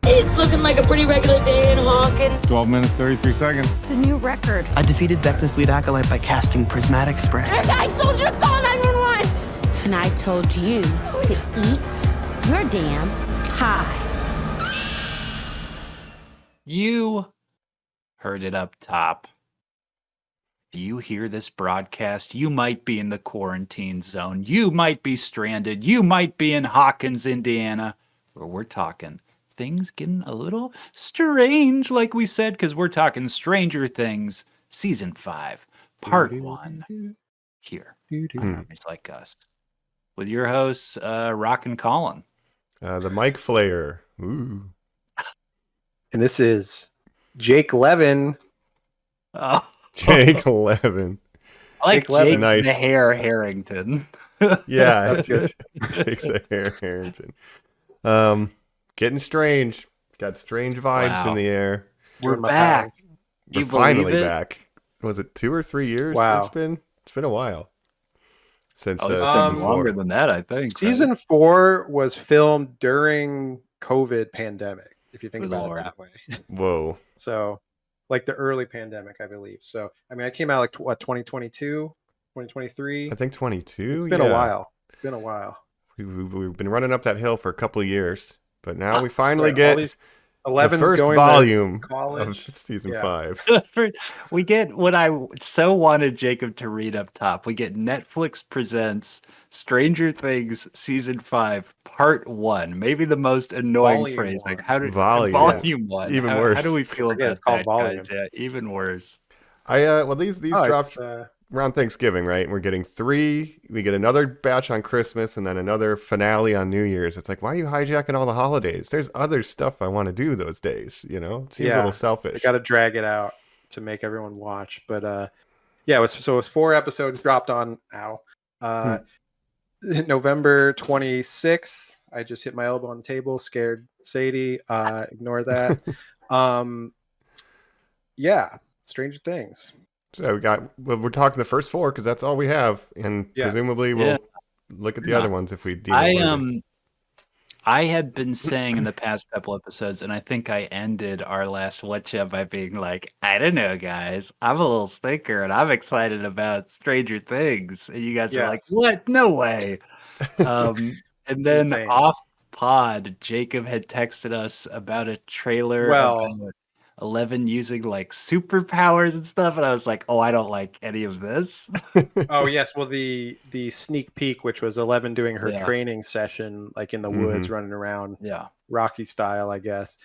It's looking like a pretty regular day in Hawkins. 12 minutes, 33 seconds. It's a new record. I defeated Vecna's lead acolyte by casting prismatic spray. I told you to call 911! And I told you to eat your damn pie. You heard it up top. If you hear this broadcast, you might be in the quarantine zone. You might be stranded. You might be in Hawkins, Indiana, where we're talking things getting a little strange, like we said, because we're talking Stranger Things, Season 5, Part 1, here on Normies Like Us, with your hosts, Rock and Colin. The Mike Flayer. Ooh. And this is Jake Levin. Oh. Jake Levin. I like Jake nice. the Hair Harrington. Yeah, that's good. Jake the Hair Harrington. Getting strange. Got strange vibes in the air. We're back. We're finally back. Was it 2 or 3 years? Wow. It's been a while since it's season 4. longer than that, I think. Season 4 was filmed during COVID pandemic, if you think Good about Lord. it that way. Whoa. So, like the early pandemic, I believe. So, I mean, I came out like 2022, 2023. I think 22. It's been a while. It's been a while. We've been running up that hill for a couple of years, but now we finally Right, get all these the 11's first going volume to college. of season Yeah. 5. We get what I so wanted Jacob to read up top. We get Netflix presents Stranger Things Season 5 Part 1. Maybe the most annoying Volume phrase. one. Like how did Volume 1? Even how, worse. How do we feel about it's called that, volume. guys? Yeah, even worse. Well, these Oh, dropped it's, around Thanksgiving, right? We're getting 3. We get another batch on Christmas and then another finale on New Year's. It's like, why are you hijacking all the holidays? There's other stuff I want to do those days, you know? It seems a little selfish. They got to drag it out to make everyone watch. But yeah, it was 4 episodes dropped on November 26th. I just hit my elbow on the table, scared Sadie. Ignore that. Yeah, Stranger Things. So we're talking the first 4 because that's all we have, and Yes. presumably we'll look at the other ones if we deem I had been saying in the past couple episodes, and I think I ended our last Whatcha Up by being like, I don't know, guys. I'm a little stinker, and I'm excited about Stranger Things. And you guys are like, what? No way. And then Insane. off pod, Jacob had texted us about a trailer about 11 using like superpowers and stuff, and I was like, oh, I don't like any of this. Oh yes, well the sneak peek, which was 11 doing her training session, like in the woods, running around, Rocky style, I guess.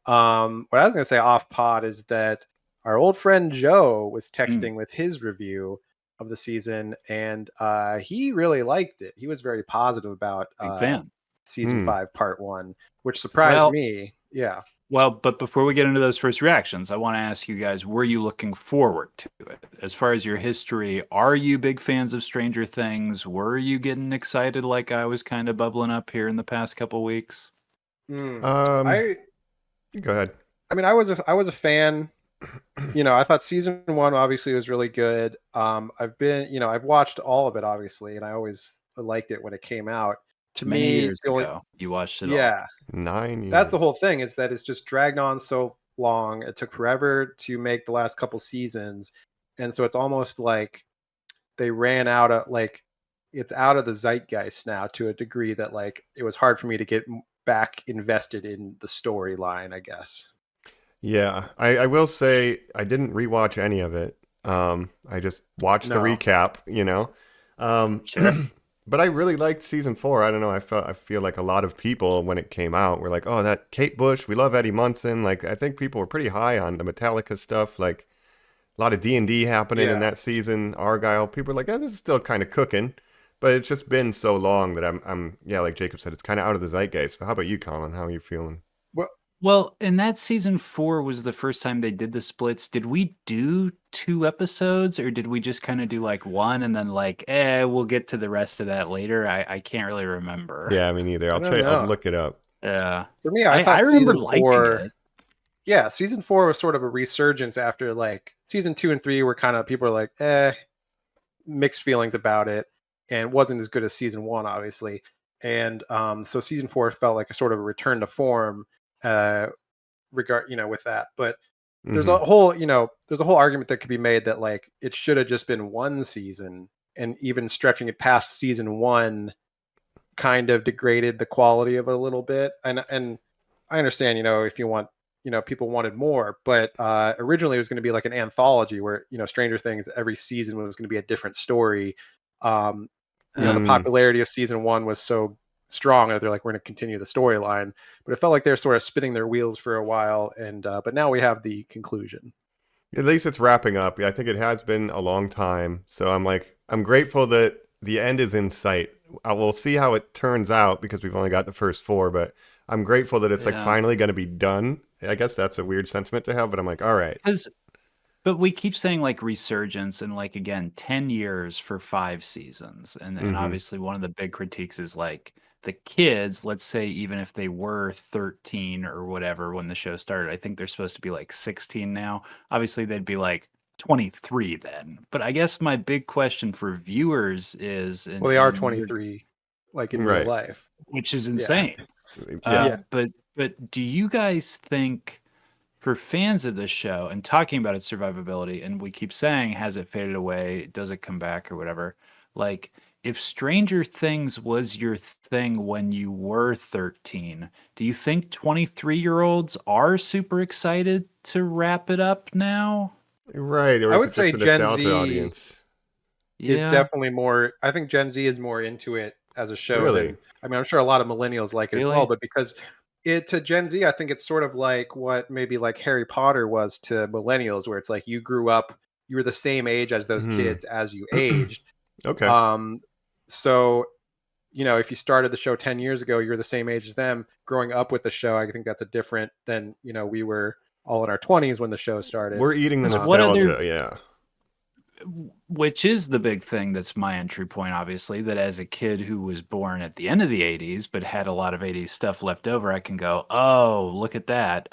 What I was going to say off pod is that our old friend Joe was texting with his review of the season, and he really liked it. He was very positive about season 5, part 1, which surprised me. Yeah. Well, but before we get into those first reactions, I want to ask you guys, were you looking forward to it? As far as your history, are you big fans of Stranger Things? Were you getting excited like I was kind of bubbling up here in the past couple weeks? Go ahead. I mean, I was a fan. You know, I thought season 1 obviously was really good. I've watched all of it obviously, and I always liked it when it came out. To Many me, years ago, you watched it all. Yeah. 9 years. That's the whole thing, is that it's just dragged on so long. It took forever to make the last couple seasons. And so it's almost like they ran out of, like, it's out of the zeitgeist now to a degree that, like, it was hard for me to get back invested in the storyline, I guess. Yeah, I will say I didn't rewatch any of it. I just watched the recap, you know. Sure. But I really liked season 4. I don't know. I feel like a lot of people when it came out were like, "Oh, that Kate Bush. We love Eddie Munson." Like, I think people were pretty high on the Metallica stuff. Like, a lot of D&D happening in that season. Argyle. People were like, "This is still kind of cooking," but it's just been so long that I'm like Jacob said, it's kind of out of the zeitgeist. But how about you, Colin? How are you feeling? Well, and that season 4 was the first time they did the splits. Did we do 2 episodes, or did we just kind of do like 1 and then like, we'll get to the rest of that later? I can't really remember. Yeah, me neither. I'll look it up. Yeah. For me, I remember season liking 4, it. Yeah, season 4 was sort of a resurgence after, like, season 2 and 3 were kind of, people were like, mixed feelings about it, and wasn't as good as season 1, obviously. And so season 4 felt like a sort of a return to form. with that. But there's a whole argument that could be made that like it should have just been one season, and even stretching it past season one kind of degraded the quality of it a little bit. And I understand, if you want, people wanted more, but originally it was going to be like an anthology where, Stranger Things, every season was going to be a different story. The popularity of season one was so strong that they're like, we're going to continue the storyline, but it felt like they're sort of spinning their wheels for a while. And but now we have the conclusion. At least it's wrapping up. I think it has been a long time, so I'm grateful that the end is in sight. We'll see how it turns out because we've only got the first 4, but I'm grateful that it's like finally going to be done. I guess that's a weird sentiment to have, but I'm like, all right. But we keep saying like resurgence and like, again, 10 years for 5 seasons. And obviously one of the big critiques is like the kids, let's say, even if they were 13 or whatever when the show started, I think they're supposed to be like 16 now. Obviously they'd be like 23 then. But I guess my big question for viewers is... they are 23, like in real life. Which is insane. Yeah. But do you guys think, for fans of this show and talking about its survivability, and we keep saying, has it faded away? Does it come back or whatever? Like, if Stranger Things was your thing when you were 13, do you think 23-year-olds are super excited to wrap it up now? Right. Or I would say Gen Z audience is definitely more. I think Gen Z is more into it as a show. Really? I'm sure a lot of millennials like it as well, but because to Gen Z, I think it's sort of like what maybe like Harry Potter was to millennials, where it's like you grew up, you were the same age as those kids as you aged. Okay. So, if you started the show 10 years ago, you're the same age as them. Growing up with the show, I think that's a different than, we were all in our 20s when the show started. We're eating the nostalgia, yeah. Which is the big thing that's my entry point, obviously, that as a kid who was born at the end of the 80s but had a lot of 80s stuff left over, I can go, oh, look at that.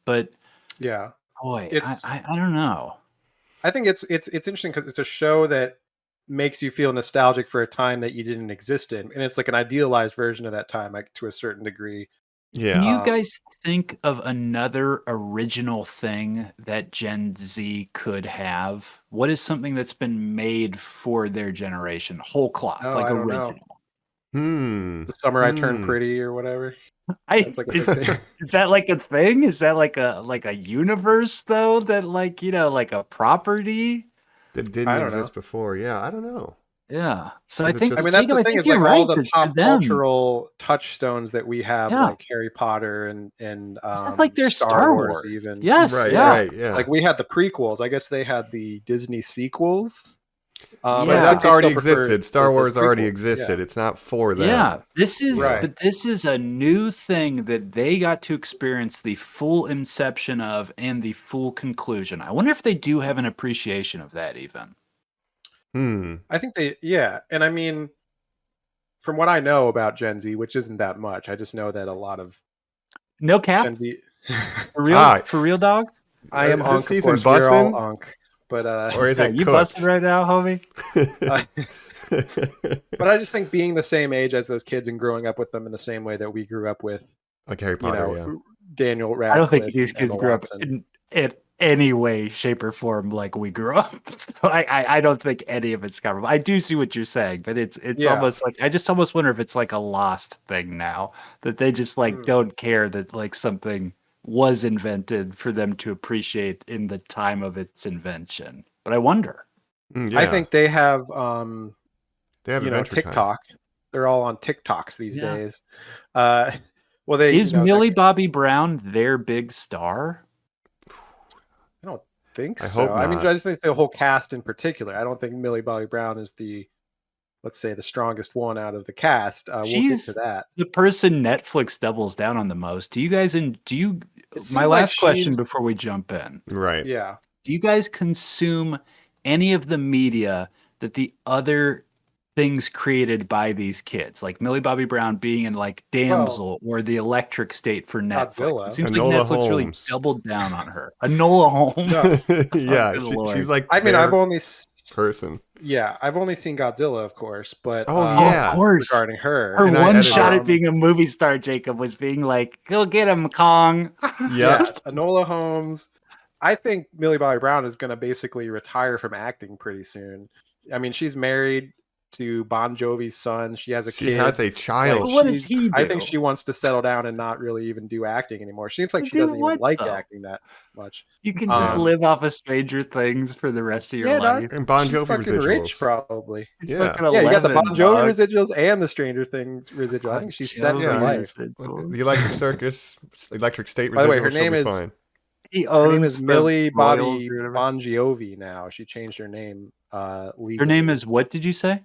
But yeah, boy, I don't know. I think it's interesting because it's a show that makes you feel nostalgic for a time that you didn't exist in, and it's like an idealized version of that time, like to a certain degree. Yeah. Can you guys think of another original thing that Gen Z could have? What is something that's been made for their generation, whole cloth, like original? The Summer I Turned Pretty or whatever. Is that like a thing? Is that like a universe though? That like like a property that didn't exist before? Yeah, I don't know. Yeah, so I think that's the thing is like all the pop cultural touchstones that we have, like Harry Potter and like their Star Wars even. Yes, right, Like we had the prequels. I guess they had the Disney sequels. But that's already existed. Star Wars already existed. It's not for them. Yeah, this is a new thing that they got to experience the full inception of and the full conclusion. I wonder if they do have an appreciation of that even. I think and I mean, from what I know about Gen Z, which isn't that much, I just know that a lot of no cap Gen Z for real, dog. I am Unk, of course. We're all Unk, but or is it you busting right now, homie? But I just think being the same age as those kids and growing up with them in the same way that we grew up with, like Harry Potter, Daniel Radcliffe. I don't think these kids grew up in any way, shape, or form like we grew up. So I don't think any of it's covered. I do see what you're saying, but it's almost like I just almost wonder if it's like a lost thing now that they just like don't care that like something was invented for them to appreciate in the time of its invention. But I wonder. I think they have TikTok. Time. They're all on TikToks these days. Is Millie Bobby Brown their big star? I don't think so. I mean, I just think the whole cast in particular. I don't think Millie Bobby Brown is let's say, the strongest one out of the cast. We'll get to that. The person Netflix doubles down on the most. Do you guys my last question before we jump in. Right. Yeah. Do you guys consume any of the media that the other things created by these kids, like Millie Bobby Brown being in like Damsel or The Electric State for Netflix? Godzilla. It seems Enola like Netflix Holmes. Really doubled down on her. Enola Holmes. Yeah, she's like. I mean, I've only person. Yeah, I've only seen Godzilla, of course, but of course, regarding her, her one shot at being a movie star, Jacob, was being like, "Go get him, Kong." Yeah, Enola Holmes. I think Millie Bobby Brown is going to basically retire from acting pretty soon. I mean, she's married to Bon Jovi's son. She has a kid. She has a child. Like, what does he do? I think she wants to settle down and not really even do acting anymore. She seems like she doesn't even like acting that much. You can just live off of Stranger Things for the rest of your life. And Bon Jovi residuals. Rich, probably. Yeah, you got the Bon Jovi residuals and the Stranger Things residuals. I think she's set for life. The Electric Circus, Electric State residuals. By the way, her name is fine. Her name is Millie Bobby Bon Jovi now. She changed her name legally. Her name is what did you say?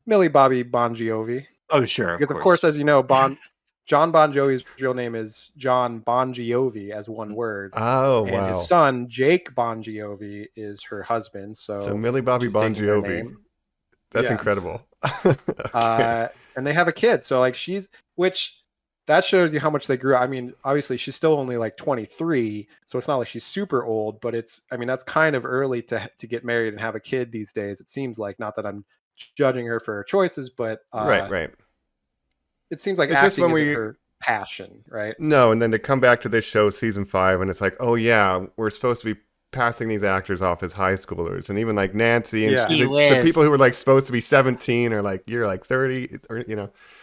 Millie Bobby Bon Jovi. Oh, sure. Because of course, as you know, John Bon Jovi's real name is John Bon Jovi as one word. Oh, and wow. his son, Jake Bon Jovi, is her husband. So Millie Bobby Bon Jovi. That's incredible. Okay. And they have a kid. So like that shows you how much they grew. I mean, obviously she's still only like 23, so it's not like she's super old, but that's kind of early to get married and have a kid these days. It seems like, not that I'm judging her for her choices, but right. It seems like acting isn't her passion, right? No, and then to come back to this show, season 5, and it's like, oh yeah, we're supposed to be passing these actors off as high schoolers, and even like Nancy and the people who were like supposed to be 17 are like, you're like 30, or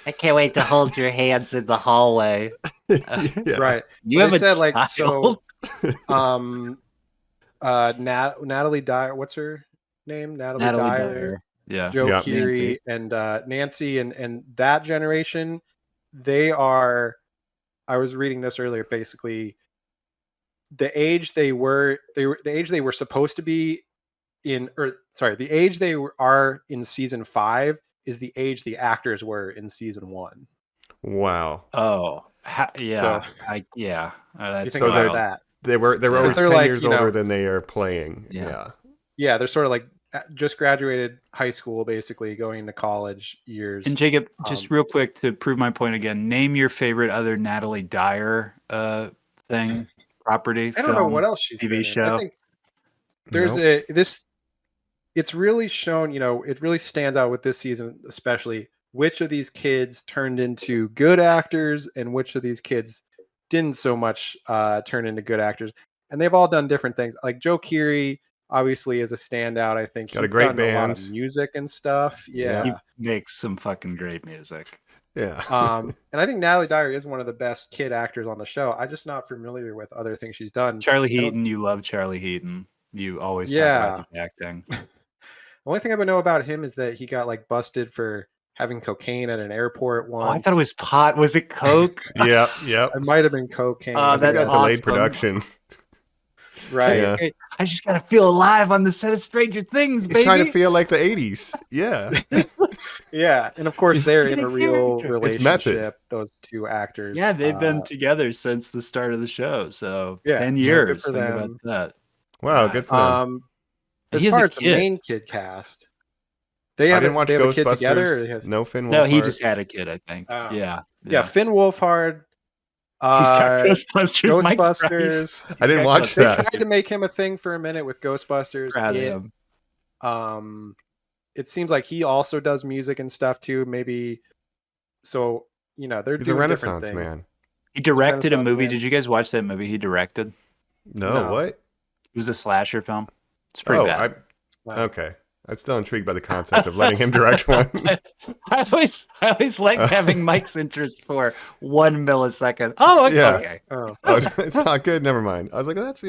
I can't wait to hold your hands in the hallway. Right. You have said like child. Natalie Dyer. What's her name? Natalie Dyer. Yeah. Joe Keery and Nancy and that generation. They are. I was reading this earlier. Basically, the age they were supposed to be in, the age they are in season 5 is the age the actors were in season 1. Wow. Oh, yeah. That's so they're that. They were always 10 years older than they are playing. Yeah, they're sort of like just graduated high school, basically going into college years. And Jacob, just real quick to prove my point again, name your favorite other Natalie Dyer thing, property. I don't know what else she's TV show. I think there's it's really shown, it really stands out with this season, especially which of these kids turned into good actors and which of these kids didn't so much turn into good actors. And they've all done different things. Like Joe Keery obviously is a standout. I think got a great band, a lot of music and stuff. Yeah, he makes some fucking great music. Yeah. And I think Natalie Dyer is one of the best kid actors on the show. I'm just not familiar with other things she's done. Charlie Heaton, you love Charlie Heaton. You always talk about his acting. The only thing I would know about him is that he got like busted for having cocaine at an airport once. Oh, I thought it was pot. Was it coke? Yep. It might have been cocaine. That's delayed production. Right. Yeah. I just gotta feel alive on the set of Stranger Things, baby. He's trying to feel like the 80s. Yeah. Yeah, and of course they're in a real relationship. Those two actors. Yeah, they've been together since the start of the show. So 10 years. Think about that. Wow, good for them. As far as the main kid cast, I didn't watch Ghostbusters. Together, no Finn Wolfhard. No, he just had a kid, I think. Yeah, Finn Wolfhard. Ghostbusters. I didn't watch that. They tried to make him a thing for a minute with Ghostbusters. It seems like he also does music and stuff too. Maybe so. They're He's doing a Renaissance different things. man. He directed a movie. Did you guys watch that movie he directed? No. What? It was a slasher film. It's pretty bad. Okay. I'm still intrigued by the concept of letting him direct one. I always like having Mike's interest for 1 millisecond. Oh, okay. Yeah. Okay. Oh, it's not good. Never mind. I was like, that's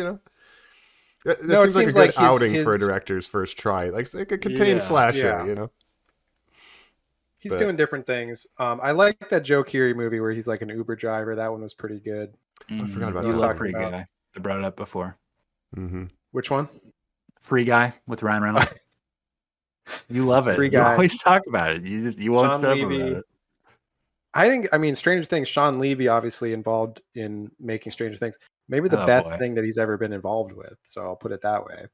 that seems like a good outing for a director's first try. Like it could contain slasher, He's doing different things. I like that Joe Keery movie where he's like an Uber driver. That one was pretty good. I forgot about you that. love Free Guy. I brought it up before. Mm-hmm. Which one? Free Guy with Ryan Reynolds. You love it. Free Guy. You always talk about it. You won't stop about it. I mean, Stranger Things. Sean Levy obviously involved in making Stranger Things. Maybe the best thing that he's ever been involved with. So I'll put it that way.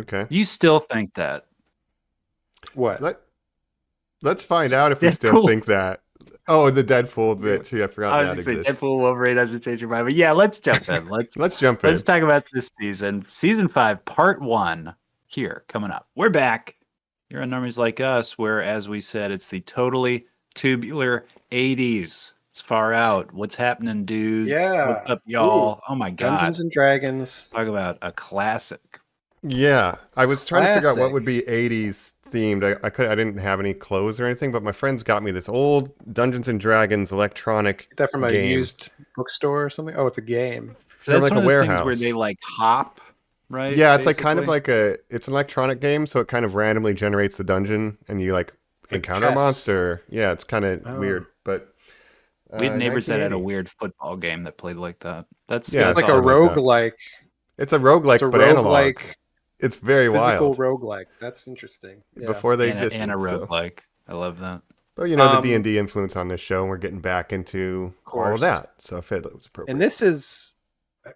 Okay. You still think that? What? Let's find out if we still think that. Oh, the Deadpool bit too. I forgot that exists. Deadpool Wolverine doesn't change your mind. But yeah, let's jump in. Let's jump in. Let's talk about this season. Season 5, Part 1. here coming up. We're back. You're on Normies Like Us, where, as we said, it's the totally tubular 80s. It's far out. What's happening, dudes? Yeah. What's up, y'all? Oh my God. Dungeons and Dragons. Talk about a classic. Yeah, I was trying to figure out what would be 80s themed. I didn't have any clothes or anything, but my friends got me this old Dungeons and Dragons electronic Get that from a game. used bookstore or something? Oh, it's a game. So that's like one a of those warehouse things where they like hop, right? Yeah, it's basically? like kind of like it's an electronic game, so it kind of randomly generates the dungeon, and you like encounter a monster. Yeah, it's kind of weird, but we had neighbors that had a 1980. weird football game that played like that. That's It's like a something like that. roguelike. It's a roguelike, but analog. It's very physical wild. roguelike. That's interesting. Yeah. Before they just and a roguelike. I love that. But you know the D&D influence on this show, and we're getting back into all of that. So I feel it was appropriate. And this is,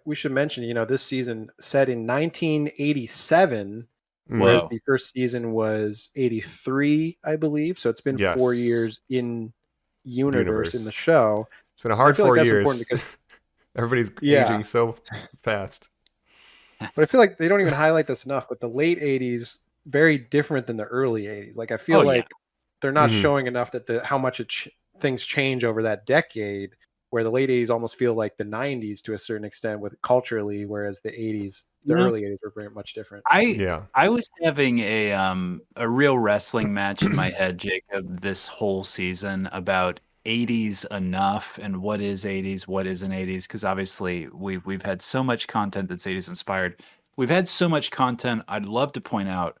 we should mention, this season set in 1987, whereas the first season was 83, I believe. So it's been 4 years in universe in the show. It's been a hard 4 years. Because everybody's aging so fast. But I feel like they don't even highlight this enough. But the late 80s, very different than the early 80s. Like I feel they're not showing enough that how much things change over that decade. Where the late 80s almost feel like the 90s to a certain extent with culturally, whereas the 80s, the early 80s were very much different. I was having a real wrestling match in my head, Jacob, this whole season about 80s enough and what is 80s, what isn't 80s, because obviously we've had so much content that's 80s inspired. We've had so much content, I'd love to point out,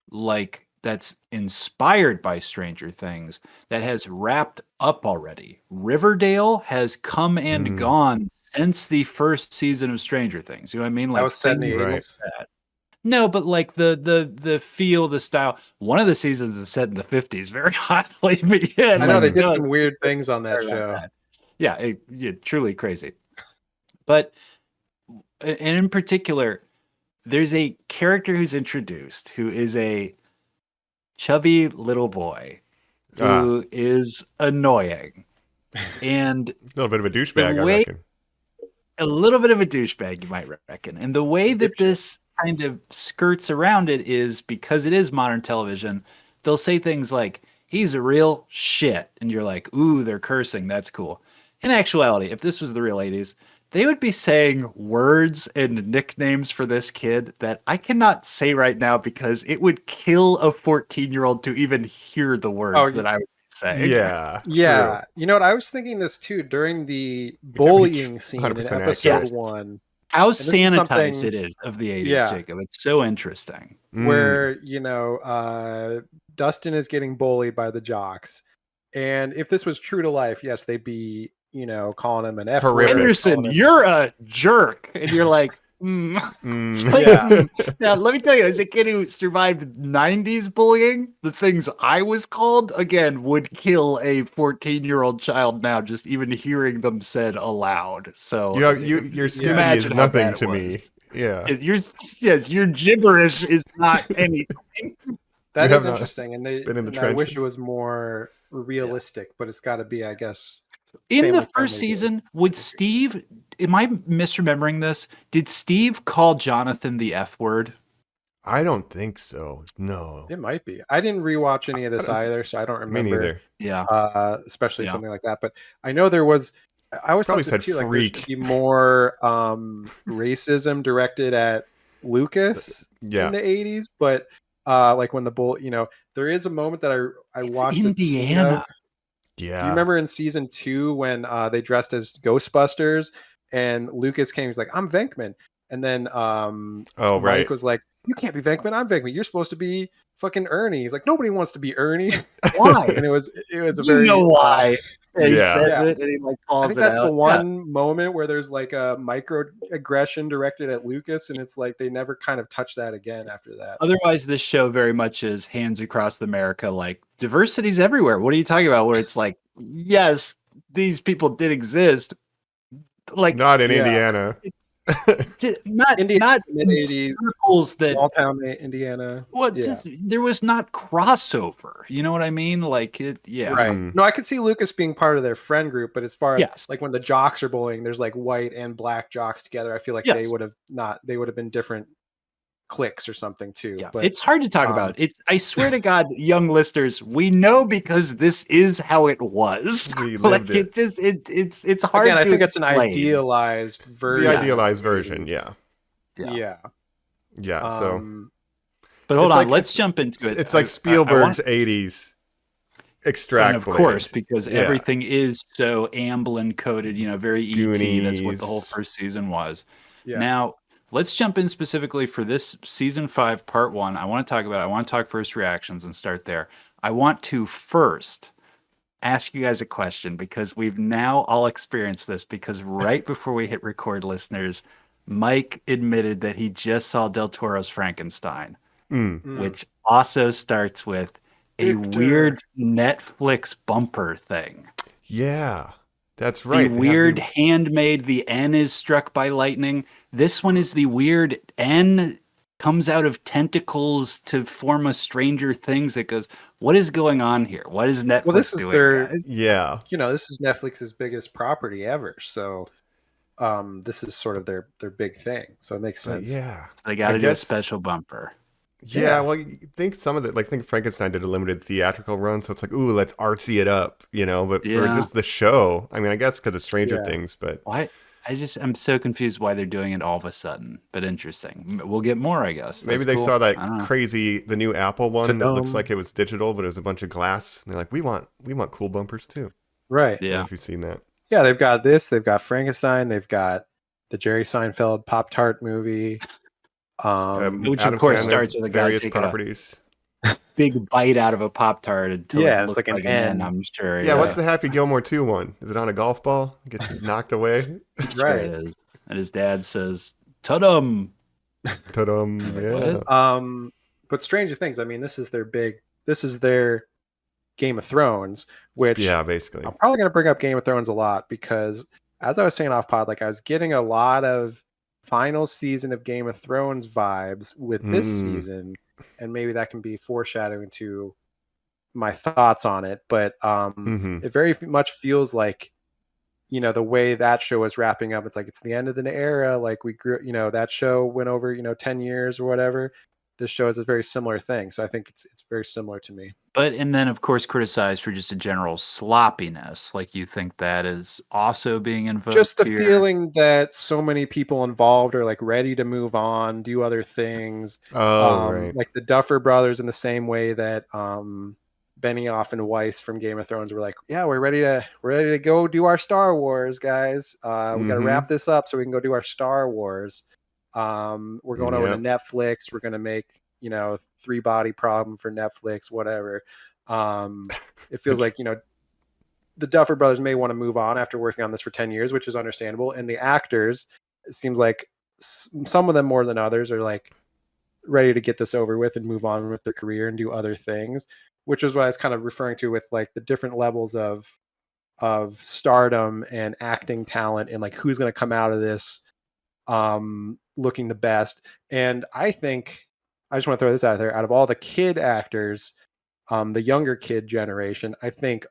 like that's inspired by Stranger Things, that has wrapped up already. Riverdale has come and gone since the first season of Stranger Things. You know what I mean? Like that was set in the 80s. No, but like the feel, the style. One of the seasons is set in the 50s, very hotly. But yeah, I know they did some weird things on that show. Yeah, truly crazy. But and in particular, there's a character who's introduced who is a chubby little boy who is annoying and a little bit of a douchebag, I reckon. A little bit of a douchebag, you might reckon. And the way that this kind of skirts around it is because it is modern television. They'll say things like, he's a real shit. And you're like, ooh, they're cursing. That's cool. In actuality, if this was the real 80s, they would be saying words and nicknames for this kid that I cannot say right now because it would kill a 14-year-old to even hear the words that I would say. Yeah. Yeah. True. You know what? I was thinking this too during the bullying scene in episode 1. How sanitized it is of the 80s, Jacob. It's so interesting. Where, Dustin is getting bullied by the jocks. And if this was true to life, yes, they'd be, calling him an F word. Henderson, you're a jerk. And you're like, Now, let me tell you, as a kid who survived 90s bullying, the things I was called, again, would kill a 14-year-old child now, just even hearing them said aloud. So your skinny is nothing to me. Yeah. Your gibberish is not anything. That is interesting. And I wish it was more realistic, but it's got to be, I guess. In the first season, would Steve, am I misremembering this? Did Steve call Jonathan the F word? I don't think so. No. It might be. I didn't rewatch any of this either, so I don't remember. Me neither. Yeah. Especially something like that. But I know there was, I always thought this too, like there should be more racism directed at Lucas in the 80s. But like when the bull, there is a moment that I watched Indiana. Yeah. Do you remember in season 2 when they dressed as Ghostbusters and Lucas came? He's like, "I'm Venkman," and then Mike was like, "You can't be Venkman. I'm Venkman. You're supposed to be fucking Ernie." He's like, "Nobody wants to be Ernie." Why? And it was a very why. He says Yeah. it and he like calls I think it that's out. the one moment where there's like a microaggression directed at Lucas, and it's like they never kind of touch that again after that. Otherwise, this show very much is hands across America, like diversity's everywhere. What are you talking about? Where it's like, yes, these people did exist, like not in Indiana. Not mid-80s circles that small town Indiana. What? There was not crossover. You know what I mean? Like it. Yeah. Right. No, I could see Lucas being part of their friend group, but as far as like when the jocks are bullying, there's like white and black jocks together. I feel like they would have been different clicks or something too. Yeah, but it's hard to talk about. I swear to God, young listeners, we know because this is how it was. We lived like it. It's hard. Again, I to think it's an explain. idealized version. The idealized version, yeah. So, but hold on, let's jump into it. It's like Spielberg's 80s extrapolated. And of course, because everything is so Amblin coded, very Goonies. ET. That's what the whole first season was. Yeah. Now, let's jump in specifically for this season 5, part 1. I want to talk first reactions and start there. I want to first ask you guys a question because we've now all experienced this because right before we hit record, listeners, Mike admitted that he just saw Del Toro's Frankenstein, which also starts with a weird Netflix bumper thing. Yeah, that's right. The weird handmade, the N is struck by lightning. This one is the weird N comes out of tentacles to form a Stranger Things that goes, what is going on here? What is Netflix this is doing, guys? Yeah. This is Netflix's biggest property ever. So this is sort of their big thing. So it makes sense. Yeah. So they got to do a special bumper. Yeah, well, you think some of it, like, I think Frankenstein did a limited theatrical run, so it's like, ooh, let's artsy it up, but for just the show, I mean, I guess because of Stranger Things, but... I'm so confused why they're doing it all of a sudden, but interesting. We'll get more, I guess. Maybe they saw that the new Apple one that looks like it was digital, but it was a bunch of glass, and they're like, we want cool bumpers too. Right. Yeah. If you've seen that. Yeah, they've got this, they've got Frankenstein, they've got the Jerry Seinfeld Pop-Tart movie. Which Adam of course Sandler, starts with a guy various taking properties. a big bite out of a Pop-Tart until it it's looks like an N, N. I'm sure. Yeah, what's the Happy Gilmore 2 one? Is it on a golf ball? It gets knocked away? Sure it is. And his dad says, "Ta-dum." Ta-dum, yeah. But Stranger Things, I mean, this is their Game of Thrones, which basically. I'm probably going to bring up Game of Thrones a lot because as I was saying off pod, like I was getting a lot of final season of Game of Thrones vibes with this season, and maybe that can be foreshadowing to my thoughts on it. But it very much feels like, the way that show is wrapping up, it's like it's the end of the era. Like we grew, that show went over, 10 years or whatever. This show is a very similar thing, so I think it's very similar to me. And then of course criticized for just a general sloppiness. Like you think that is also being invoked. Just the here. feeling that so many people involved are like ready to move on, do other things. Right. Like the Duffer Brothers, in the same way that Benioff and Weiss from Game of Thrones were like, yeah, we're ready to go do our Star Wars, guys. We got to wrap this up so we can go do our Star Wars. We're going over to Netflix. We're going to make, 3-body problem for Netflix, whatever. It feels like, the Duffer Brothers may want to move on after working on this for 10 years, which is understandable. And the actors, it seems like some of them more than others are like ready to get this over with and move on with their career and do other things, which is what I was kind of referring to with like the different levels of stardom and acting talent and like who's going to come out of this looking the best. And I think I just want to throw this out there, out of all the kid actors, the younger kid generation, I think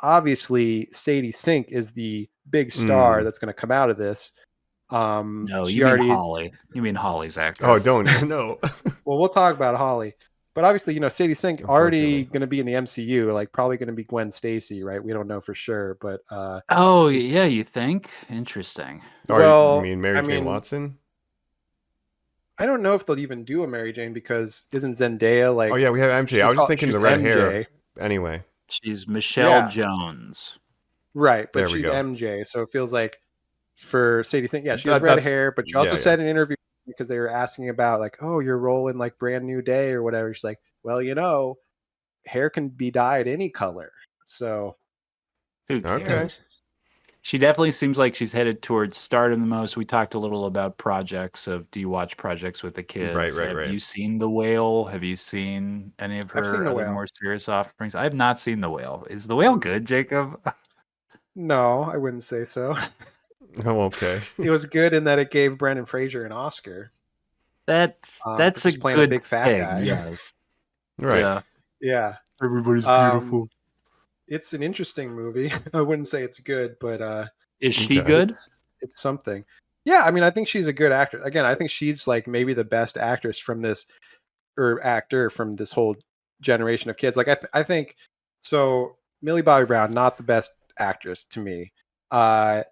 obviously Sadie Sink is the big star that's going to come out of this. No, you mean Holly. You mean Holly's actress. Oh, don't no. Well, we'll talk about Holly, but obviously, Sadie Sink already going to be in the MCU, like probably going to be Gwen Stacy, right? We don't know for sure, but yeah, you think? Interesting. Well, you mean Mary Jane Watson? I don't know if they'll even do a Mary Jane because isn't Zendaya like? Oh yeah, we have MJ. I was just thinking the red hair. Anyway, she's Michelle Jones, right? But she's MJ, so it feels like for Sadie Sink, she has red hair. But she also said in an interview, because they were asking about like, oh, your role in like Brand New Day or whatever. She's like, well, hair can be dyed any color, so who cares? She definitely seems like she's headed towards stardom the most. We talked a little about projects do you watch projects with the kids? Right. Have you seen The Whale? Have you seen any of her other more serious offerings? I have not seen The Whale. Is The Whale good, Jacob? No, I wouldn't say so. Oh, okay. It was good in that it gave Brendan Fraser an Oscar. That's a good a big fat guy. Yes. Right. Yeah. Everybody's beautiful. It's an interesting movie. I wouldn't say it's good, but is she good? It's something. Yeah, I mean, I think she's a good actor. Again, I think she's like maybe the best actress from this, or actor from this whole generation of kids. Like I think so. Millie Bobby Brown, not the best actress to me. Noah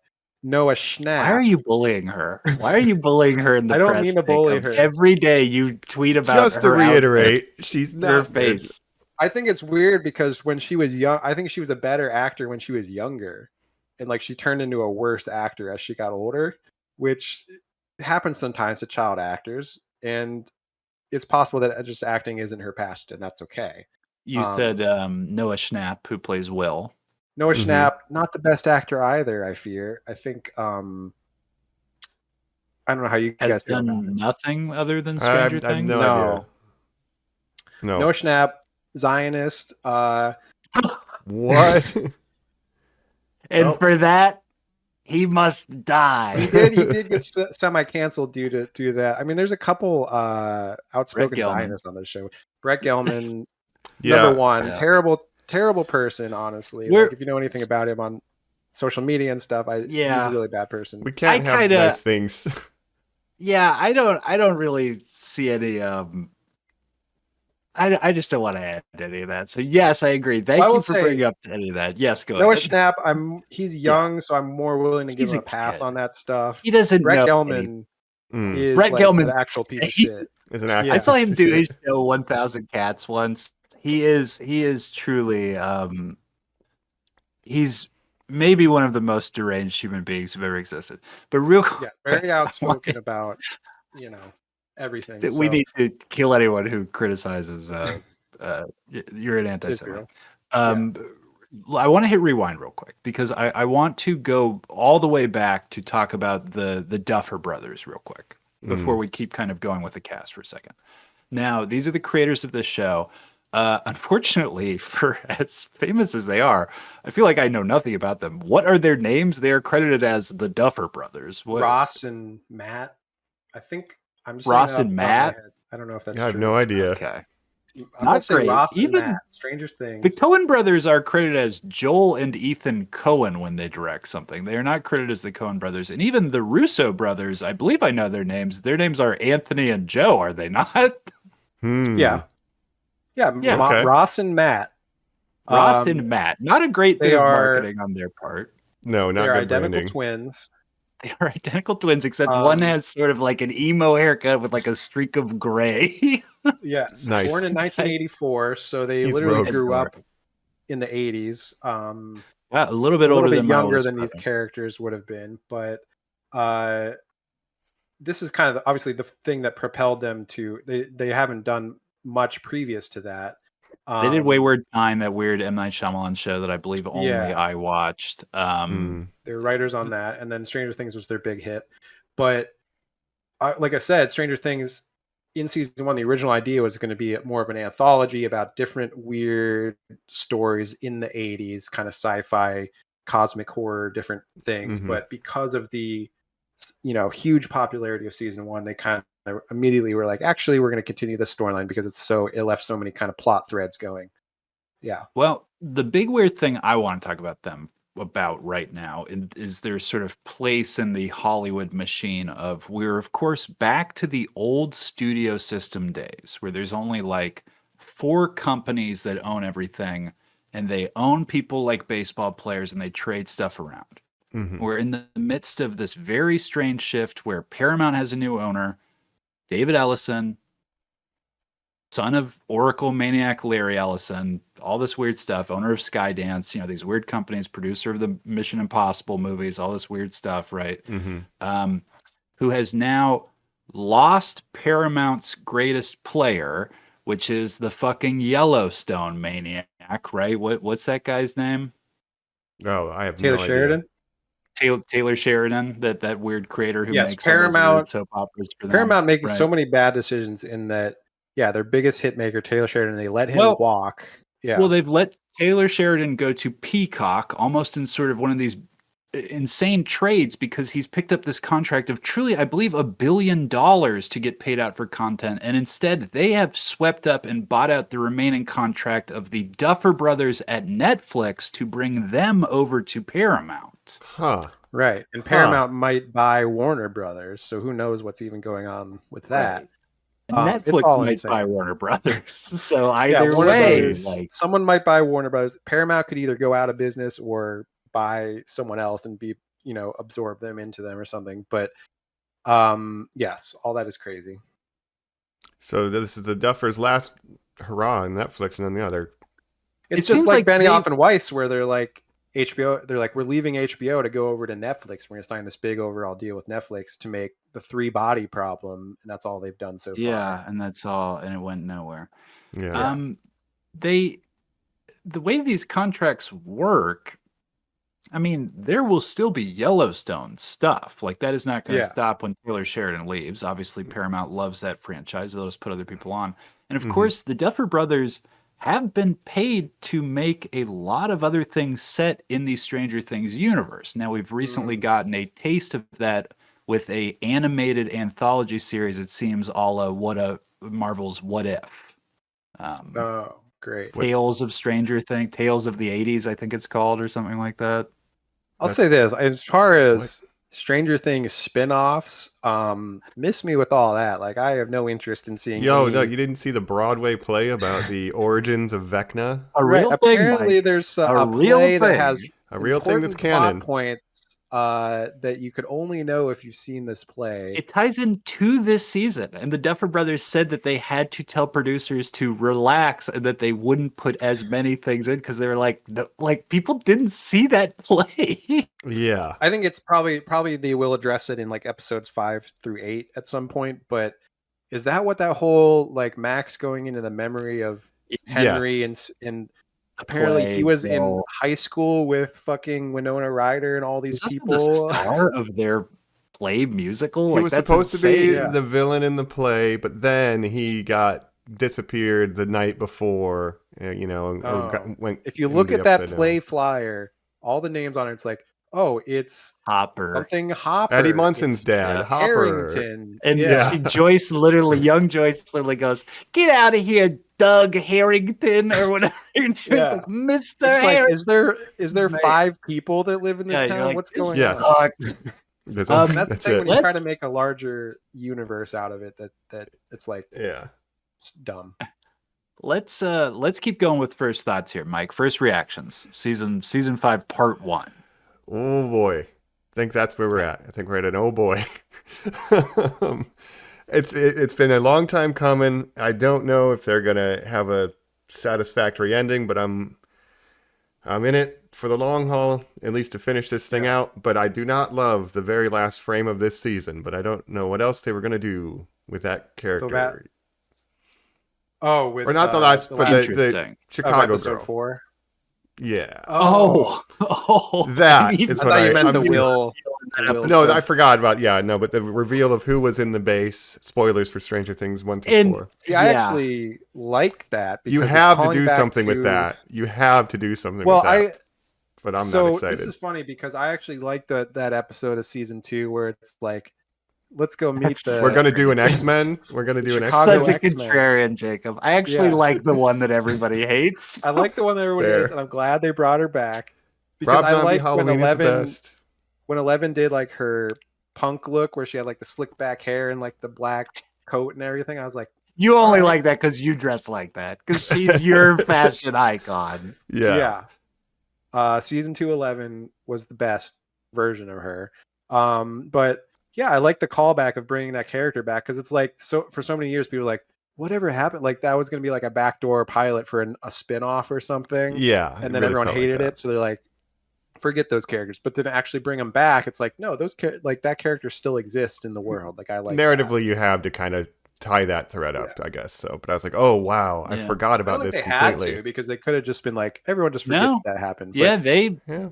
Schnapp. Why are you bullying her? Why are you bullying her in the I don't press? mean to bully her. Every day you tweet about Just to her reiterate, outfits, she's not her good. face. I think it's weird because when she was young, I think she was a better actor when she was younger, and like she turned into a worse actor as she got older, which happens sometimes to child actors, and it's possible that just acting isn't her passion, and that's okay. You said Noah Schnapp, who plays Will. Noah Schnapp, not the best actor either. I fear. I think I don't know how you Has guys feel about done him. nothing other than Stranger I have Things. no idea. No. Noah Schnapp, Zionist. What? And for that, he must die. He did get semi-canceled due to that. I mean, there's a couple outspoken Zionists on this show. Brett Gelman, number one, terrible person. Honestly, like, if you know anything about him on social media and stuff, he's a really bad person. We can't have nice things. Yeah, I don't really see any. I just don't want to add any of that. So yes, I agree. Thank you for bringing up any of that. Yes, go Noah ahead. Schnapp, he's young, so I'm more willing to give him a pass on that stuff. He doesn't Brett know Gelman is Brett like Gelman's an actual piece of shit. Is an actor. I saw him do his show 1,000 Cats once. He is truly he's maybe one of the most deranged human beings who've ever existed. But real quick, very outspoken about everything. We need to kill anyone who criticizes you're an anti-Semite. I want to hit rewind real quick because I want to go all the way back to talk about the Duffer Brothers real quick before we keep kind of going with the cast for a second. Now, these are the creators of this show. Unfortunately, for as famous as they are, I feel like I know nothing about them. What are their names? They are credited as the Duffer Brothers. Ross and Matt. I think I'm just Ross and Matt. I don't know if that's I have true. no idea. Okay. I'm not saying Ross Even and Matt. Stranger Things. The Coen brothers are credited as Joel and Ethan Coen when they direct something. They are not credited as the Coen brothers. And even the Russo brothers, I believe I know their names. Their names are Anthony and Joe, are they not? Yeah. Okay. Ross and Matt. Ross and Matt. Not a great bit of marketing on their part. No, not They're good identical branding. twins. They are identical twins, except one has sort of like an emo haircut with like a streak of gray. Yes. Nice. Born in 1984, so they literally grew up in the 80s. Yeah, a little bit older than younger than these characters would have been, but this is kind of obviously the thing that propelled them to. They haven't done much previous to that. They did Wayward Pine, that weird M. Night Shyamalan show that I believe only I watched. They're writers on that, and then Stranger Things was their big hit. But like I said, Stranger Things in season 1, the original idea was going to be more of an anthology about different weird stories in the 80s, kind of sci-fi, cosmic horror, different things. But because of the huge popularity of season 1, they kind of immediately were like, actually, we're going to continue this storyline because it left so many kind of plot threads going. Yeah. Well, the big weird thing I want to talk about them about right now is their sort of place in the Hollywood machine of, we're of course back to the old studio system days where there's only like 4 companies that own everything and they own people like baseball players and they trade stuff around. We're in the midst of this very strange shift where Paramount has a new owner, David Ellison, son of Oracle maniac Larry Ellison, all this weird stuff, owner of Skydance, these weird companies, producer of the Mission Impossible movies, all this weird stuff, right? Who has now lost Paramount's greatest player, which is the fucking Yellowstone maniac, right? What's that guy's name? Oh, I have Taylor no Sheridan. idea. Taylor Sheridan, that weird creator who makes Paramount soap operas for them. Paramount making so many bad decisions in that. Yeah, their biggest hit maker, Taylor Sheridan, they let him walk. Yeah. Well, they've let Taylor Sheridan go to Peacock almost in sort of one of these insane trades because he's picked up this contract of truly, I believe, $1 billion to get paid out for content. And instead, they have swept up and bought out the remaining contract of the Duffer Brothers at Netflix to bring them over to Paramount. Huh. Right. And Paramount might buy Warner Brothers, so who knows what's even going on with that. Right. And Netflix might buy Warner Brothers. So either way, like someone might buy Warner Brothers. Paramount could either go out of business or buy someone else and be, absorb them into them or something. But yes, all that is crazy. So this is the Duffers' last hurrah on Netflix, and then the other. It's just like Benioff and Weiss, where they're like HBO. They're like, we're leaving HBO to go over to Netflix. We're going to sign this big overall deal with Netflix to make the 3-body problem, and that's all they've done so far. Yeah, and that's all, and it went nowhere. Yeah. The way these contracts work, I mean, there will still be Yellowstone stuff. Like that is not going to stop when Taylor Sheridan leaves. Obviously, Paramount loves that franchise. They'll just put other people on. And of course, the Duffer Brothers have been paid to make a lot of other things set in the Stranger Things universe. Now, we've recently gotten a taste of that with a animated anthology series, it seems, a la Marvel's What If. Oh, great. Tales of Stranger Things, Tales of the 80s, I think it's called, or something like that. I'll say this, as far as Stranger Things spin-offs, miss me with all that. Like, I have no interest in seeing no, you didn't see the Broadway play about the origins of Vecna? Apparently there's a play that has a real thing that's canon. Points that you could only know if you've seen this play. It ties into this season, and the Duffer Brothers said that they had to tell producers to relax and that they wouldn't put as many things in because they were like people didn't see that play. Yeah, I think it's probably they will address it in like episodes 5 through 8 at some point. But is that what that whole like Max going into the memory of Henry and apparently he was in high school with fucking Winona Ryder and all these people. The star of their play musical. He was supposed to be the villain in the play, but then he got disappeared the night before. If you look at that play flyer, all the names on it, it's like, oh, it's Hopper, something Hopper, Eddie Munson's dad, Hopper, Harrington, and young Joyce literally goes, "Get out of here, Doug Harrington," or whatever. Like, Mr. Harrington. Like, is there 5 people that live in this town? Like, what's going on? That's the thing when you try to make a larger universe out of it. That it's like it's dumb. Let's keep going with first thoughts here, Mike. First reactions, season 5, part 1. Oh boy, I think that's where we're at. I think we're at an oh boy. It's been a long time coming. I don't know if they're gonna have a satisfactory ending, but I'm in it for the long haul, at least to finish this thing out. But I do not love the very last frame of this season. But I don't know what else they were gonna do with that character. Or not the last, but the Chicago girl. 4. Yeah. That is what I meant. The Will. No, I forgot about. Yeah, no, but the reveal of who was in the base. Spoilers for Stranger Things 1 through 4. See, I actually like that. Because you have to do something with that. You have to do something with that. But I'm not excited. This is funny because I actually like that episode of season 2 where it's like, let's go meet We're gonna do an X-Men. We're gonna do an X-Men. Such a contrarian, Jacob. I actually like the one that everybody hates. I like the one that everybody hates, and I'm glad they brought her back. Because I like when Eleven did like her punk look, where she had like the slick back hair and like the black coat and everything. I was like, you only like that because you dress like that, because she's your fashion icon. Yeah. Season 2 11 was the best version of her. But yeah, I like the callback of bringing that character back because it's like, so for so many years people were like, whatever happened? Like that was going to be like a backdoor pilot for a spin-off or something. Yeah. And then everyone hated it. So they're like, forget those characters. But then actually bring them back. It's like, no, that character still exists in the world. Like I like narratively, you have to kind of tie that thread up, I guess. So, but I was like, oh wow, I forgot about this completely. Had to, because they could have just been like, everyone just forget that happened. But,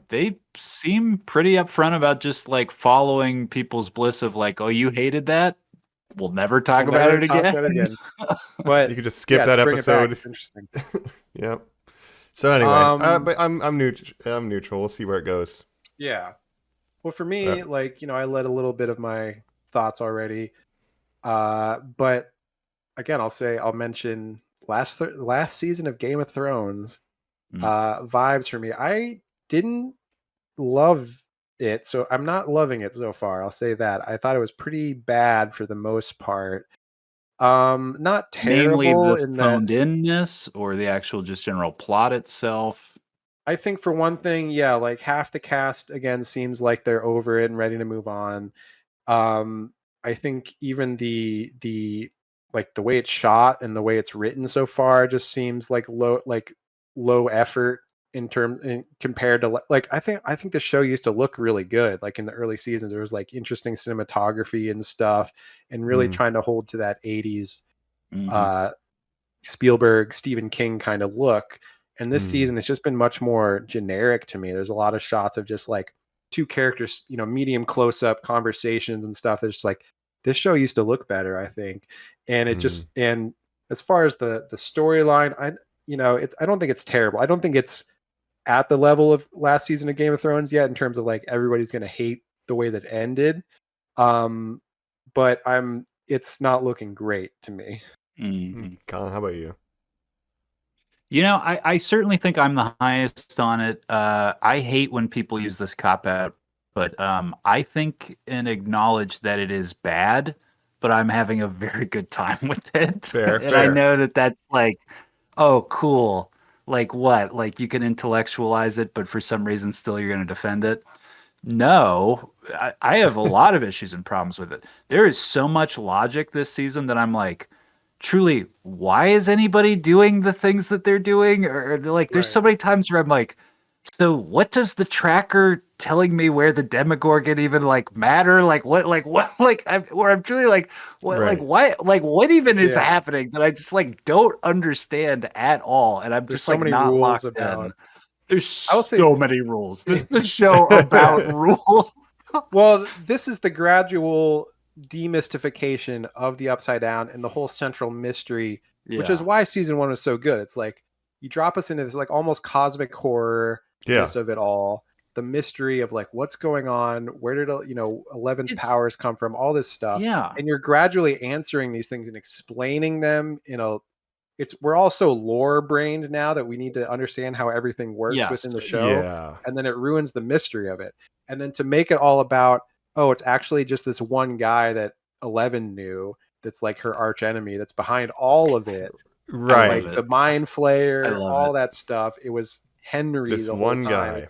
they seem pretty upfront about just like following people's bliss of like, oh, you hated that? We'll never talk about it again. But you could just skip that episode. Interesting. Yep. So anyway, but I'm neutral. We'll see where it goes. Yeah. Well, for me, like, I led a little bit of my thoughts already. But again, I'll mention last season of Game of Thrones vibes for me. I didn't love it. So I'm not loving it so far. I'll say that. I thought it was pretty bad for the most part. Not Mainly terrible the in that phoned inness or the actual just general plot itself? I think for one thing, yeah, like half the cast again seems like they're over it and ready to move on. I think even the like the way it's shot and the way it's written so far just seems like low effort compared to like I think the show used to look really good. Like in the early seasons, there was like interesting cinematography and stuff, and really trying to hold to that 80s uh Spielberg, Stephen King kind of look. And this season, it's just been much more generic to me. There's a lot of shots of just like two characters, medium close up conversations and stuff. It's just like this show used to look better, I think. And it just and as far as the storyline, I don't think it's terrible. I don't think it's at the level of last season of Game of Thrones yet in terms of like everybody's going to hate the way that ended. But it's not looking great to me. Colin, how about you? I certainly think I'm the highest on it. I hate when people use this cop out, but I think and acknowledge that it is bad, but I'm having a very good time with it. Fair, and fair. I know that that's like, oh, cool. Like what? Like you can intellectualize it, but for some reason still you're going to defend it. No, I have a lot of issues and problems with it. There is so much logic this season that I'm like, truly, why is anybody doing the things that they're doing? Or like, there's so many times where I'm like, so what does the tracker telling me where the Demogorgon even like matter? Where I'm truly like, what, what even is happening that I just like don't understand at all. And I'm There's just so like many not rules locked about. in. There's I will say, so many rules. This is the show about rules. Well, this is the gradual demystification of the Upside Down and the whole central mystery, which is why season 1 was so good. It's like you drop us into this like almost cosmic horror-ness of it all, the mystery of like what's going on, where did 11's powers come from, all this stuff, and you're gradually answering these things and explaining them we're all so lore brained now that we need to understand how everything works within the show, and then it ruins the mystery of it. And then to make it all about, oh, it's actually just this one guy that 11 knew that's like her arch enemy that's behind all of it, right? Like the mind flayer, all that stuff. It was Henry, this the one whole time. guy.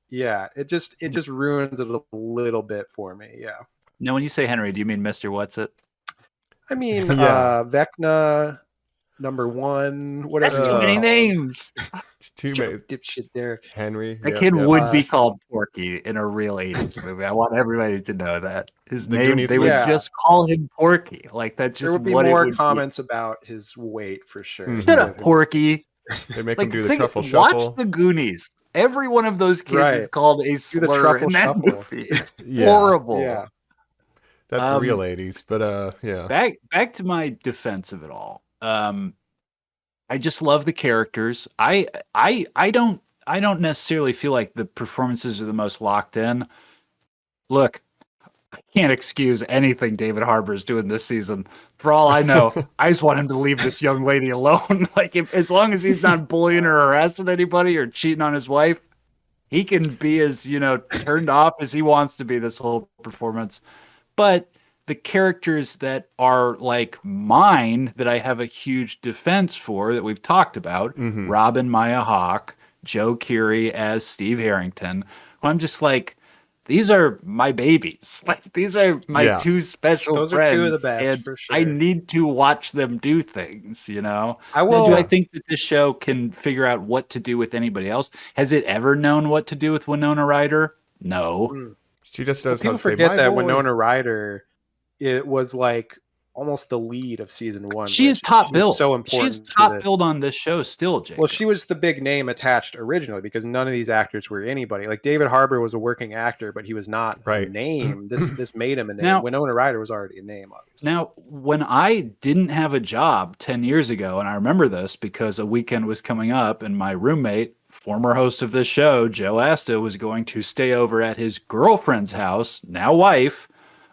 Yeah, it just ruins it a little bit for me. Yeah. Now, when you say Henry, do you mean Mr. What's It? I mean, Vecna. Number 1, whatever. That's too many names. Too many. Dipshit Derek. Henry. That kid would be called Porky in a real 80s movie. I want everybody to know that. His name, Goonies, they would just call him Porky. Like, that's just there would be what more it would comments about his weight for sure. Shut up, Porky. They make him do the truffle shuffle. Watch the Goonies. Every one of those kids is called a slur in that movie. It's horrible. Yeah. That's real 80s, but yeah. Back to my defense of it all. I just love the characters. I don't necessarily feel like the performances are the most locked in. Look, I can't excuse anything David Harbour's doing this season. For all I know, I just want him to leave this young lady alone. Like as long as he's not bullying or harassing anybody or cheating on his wife, he can be as, turned off as he wants to be this whole performance. But the characters that are like mine that I have a huge defense for that we've talked about, Robin Maya Hawke, Joe Keery as Steve Harrington, I'm just like, these are my babies. Like these are my two special Those friends. Are two of the best, and for sure. I need to watch them do things, I will. Do I think that this show can figure out what to do with anybody else? Has it ever known what to do with Winona Ryder? No. She just does. People forget that Winona Ryder, it was like almost the lead of season 1. She is top billed. So important. She's top billed on this show still, Jake. Well, she was the big name attached originally because none of these actors were anybody. Like David Harbour was a working actor, but he was not a name. This made him a name. Now, Winona Ryder was already a name, obviously. Now, when I didn't have a job 10 years ago, and I remember this because a weekend was coming up and my roommate, former host of this show, Joe Asta, was going to stay over at his girlfriend's house, now wife,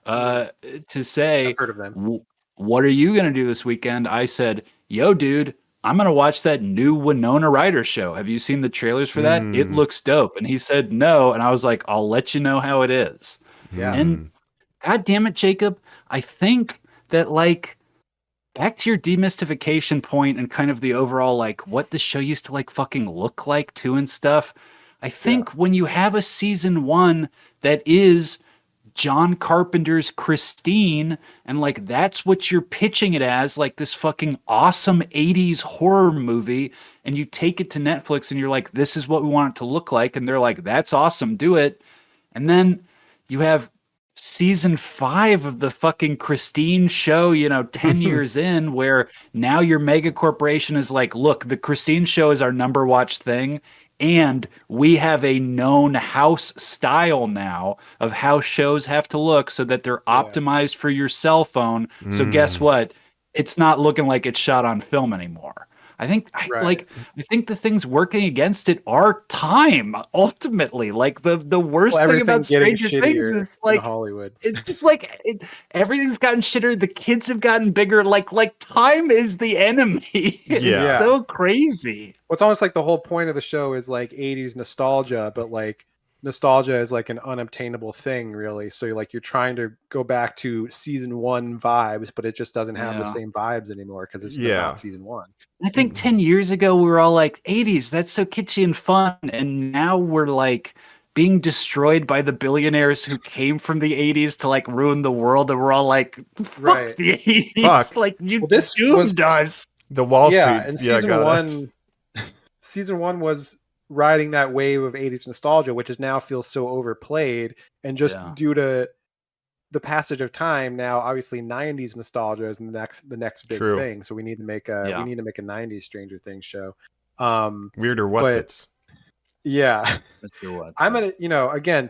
to say, I've heard of them. what are you going to do this weekend? I said, yo, dude, I'm going to watch that new Winona Ryder show. Have you seen the trailers for that? It looks dope. And he said no. And I was like, I'll let you know how it is. Yeah. And God damn it, Jacob. I think that like back to your demystification point and kind of the overall like what the show used to like fucking look like too and stuff. I think when you have a season 1 that is John Carpenter's Christine, and like that's what you're pitching it as, like this fucking awesome 80s horror movie, and you take it to Netflix and you're like, this is what we want it to look like, and they're like, that's awesome, do it. And then you have season 5 of the fucking Christine show, 10 years in, where now your mega corporation is like, look, the Christine show is our number watched thing. And we have a known house style now of how shows have to look so that they're optimized for your cell phone. So guess what? It's not looking like it's shot on film anymore. I think I think the things working against it are time ultimately. Like the worst thing about Stranger Things is like Hollywood. It's just like everything's gotten shitter. The kids have gotten bigger. Like time is the enemy. It's so crazy. Well, it's almost like the whole point of the show is like 80s nostalgia, but like nostalgia is like an unobtainable thing, really. So you're trying to go back to season 1 vibes, but it just doesn't have the same vibes anymore because it's not season 1. I think 10 years ago we were all like 80s, that's so kitschy and fun, and now we're like being destroyed by the billionaires who came from the 80s to like ruin the world, and we're all like, fuck the 80s. Fuck. Like this doomed us. The Wall Street. And season 1 was riding that wave of 80s nostalgia, which is now feels so overplayed, and just due to the passage of time, now obviously 90s nostalgia is the next big thing. So we need to make a 90s Stranger Things show. Weirder what's it's. Yeah. I'm gonna, again,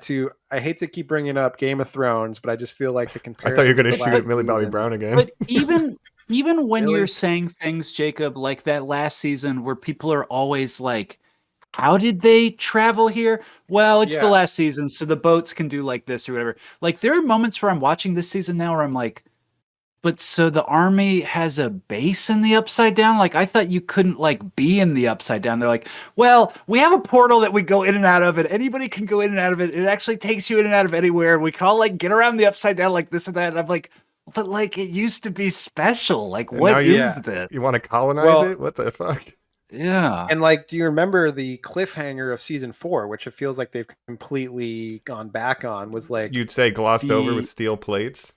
I hate to keep bringing up Game of Thrones, but I just feel like the comparison. I thought you were gonna shoot at Millie Bobby Brown again. But even when you're saying things, Jacob, like that last season where people are always like, how did they travel here? Well, it's the last season, so the boats can do like this or whatever. Like there are moments where I'm watching this season now where I'm like, but so the army has a base in the Upside Down? Like I thought you couldn't like be in the Upside Down. They're like, well, we have a portal that we go in and out of, and anybody can go in and out of it. It actually takes you in and out of anywhere. We can all like get around the Upside Down like this and that. And I'm like, but like it used to be special. Like what is this? You want to colonize it? What the fuck? Yeah. And like, do you remember the cliffhanger of season 4, which it feels like they've completely gone back on, was like you'd say glossed over with steel plates?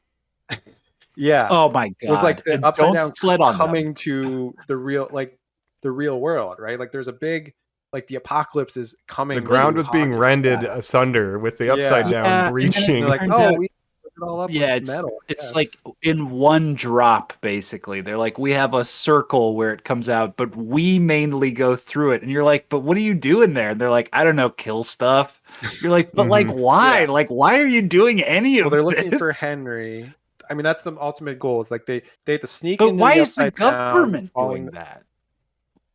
Yeah. Oh my god. It was like the Upside Down coming to the real world, right? Like there's a big, like the apocalypse is coming. The ground was being rended asunder with the Upside Down breaching. Like, we it all up with metal. It's like in one drop, basically. They're like, we have a circle where it comes out, but we mainly go through it. And you're like, but what are you doing there? And they're like, I don't know, kill stuff. You're like, but like, why? Like, why are you doing any of this? They're looking for Henry. I mean, that's the ultimate goal. Is like they have to sneak. But into why the is the government doing that?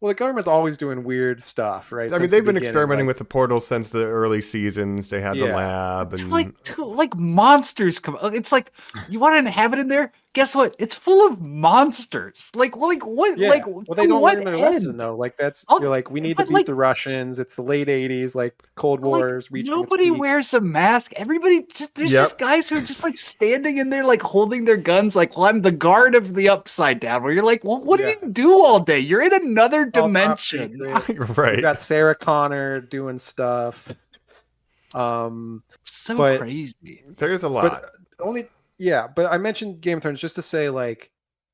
Well, the government's always doing weird stuff, right? I mean, they've been experimenting with the portal since the early seasons. They had the lab, and like monsters come. It's like you want to inhabit in there. Guess what? It's full of monsters. Like what? Yeah. Like well, they don't learn their lesson though. Like you're like, we need to beat the Russians. It's the late '80s, like Cold Wars. Nobody wears a mask. Everybody there's just guys who are just like standing in there, like holding their guns. Like, well, I'm the guard of the Upside Down. Where you're like, well, what do you do all day? You're in another dimension, right? You got Sarah Connor doing stuff. So crazy. There's a lot. But I mentioned Game of Thrones just to say like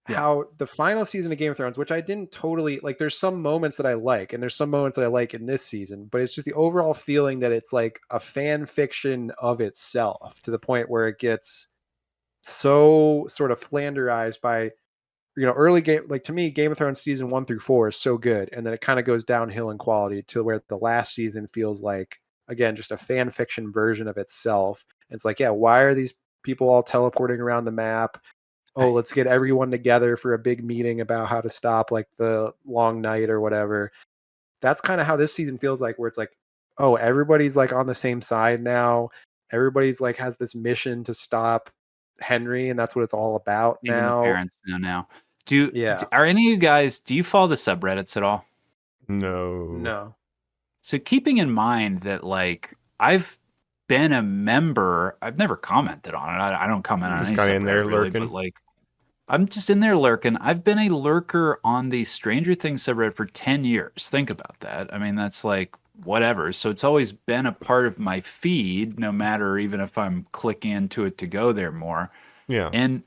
how the final season of Game of Thrones, which I didn't totally like, there's some moments that I like, and there's some moments that I like in this season, but it's just the overall feeling that it's like a fan fiction of itself to the point where it gets so sort of flanderized by, early game. Like to me, Game of Thrones season 1 through 4 is so good, and then it kind of goes downhill in quality to where the last season feels like, again, just a fan fiction version of itself. It's like, why are these people all teleporting around the map? Oh, let's get everyone together for a big meeting about how to stop like the long night or whatever. That's kind of how this season feels like, where it's like, oh, everybody's like on the same side now. Everybody's like has this mission to stop Henry, and that's what it's all about now. Parents now. Are any of you guys, do you follow the subreddits at all? No. So keeping in mind that like I've been a member, I've never commented on it. I don't comment on any subreddit in there really, lurking. but like I'm just in there lurking. I've been a lurker on the Stranger Things subreddit for 10 years. Think about that. I mean, that's like whatever. So it's always been a part of my feed, no matter even if I'm clicking into it to go there more. Yeah. And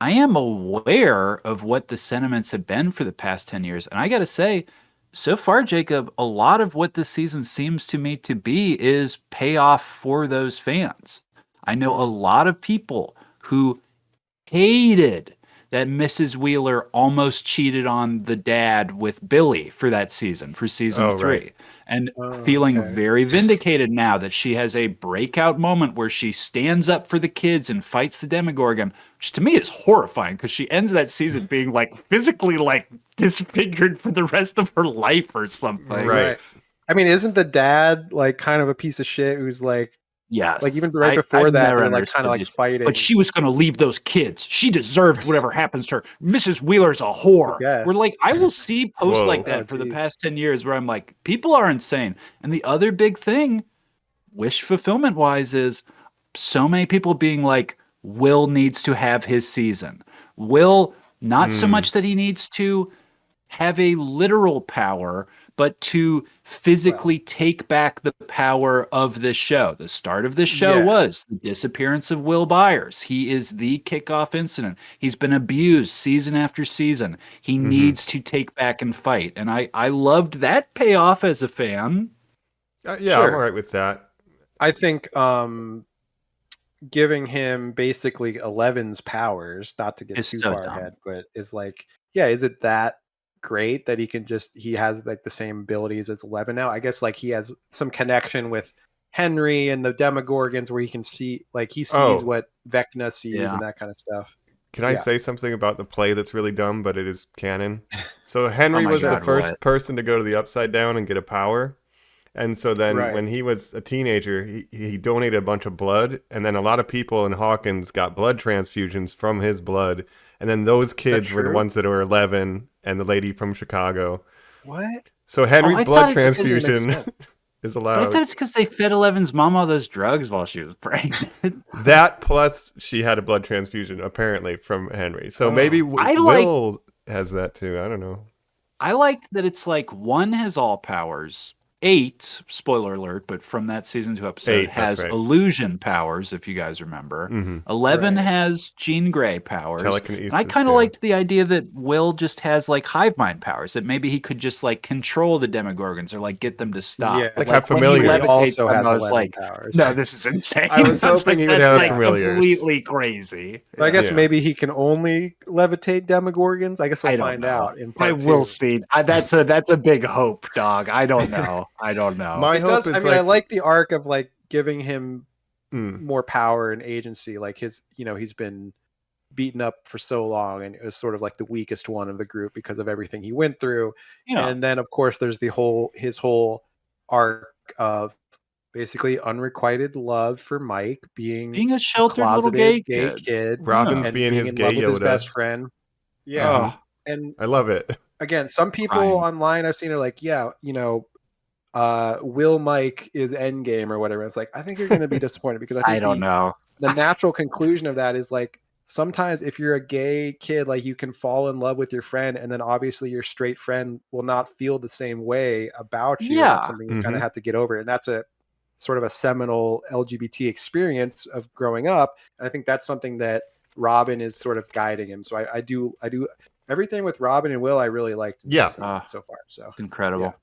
I am aware of what the sentiments have been for the past 10 years. And I got to say, so far, Jacob, a lot of what this season seems to me to be is payoff for those fans. I know a lot of people who hated that Mrs. Wheeler almost cheated on the dad with Billy for that season, for season 3. Right. And feeling very vindicated now that she has a breakout moment where she stands up for the kids and fights the Demogorgon, which to me is horrifying because she ends that season being like physically like disfigured for the rest of her life or something. Right. I mean, isn't the dad like kind of a piece of shit who's like, yes, like even right before that, they're like kind of like fighting. But she was going to leave those kids. She deserved whatever happens to her. Mrs. Wheeler's a whore. We're like, I will see posts like that for the past 10 years where I'm like, people are insane. And the other big thing, wish fulfillment wise, is so many people being like, Will needs to have his season. Will, not so much that he needs to have a literal power, but to physically take back the power of this show. The start of this show was the disappearance of Will Byers. He is the kickoff incident. He's been abused season after season. He needs to take back and fight. And I loved that payoff as a fan. I'm all right with that. I think giving him basically 11's powers, not to get too far ahead, but is like, is it that great that he has like the same abilities as 11 now? I guess like he has some connection with Henry and the Demogorgons where he can see, like he sees what Vecna sees and that kind of stuff. Can I say something about the play that's really dumb, but it is canon? So Henry was the first person to go to the Upside Down and get a power. And so then when he was a teenager, he donated a bunch of blood. And then a lot of people in Hawkins got blood transfusions from his blood. And then those kids were the ones that were 11 and the lady from Chicago. What? So Henry's blood transfusion is allowed. But I thought it's because they fed 11's mom all those drugs while she was pregnant. That plus she had a blood transfusion, apparently, from Henry. So maybe Will has that too. I don't know. I liked that it's like 1 has all powers. 8, spoiler alert, but from that season 2 episode, has illusion powers, if you guys remember. 11 has Jean Grey powers. And I kind of liked the idea that Will just has like hive mind powers, that maybe he could just like control the Demogorgons or like get them to stop. Yeah, like how familiar also has I was 11 like, powers. No, this is insane. I was hoping he would have familiars. Completely crazy. I guess maybe he can only levitate Demogorgons. I guess we'll find out in part 2. Will see. That's a big hope, dog. I don't know. I don't know. My hope is I like the arc of like giving him more power and agency. Like he's been beaten up for so long, and it was sort of like the weakest one of the group because of everything he went through. And then of course there's his whole arc of basically unrequited love for Mike, being a sheltered little gay kid. Robin's being his in gay love with his Yoda. best friend. And I love it. Again, some people online I've seen are like, Will Mike is Endgame or whatever. It's like, I think you're going to be disappointed because I don't know. The natural conclusion of that is like, sometimes if you're a gay kid, like you can fall in love with your friend, and then obviously your straight friend will not feel the same way about you. That's something you kind of have to get over. And that's a sort of a seminal LGBT experience of growing up. And I think that's something that Robin is sort of guiding him. So I do everything with Robin and Will I really liked so far. So incredible.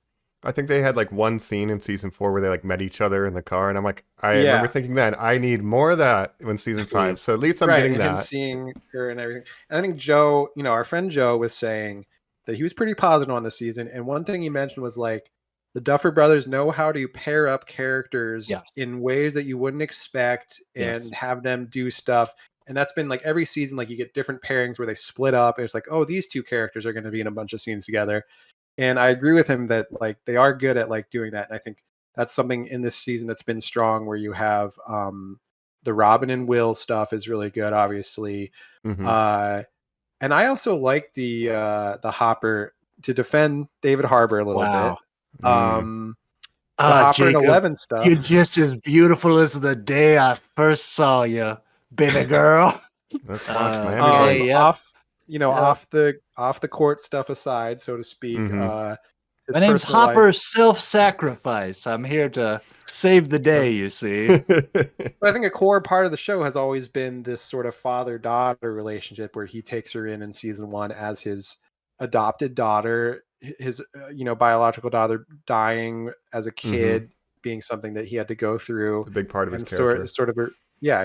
I think they had like one scene in season 4 where they like met each other in the car, and I'm like, I remember thinking that I need more of that in season 5. So at least I'm getting that. Him seeing her and everything. And I think Joe, our friend Joe was saying that he was pretty positive on the season. And one thing he mentioned was like, the Duffer Brothers know how to pair up characters in ways that you wouldn't expect and have them do stuff. And that's been like every season, like you get different pairings where they split up. And it's like, oh, these two characters are going to be in a bunch of scenes together. And I agree with him that like they are good at like doing that. And I think that's something in this season that's been strong, where you have the Robin and Will stuff is really good, obviously. And I also like the Hopper, to defend David Harbour a little bit. The Hopper Jacob, and 11 stuff. You're just as beautiful as the day I first saw you, baby girl. Let's watch Miami Vice. Off the court stuff aside, so to speak. My name's Hopper Self-Sacrifice. I'm here to save the day, you see. But I think a core part of the show has always been this sort of father-daughter relationship where he takes her in season 1 as his adopted daughter, his biological daughter dying as a kid being something that he had to go through. It's a big part of his character.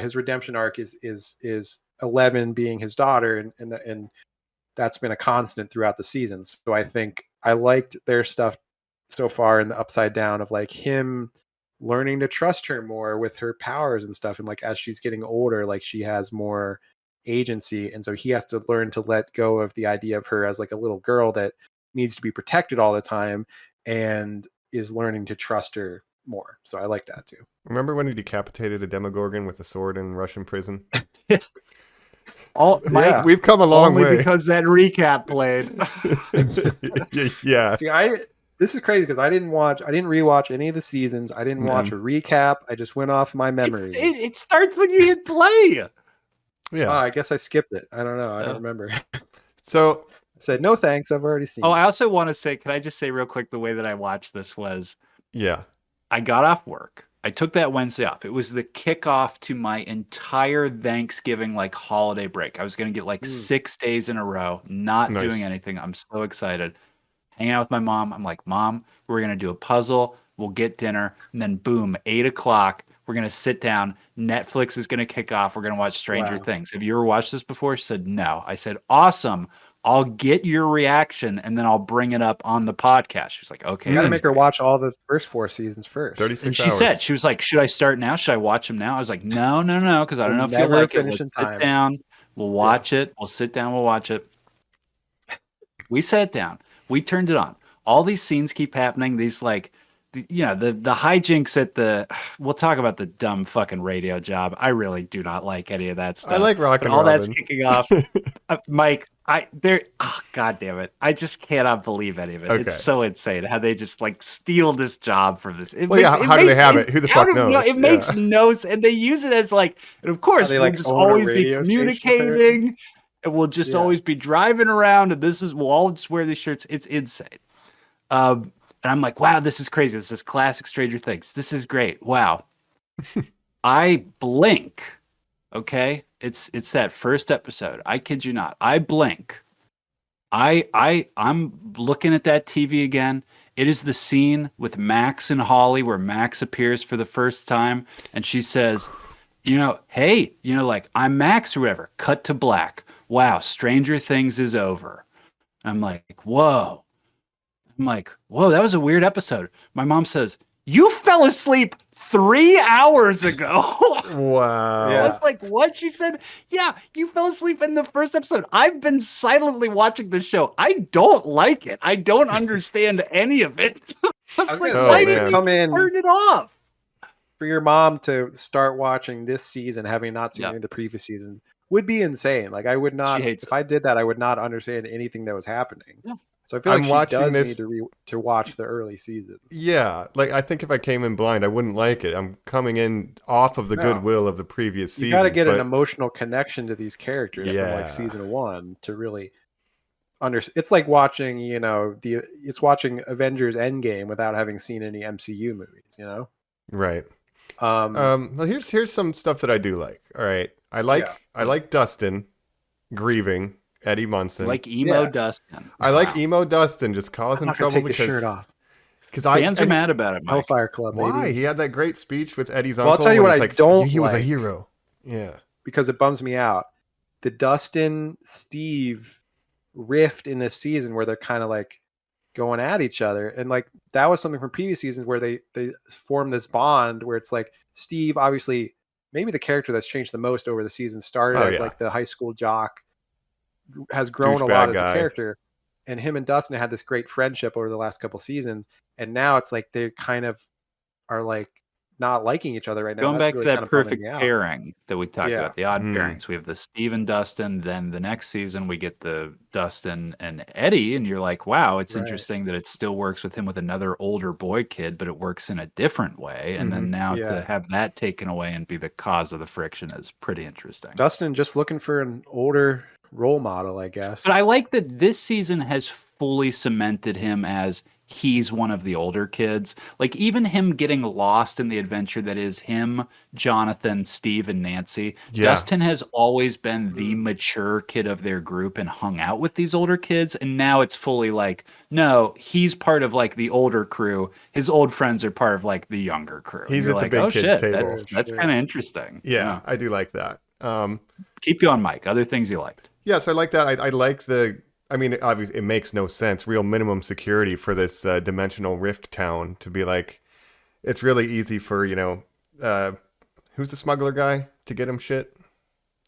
His redemption arc is 11 being his daughter, and that's been a constant throughout the seasons. So I think I liked their stuff so far in the Upside Down of like him learning to trust her more with her powers and stuff, and like as she's getting older, like she has more agency, and so he has to learn to let go of the idea of her as like a little girl that needs to be protected all the time, and is learning to trust her more. So I like that too. Remember when he decapitated a Demogorgon with a sword in Russian prison? Mike, we've come a long way. Only because that recap played. Yeah. See, this is crazy because I didn't rewatch any of the seasons. I didn't watch a recap. I just went off my memory. It starts when you hit play. Yeah. I guess I skipped it. I don't know. I don't remember. So I said, no thanks. I've already seen it. I also want to say, can I just say real quick, the way that I watched this was, I got off work. I took that Wednesday off. It was the kickoff to my entire Thanksgiving holiday break. I was going to get 6 days in a row, not doing anything. I'm so excited. Hanging out with my mom. I'm like, Mom, we're going to do a puzzle. We'll get dinner. And then boom, 8 o'clock, we're going to sit down. Netflix is going to kick off. We're going to watch Stranger Things. Have you ever watched this before? She said, no. I said, awesome. I'll get your reaction and then I'll bring it up on the podcast. She was like, okay. You got to make her watch all the first 4 seasons first. 36 and she hours. said, she was like, should I start now? Should I watch them now? I was like, no, because I don't know if you'll like it. We'll sit down. We'll watch it. We'll sit down. We'll watch it. We sat down. We turned it on. All these scenes keep happening. These the hijinks at we'll talk about the dumb fucking radio job. I really do not like any of that stuff. I like Rock and all Robin. That's kicking off. Mike, God damn it. I just cannot believe any of it. Okay. It's so insane how they just steal this job from this. How do they have it? Who the fuck knows? It makes no sense. And they use it as and of course, we'll just always be communicating. And we'll just always be driving around. And we'll all just wear these shirts. It's insane. And I'm like, wow, this is crazy. This is classic Stranger Things. This is great. Wow. I blink. Okay. It's that first episode. I kid you not. I blink. I'm looking at that TV again. It is the scene with Max and Holly where Max appears for the first time. And she says, hey, I'm Max or whatever. Cut to black. Wow. Stranger Things is over. I'm like, whoa. That was a weird episode. My mom says, you fell asleep 3 hours ago. Wow. I was like, what? She said, yeah, you fell asleep in the first episode. I've been silently watching the show. I don't like it. I don't understand any of it. I was like, why didn't you turn it off? For your mom to start watching this season, having not seen any of the previous season, would be insane. I would not, if I did that, I would not understand anything that was happening. Yeah. So I feel like she does need to watch the early seasons. Yeah, I think if I came in blind, I wouldn't like it. I'm coming in off of the goodwill of the previous season. You got to get an emotional connection to these characters from season 1 to really understand. It's like watching, it's watching Avengers Endgame without having seen any MCU movies. Right. Well, here's some stuff that I do like. All right, I like Dustin grieving Eddie Munson. Like emo Dustin. I like emo Dustin just causing trouble take because the shirt off. Fans are mad about it, Mike. Hellfire Club. Why? Baby. He had that great speech with Eddie's uncle. Well, I'll tell you what I don't. He was a hero. Yeah. Because it bums me out. The Dustin Steve rift in this season where they're kind of going at each other, and that was something from previous seasons where they formed this bond where it's Steve, obviously maybe the character that's changed the most over the season, started as the high school jock, has grown a lot as a character, and him and Dustin had this great friendship over the last couple seasons, and now it's they kind of are not liking each other right now. Going That's back really to kind that of bumming perfect me out. pairing that we talked about, the odd Mm. pairings. We have the Steve and Dustin. Then the next season, we get the Dustin and Eddie. And you're like, wow, it's interesting that it still works with him with another older boy kid, but it works in a different way. And then now to have that taken away and be the cause of the friction is pretty interesting. Dustin just looking for an older role model, I guess. But I like that this season has fully cemented him as he's one of the older kids. Like even him getting lost in the adventure that is him, Jonathan, Steve, and Nancy. Yeah. Dustin has always been the mature kid of their group and hung out with these older kids. And now it's fully like, no, he's part of like the older crew. His old friends are part of like the younger crew. He's at the big kids table. That's kind of interesting. Yeah, I do like that. Keep going, Mike. Other things you liked. Yes, I like that. I like the... I mean, obviously, it makes no sense. Real minimum security for this dimensional rift town to be like, it's really easy for, who's the smuggler guy to get him shit?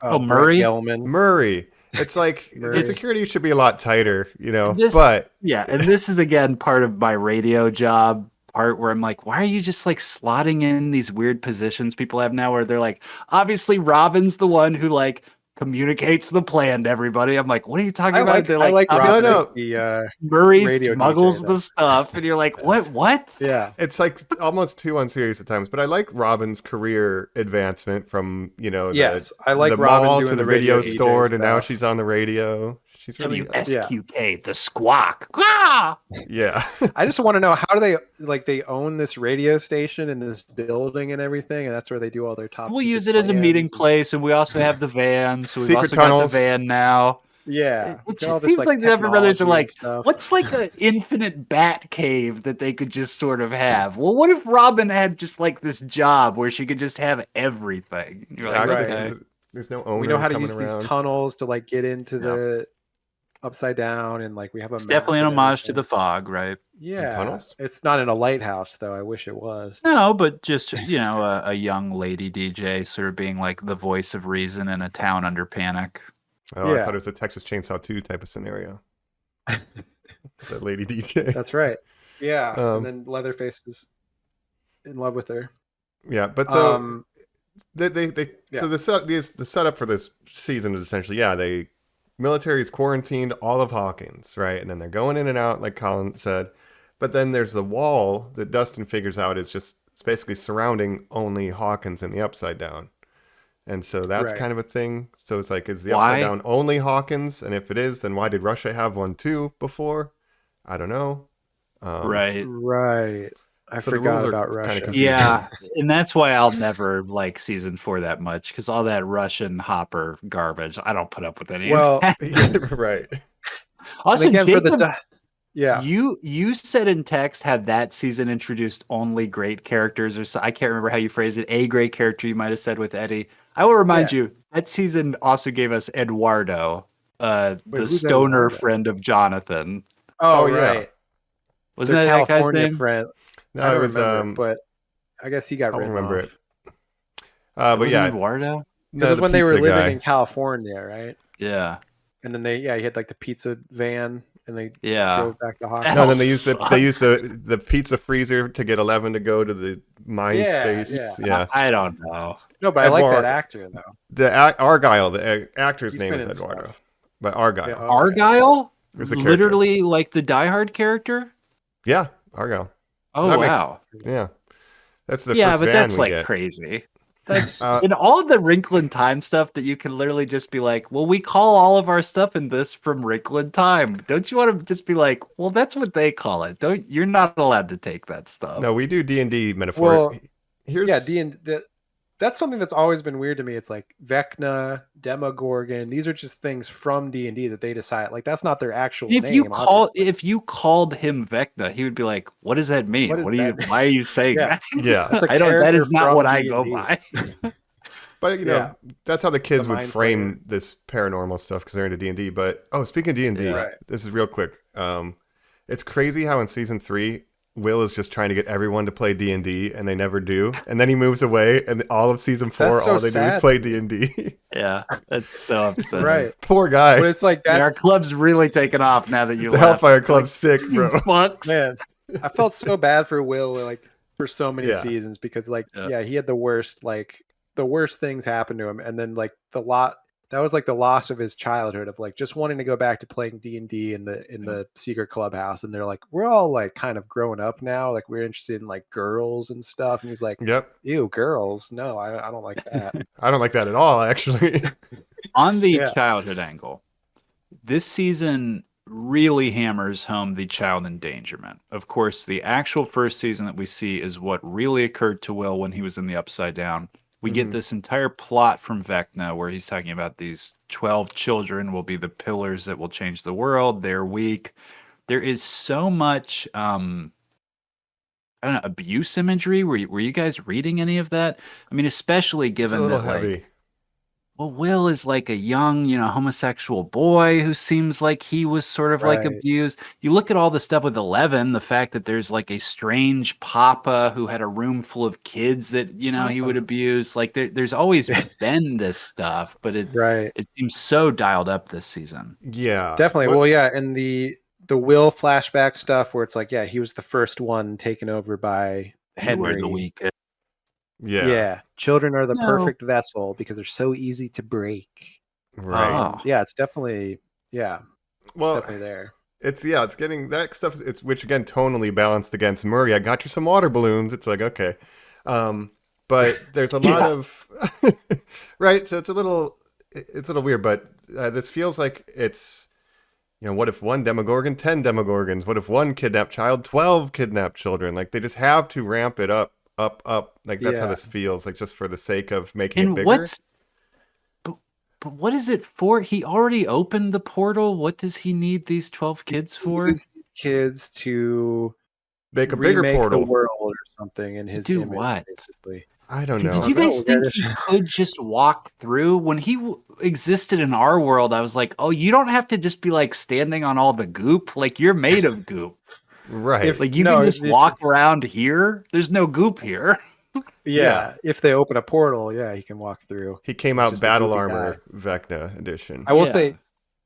Murray? Murray. It's like, the security should be a lot tighter, but... Yeah, and this is, again, part of my radio job part where I'm like, why are you just like slotting in these weird positions people have now where they're like, obviously Robin's the one who like communicates the plan to everybody. I'm like, what are you talking about? They're like, Murray smuggles the stuff, and you're like, what? Yeah, it's like almost too unserious at times. But I like Robin's career advancement from I like the Robin mall doing to the video store to now she's on the radio. She's really WSQK, the squawk. Ah! Yeah. I just want to know, how do they own this radio station and this building and everything, and that's where they do all their top. We'll use it as a meeting place, and we also have the van, so we've also tunnels. got the van now. Yeah, it seems like the Duffer Brothers are like, what's like an infinite bat cave that they could just sort of have? Well, what if Robin had just like this job where she could just have everything? You're like, okay. There's no owner. We know how to use around. these tunnels to like get into the upside down, and like we have a. It's definitely an homage to the fog, right? Yeah, tunnels. It's not in a lighthouse though. I wish it was. No, but just a young lady DJ sort of being like the voice of reason in a town under panic. Oh, I thought it was a Texas Chainsaw 2 type of scenario. That lady DJ. That's right. Yeah, and then Leatherface is in love with her. Yeah, but so so the setup for this season is essentially the military's quarantined all of Hawkins, right? And then they're going in and out, like Colin said. But then there's the wall that Dustin figures out is just basically surrounding only Hawkins and the Upside Down. And so that's kind of a thing. So it's like, is the Upside Down only Hawkins? And if it is, then why did Russia have one too before? I don't know. Right. I forgot about Russia. Yeah, and that's why I'll never like season 4 that much, because all that Russian Hopper garbage, I don't put up with any of that. Right. Also, again, Jacob, yeah, you said in text had that season introduced only great characters, or so, I can't remember how you phrased it. A great character you might have said with Eddie. I will remind you that season also gave us Eduardo, the stoner Eduardo? friend of Jonathan. Oh right. Wasn't that California that guy's name? friend? No, I it was remember, but I guess he got I don't written remember off. it. But Eduardo? This is when they were living in California, right? Yeah. And then he had like the pizza van, and they drove back to Hawkins. No, then they used the pizza freezer to get 11 to go to the mine space. Yeah. I don't know. No, but I like that actor though. The Argyle, the actor's name is Eduardo, but Argyle. Yeah, Argyle? Was the literally like the Die Hard character? Yeah, Argyle. Oh wow. Yeah, that's the first first but van that's we like get. crazy. That's in all the Wrinkle in Time stuff that you can literally just be like, well, we call all of our stuff in this from Wrinkle in Time. Don't you want to just be like, well, that's what they call it. You're not allowed to take that stuff. No, we do D&D metaphor. Well, that's something that's always been weird to me. It's like Vecna, Demogorgon. These are just things from D&D that they decide. Like that's not their actual name. If you called him Vecna, he would be like, "What does that mean? Why are you saying that?" Yeah, that is not what I go by. But that's how the kids would frame this paranormal stuff because they're into D&D. But speaking of D&D, this is real quick. It's crazy how in season 3. Will is just trying to get everyone to play D&D, and they never do. And then he moves away, and all of season 4, all they do is play D&D. Yeah, that's so upsetting. Right. Poor guy. But it's like our club's really taken off now that you the Hellfire Club's sick, bro. Fucks. Man, I felt so bad for Will. Like for so many seasons because like he had the worst things happen to him, and then like that was like the loss of his childhood of like just wanting to go back to playing D&D in the secret clubhouse, and they're like, we're all like kind of growing up now, like we're interested in like girls and stuff, and he's like, ew, girls, no, I don't like that. I don't like that at all, actually. On the childhood angle, this season really hammers home the child endangerment. Of course, the actual first season that we see is what really occurred to Will when he was in the Upside Down. We get this entire plot from Vecna where he's talking about these 12 children will be the pillars that will change the world. They're weak. There is so much, I don't know, abuse imagery. Were you guys reading any of that? I mean, especially given that, like, well, Will is like a young, homosexual boy who seems like he was sort of like abused. You look at all the stuff with 11, the fact that there's like a strange papa who had a room full of kids that, he would abuse. Like there's always been this stuff, but it seems so dialed up this season. Yeah, definitely. Well, yeah. And the Will flashback stuff where it's like, he was the first one taken over by Henry. The weakest. Yeah. Children are the perfect vessel because they're so easy to break. Right. It's definitely definitely there. It's getting that stuff. It's which again tonally balanced against Murray. I got you some water balloons. It's like okay, but there's a lot of right. So it's a little weird. But this feels like it's what if one Demogorgon, 10 Demogorgons? What if one kidnapped child, 12 kidnapped children? Like they just have to ramp it up. Like that's how this feels, like just for the sake of making it bigger. But what is it for? He already opened the portal. What does he need these 12 kids for? Kids to make a bigger portal, the world or something in his image, what? Basically. I don't know. Did you guys think he could just walk through? When he existed in our world, I was like, oh, you don't have to just be like standing on all the goop. Like you're made of goop. Right. Like you can just walk around here. There's no goop here. If they open a portal, he can walk through. He came out battle armor Vecna edition. I will say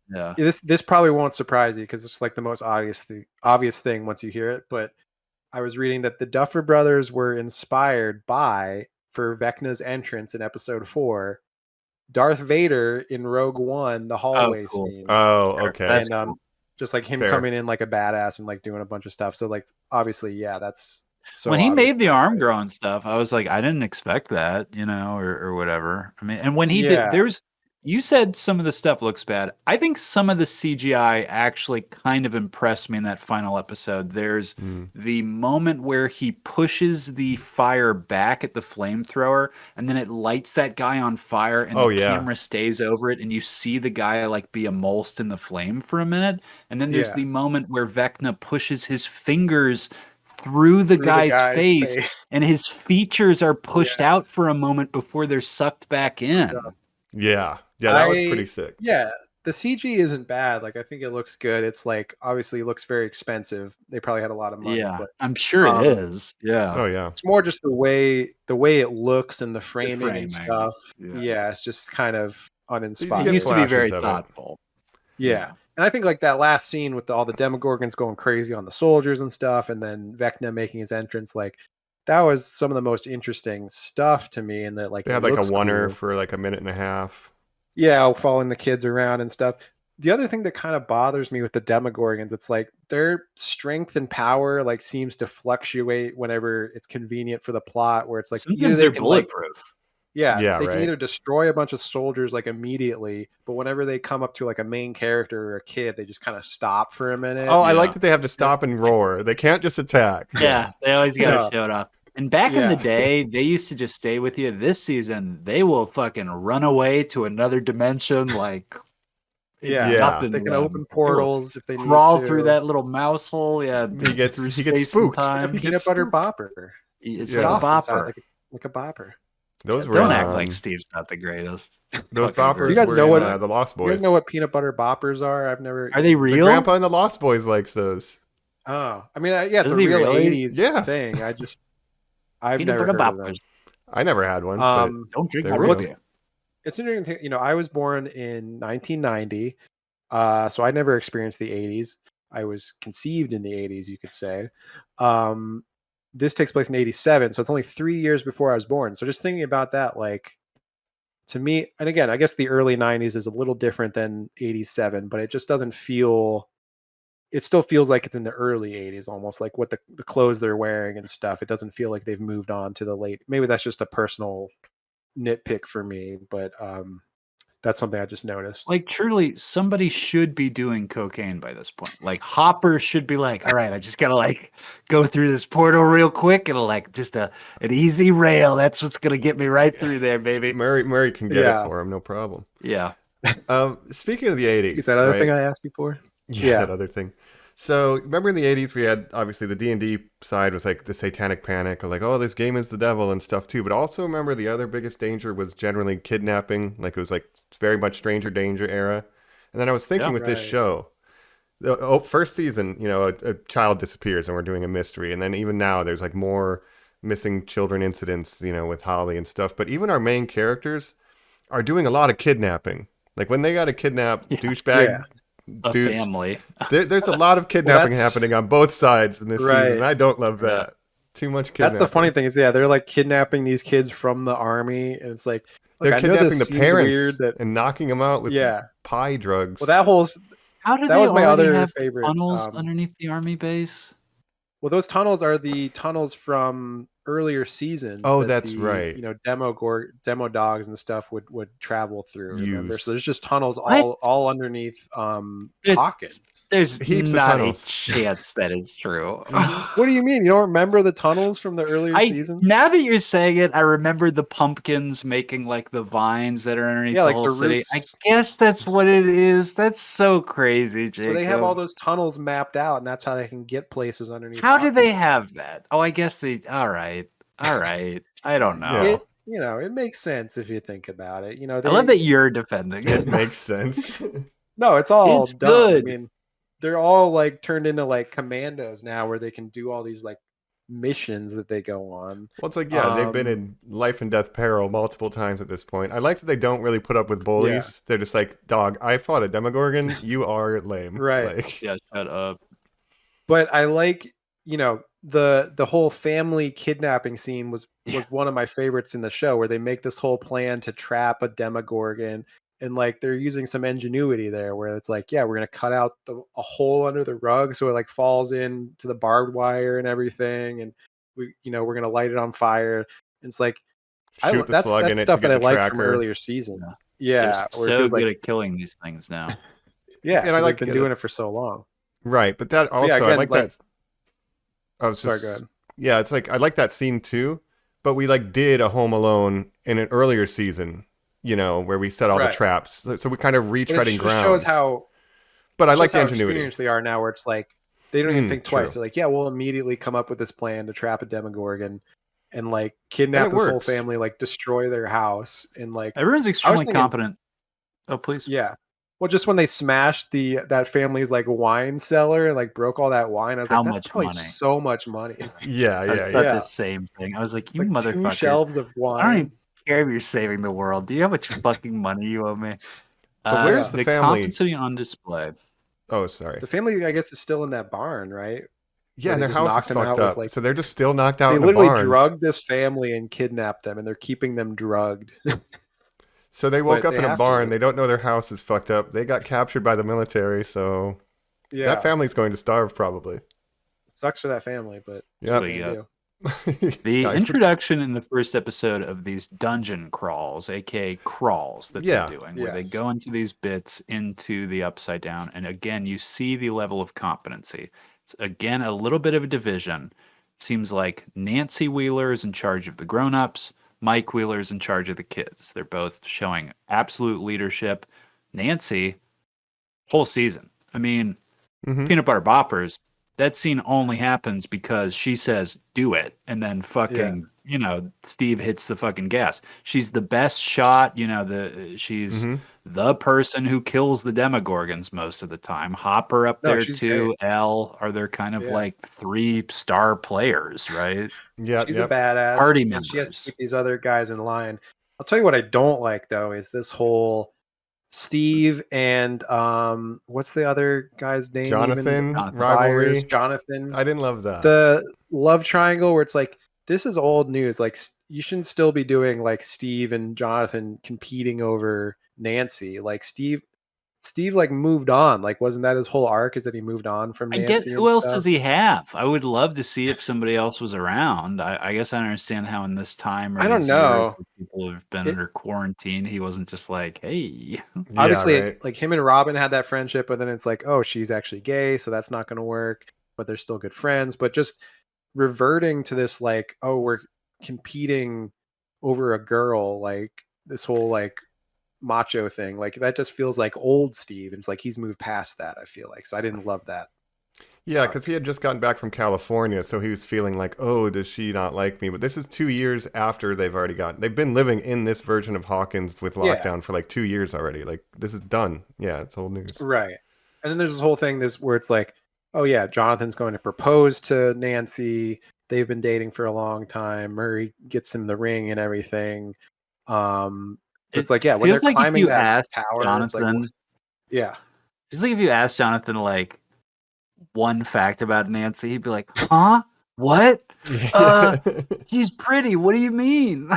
this probably won't surprise you because it's like the most obvious thing once you hear it, but I was reading that the Duffer Brothers were inspired by, for Vecna's entrance in episode 4, Darth Vader in Rogue One, the hallway scene. Oh, okay. And just like him coming in like a badass and like doing a bunch of stuff. So like obviously, that's so when he made the arm growing stuff, I was like, I didn't expect that, or whatever. I mean, and when he did, you said some of the stuff looks bad. I think some of the CGI actually kind of impressed me in that final episode. There's the moment where he pushes the fire back at the flamethrower and then it lights that guy on fire and the camera stays over it and you see the guy like be emulsed in the flame for a minute. And then there's the moment where Vecna pushes his fingers through the guy's face and his features are pushed out for a moment before they're sucked back in. Yeah, that was pretty sick. Yeah, the CG isn't bad. Like I think it looks good. It's like obviously it looks very expensive. They probably had a lot of money. Yeah, but, I'm sure it is. Yeah. Oh yeah. It's more just the way it looks and the framing and stuff. Yeah, it's just kind of uninspired. It used to be very thoughtful. Yeah. And I think like that last scene with all the Demogorgons going crazy on the soldiers and stuff, and then Vecna making his entrance, like that was some of the most interesting stuff to me. And that like they had like a oneer for like a minute and a half. Yeah, following the kids around and stuff. The other thing that kind of bothers me with the Demogorgons, it's like their strength and power like seems to fluctuate whenever it's convenient for the plot. Where it's like sometimes they're bulletproof. They can either destroy a bunch of soldiers like immediately, but whenever they come up to like a main character or a kid, they just kind of stop for a minute. Oh, I like that they have to stop and roar. They can't just attack. Yeah, they always got to show it off. And back in the day, they used to just stay with you. This season, they will fucking run away to another dimension. Like, they can open portals if they need to. Crawl through that little mouse hole. Yeah, he gets spooked. Time. Like a peanut butter bopper. It's like a bopper. Like a bopper. Those were, don't act like Steve's not the greatest. Those boppers. You guys know what the Lost Boys. You guys know what peanut butter boppers are? I've never. Are they real? The Grandpa and the Lost Boys likes those. Oh, I mean, it's a real '80s thing. I've never heard of them. I never had one. Don't drink my It's interesting. I was born in 1990, so I never experienced the '80s. I was conceived in the '80s, you could say. this takes place in 87, so it's only 3 years before I was born. So just thinking about that, like, to me, and again, I guess the early 90s is a little different than 87, but it just doesn't feel, it still feels like it's in the early 80s, almost like what the clothes they're wearing and stuff. It doesn't feel like they've moved on to the late. Maybe that's just a personal nitpick for me, but that's something I just noticed. Like, truly, somebody should be doing cocaine by this point. Like, Hopper should be like, all right, I just gotta like go through this portal real quick. It'll like just an easy rail. That's what's gonna get me right through there, baby. Murray can get it for him, no problem. Yeah. Speaking of the 80s, is that other thing I asked before? Yeah, that other thing. So remember in the 80s, we had obviously the D&D side was like the satanic panic, or like, oh, this game is the devil and stuff too. But also remember the other biggest danger was generally kidnapping. Like it was like very much stranger danger era. And then I was thinking with this show, the first season, you know, a child disappears and we're doing a mystery. And then even now there's like more missing children incidents, you know, with Holly and stuff. But even our main characters are doing a lot of kidnapping. Like when they got to kidnap douchebag dudes, family. There's a lot of kidnapping happening on both sides in this season. And I don't love that. Too much kidnapping. That's the funny thing is, they're like kidnapping these kids from the army, and it's like they're kidnapping the parents and knocking them out with pie drugs. Well, that whole how did that was my other favorite tunnels underneath the army base? Well, those tunnels are the tunnels from earlier seasons. Oh, that's right. You know, demo dogs and stuff would travel through. Remember? So there's just tunnels all underneath Hawkins. There's heaps not of tunnels. A chance that is true. What do you mean? You don't remember the tunnels from the earlier seasons? Now that you're saying it, I remember the pumpkins making like the vines that are underneath the whole city. Roots. I guess that's what it is. That's so crazy, Jacob. So they have all those tunnels mapped out, and that's how they can get places underneath. How do they have that? Oh, I guess they. All right. I don't know. It makes sense if you think about it. I love that you're defending it. It makes sense. No, it's all it's dumb. good. I mean, they're all like turned into like commandos now, where they can do all these like missions that they go on. Well, it's like they've been in life and death peril multiple times at this point. I like that they don't really put up with bullies. Yeah. They're just like, dog, I fought a Demogorgon. You are lame. Right? Like, yeah, shut up. But I like, the whole family kidnapping scene was one of my favorites in the show, where they make this whole plan to trap a Demogorgon, and like they're using some ingenuity there, where it's like, we're gonna cut out a hole under the rug so it like falls into the barbed wire and everything, and we're gonna light it on fire. And it's like that's stuff that I like from earlier seasons. Yeah, they're so good at killing these things now. Yeah, and I like been doing it for so long. Right, but that also again, I like that. Sorry, go ahead. Yeah, it's like I like that scene too, but we like did a Home Alone in an earlier season, where we set all the traps. So we kind of retreading ground. Shows how. But I like the ingenuity. Experienced they are now, where it's like they don't even think twice. They're like, we'll immediately come up with this plan to trap a Demogorgon, and like kidnap this whole family, like destroy their house, and like everyone's extremely competent. Oh, please. Yeah. Well, just when they smashed that family's like wine cellar and like broke all that wine, I was like, that's probably so much money. Yeah. I thought the same thing. I was like, you like motherfuckers. 2 shelves of wine. I don't even care if you're saving the world. Do you know how much fucking money you owe me? But where's the family? Competency on display. Oh, sorry. The family, I guess, is still in that barn, right? Yeah, their house is fucked up. So they're just still knocked out in the barn. They literally drugged this family and kidnapped them, and they're keeping them drugged. So they woke up in a barn. They don't know their house is fucked up. They got captured by the military. So that family's going to starve probably. Sucks for that family, but the introduction in the first episode of these dungeon crawls, aka crawls that they're doing, where they go into these bits into the Upside Down, and again you see the level of competency. It's again a little bit of a division. It seems like Nancy Wheeler is in charge of the grown-ups. Mike Wheeler's in charge of the kids. They're both showing absolute leadership. Nancy, whole season. I mean, Peanut Butter Boppers, that scene only happens because she says, do it. And then fucking, Steve hits the fucking gas. She's the best shot. She's the person who kills the Demogorgons most of the time. Hopper up there too. Great. Elle are there kind of like 3-star players, right? Yeah, she's a badass. Party members. She has to keep these other guys in line. I'll tell you what I don't like though is this whole Steve and what's the other guy's name? Jonathan, Even rivalry. Byers, Jonathan. I didn't love that. The love triangle where it's like, this is old news. Like, you shouldn't still be doing like Steve and Jonathan competing over Nancy. Like Steve like moved on. Like, wasn't that his whole arc? Is that he moved on from Nancy? I guess who else does he have? I would love to see if somebody else was around. I guess I don't understand how in this time or I don't these know. years where people have been under quarantine, he wasn't just like, hey. Obviously, right. like him and Robin had that friendship, but then it's like, oh, she's actually gay, so that's not going to work. But they're still good friends. But just reverting to this, like, oh, we're competing over a girl, like this whole like macho thing, like that just feels like old Steve. It's like he's moved past that, I feel like. So I didn't love that. Yeah, because he had just gotten back from California, so he was feeling like, oh, does she not like me? But this is 2 years after they've been living in this version of Hawkins with lockdown for like 2 years already. Like, this is done. Yeah, it's old news. Right. And then there's this whole thing where it's like, oh yeah, Jonathan's going to propose to Nancy. They've been dating for a long time. Murray gets him the ring and everything. It's like, yeah, when they're like climbing that tower, Jonathan, it's like, yeah. It's like if you asked Jonathan like one fact about Nancy, he'd be like, huh? What? She's pretty. What do you mean?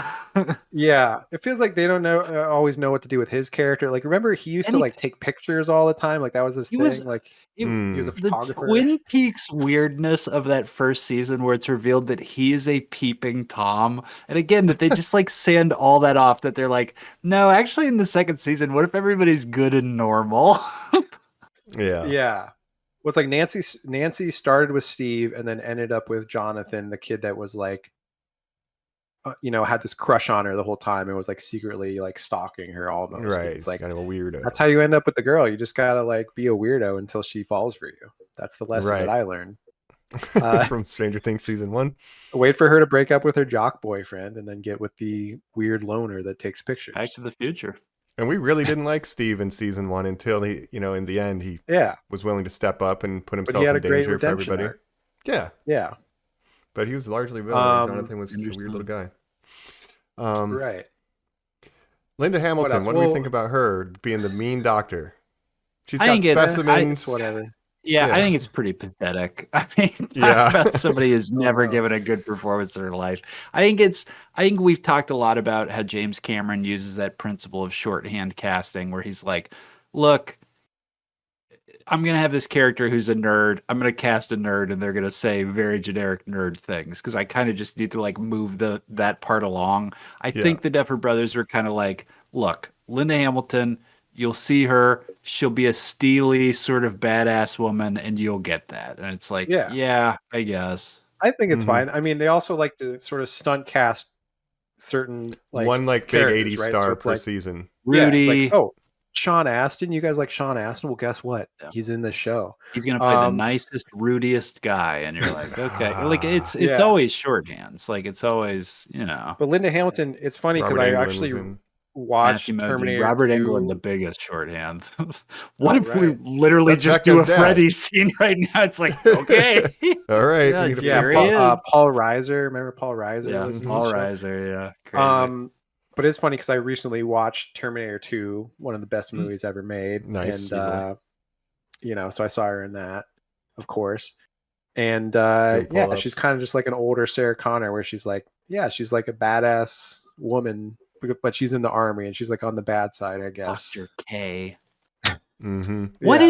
Yeah, it feels like they don't always know what to do with his character. Like, remember he used to like take pictures all the time. Like that was his thing. Like he was a photographer. The Twin Peaks weirdness of that first season, where it's revealed that he is a peeping Tom, and again that they just like sand all that off. That they're like, no, actually, in the second season, what if everybody's good and normal? Yeah. Well, it's like Nancy started with Steve and then ended up with Jonathan, the kid that was like, had this crush on her the whole time and was like secretly like stalking her almost. Right. It's like kind of a weirdo. That's how you end up with the girl. You just gotta like be a weirdo until she falls for you. That's the lesson that I learned from Stranger Things season 1. Wait for her to break up with her jock boyfriend and then get with the weird loner that takes pictures. Back to the Future. And we really didn't like Steve in season 1 until he, in the end, he was willing to step up and put himself in danger for everybody. Arc. Yeah. But he was largely villain. Jonathan was just a weird little guy. Right. Linda Hamilton, what do we think about her being the mean doctor? She's got specimens. Whatever. Yeah, I think it's pretty pathetic. I mean, about somebody who's never given a good performance in her life. I think we've talked a lot about how James Cameron uses that principle of shorthand casting, where he's like, look, I'm going to have this character who's a nerd. I'm going to cast a nerd, and they're going to say very generic nerd things, because I kind of just need to like move that part along. I think the Duffer Brothers were kind of like, look, Linda Hamilton, you'll see her. She'll be a steely sort of badass woman, and you'll get that. And it's like, yeah, I guess. I think it's fine. I mean, they also like to sort of stunt cast certain like one like big 80s star per season. Rudy. Like, Sean Astin. You guys like Sean Astin? Well, guess what? He's in the show. He's gonna play the nicest, rudiest guy, and you're like, okay, like it's always shorthands. Like it's always, But Linda Hamilton, it's funny because I actually watched Terminator. Robert 2. Englund, the biggest shorthand. What if we literally just do a Freddy scene right now? It's like, okay, all right, Paul Reiser. Remember Paul Reiser? Yeah, Paul Reiser. Yeah, crazy. But it's funny because I recently watched Terminator 2, one of the best movies ever made. Nice. And, so I saw her in that, of course. And, she's kind of just like an older Sarah Connor, where she's like, she's like a badass woman, but she's in the army and she's like on the bad side, I guess. Buster K. Mm-hmm. What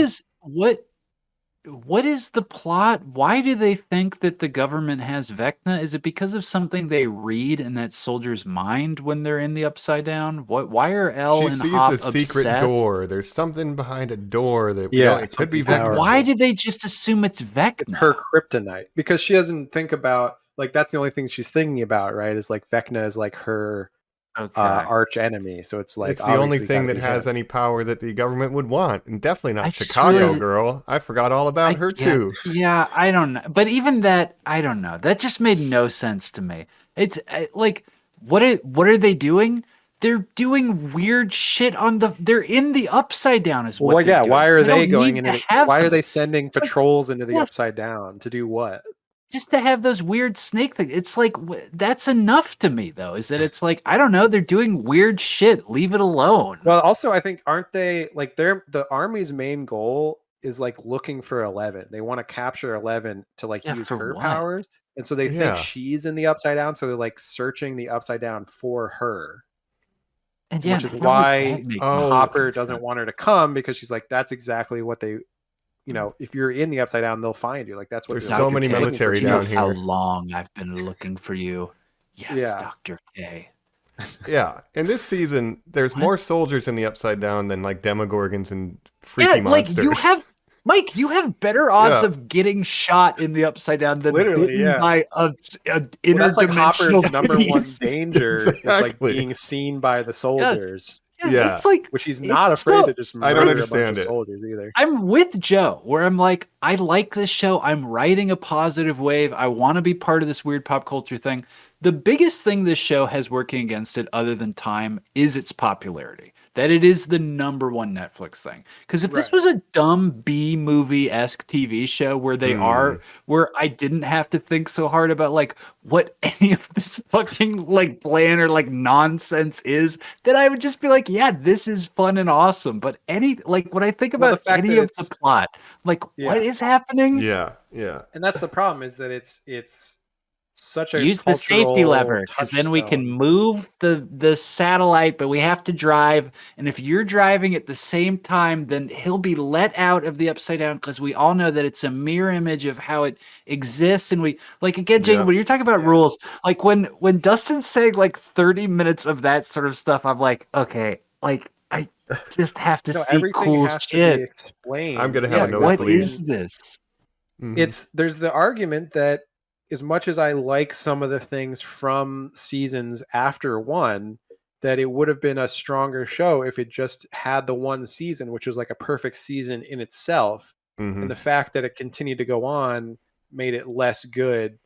is the plot? Why do they think that the government has Vecna? Is it because of something they read in that soldier's mind when they're in the Upside Down? Why are Elle and Hop obsessed? She sees a secret door. There's something behind a door that it could be Vecna. Why do they just assume it's Vecna? It's her kryptonite, because she doesn't think about, like, that's the only thing she's thinking about, right? Is like Vecna is like her arch enemy. So it's like, it's the only thing that has any power that the government would want, and definitely not Chicago girl. I forgot all about her too. Yeah, I don't know, but even that, I don't know. That just made no sense to me. It's like, what are they doing? They're doing weird shit they're in the Upside Down is what they're doing. Why are they going into why are they sending patrols into the Upside Down to do what? just to have those weird snake things. It's like that's enough to me, though. Is that it's like I don't know, they're doing weird shit. Leave it alone. Well, also I think aren't they like the army's main goal is like looking for 11. They want to capture 11 to like use her powers, and so they think she's in the Upside Down, so they're like searching the Upside Down for her. And which is why Hopper doesn't want her to come, because she's like, that's exactly what they, if you're in the Upside Down, they'll find you. Like that's what there's so many military down here. How long I've been looking for you? Yes, Dr. K. Yeah, in this season, there's more soldiers in the Upside Down than like Demogorgons and freaky monsters. Mike, you have better odds of getting shot in the Upside Down than bitten by an interdimensional that's like Hopper's number one danger exactly. is like being seen by the soldiers. Yeah. It's like, which he's not afraid to just murder a bunch of soldiers either. I'm with Joe, where I'm like, I like this show. I'm riding a positive wave. I want to be part of this weird pop culture thing. The biggest thing this show has working against it, other than time, is its popularity. That it is the number one Netflix thing. Because if this was a dumb B movie-esque TV show where where I didn't have to think so hard about like what any of this fucking like plan or like nonsense is, then I would just be like, yeah, this is fun and awesome. But when I think about any of the plot, like what is happening? Yeah. And that's the problem, is that it's such a use the safety lever, because then we can move the satellite, but we have to drive. And if you're driving at the same time, then he'll be let out of the Upside Down, because we all know that it's a mirror image of how it exists. And we like, again, Jacob, when you're talking about rules, like when Dustin's saying like 30 minutes of that sort of stuff, I'm like, okay, like I just have to see cool shit. Explained. I'm gonna have what is this? There's the argument that as much as I like some of the things from seasons after one, that it would have been a stronger show if it just had the one season, which was like a perfect season in itself. And the fact that it continued to go on made it less good.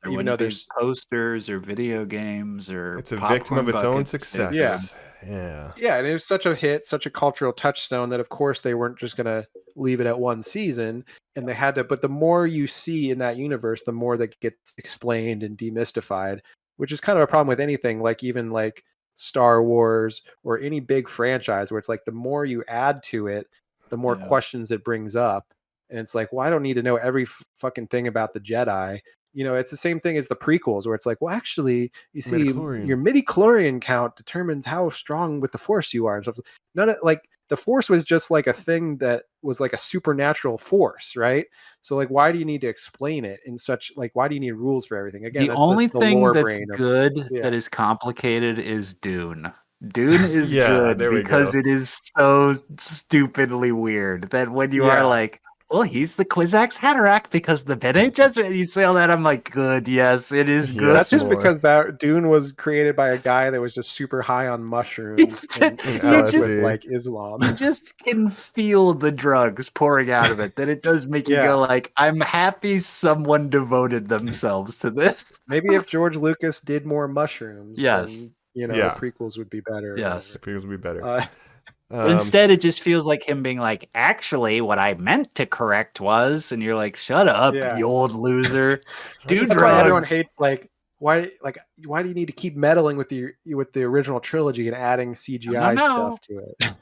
Even though there's posters or video games or it's a victim of its own success. Yeah, and it was such a hit, such a cultural touchstone that of course they weren't just gonna leave it at one season, and they had to. But the more you see in that universe, the more that gets explained and demystified, which is kind of a problem with anything, like even like Star Wars or any big franchise, where it's like the more you add to it, the more questions it brings up, and it's like, well, I don't need to know every fucking thing about the Jedi. It's the same thing as the prequels, where it's like, well, actually, you see, your midi-chlorian count determines how strong with the Force you are. And stuff. None of like the Force was just like a thing that was like a supernatural force, right? So like, why do you need to explain it in such like? Why do you need rules for everything? Again, the only thing that's good that is complicated is Dune. Dune is good because it is so stupidly weird that when you are like, well, he's the Kwisatz Haderach because the Bene Gesserit. You say all that, I'm like, good, yes, it is good. That's just because that Dune was created by a guy that was just super high on mushrooms with like Islam. You just can feel the drugs pouring out of it. That it does make you go like, I'm happy someone devoted themselves to this. Maybe if George Lucas did more mushrooms, then, the prequels would be better. Yes, the prequels would be better. But instead, it just feels like him being like, actually, what I meant to correct was, and you're like, shut up, you old loser. Do drugs. Why everyone hates why do you need to keep meddling with the original trilogy and adding CGI stuff to it?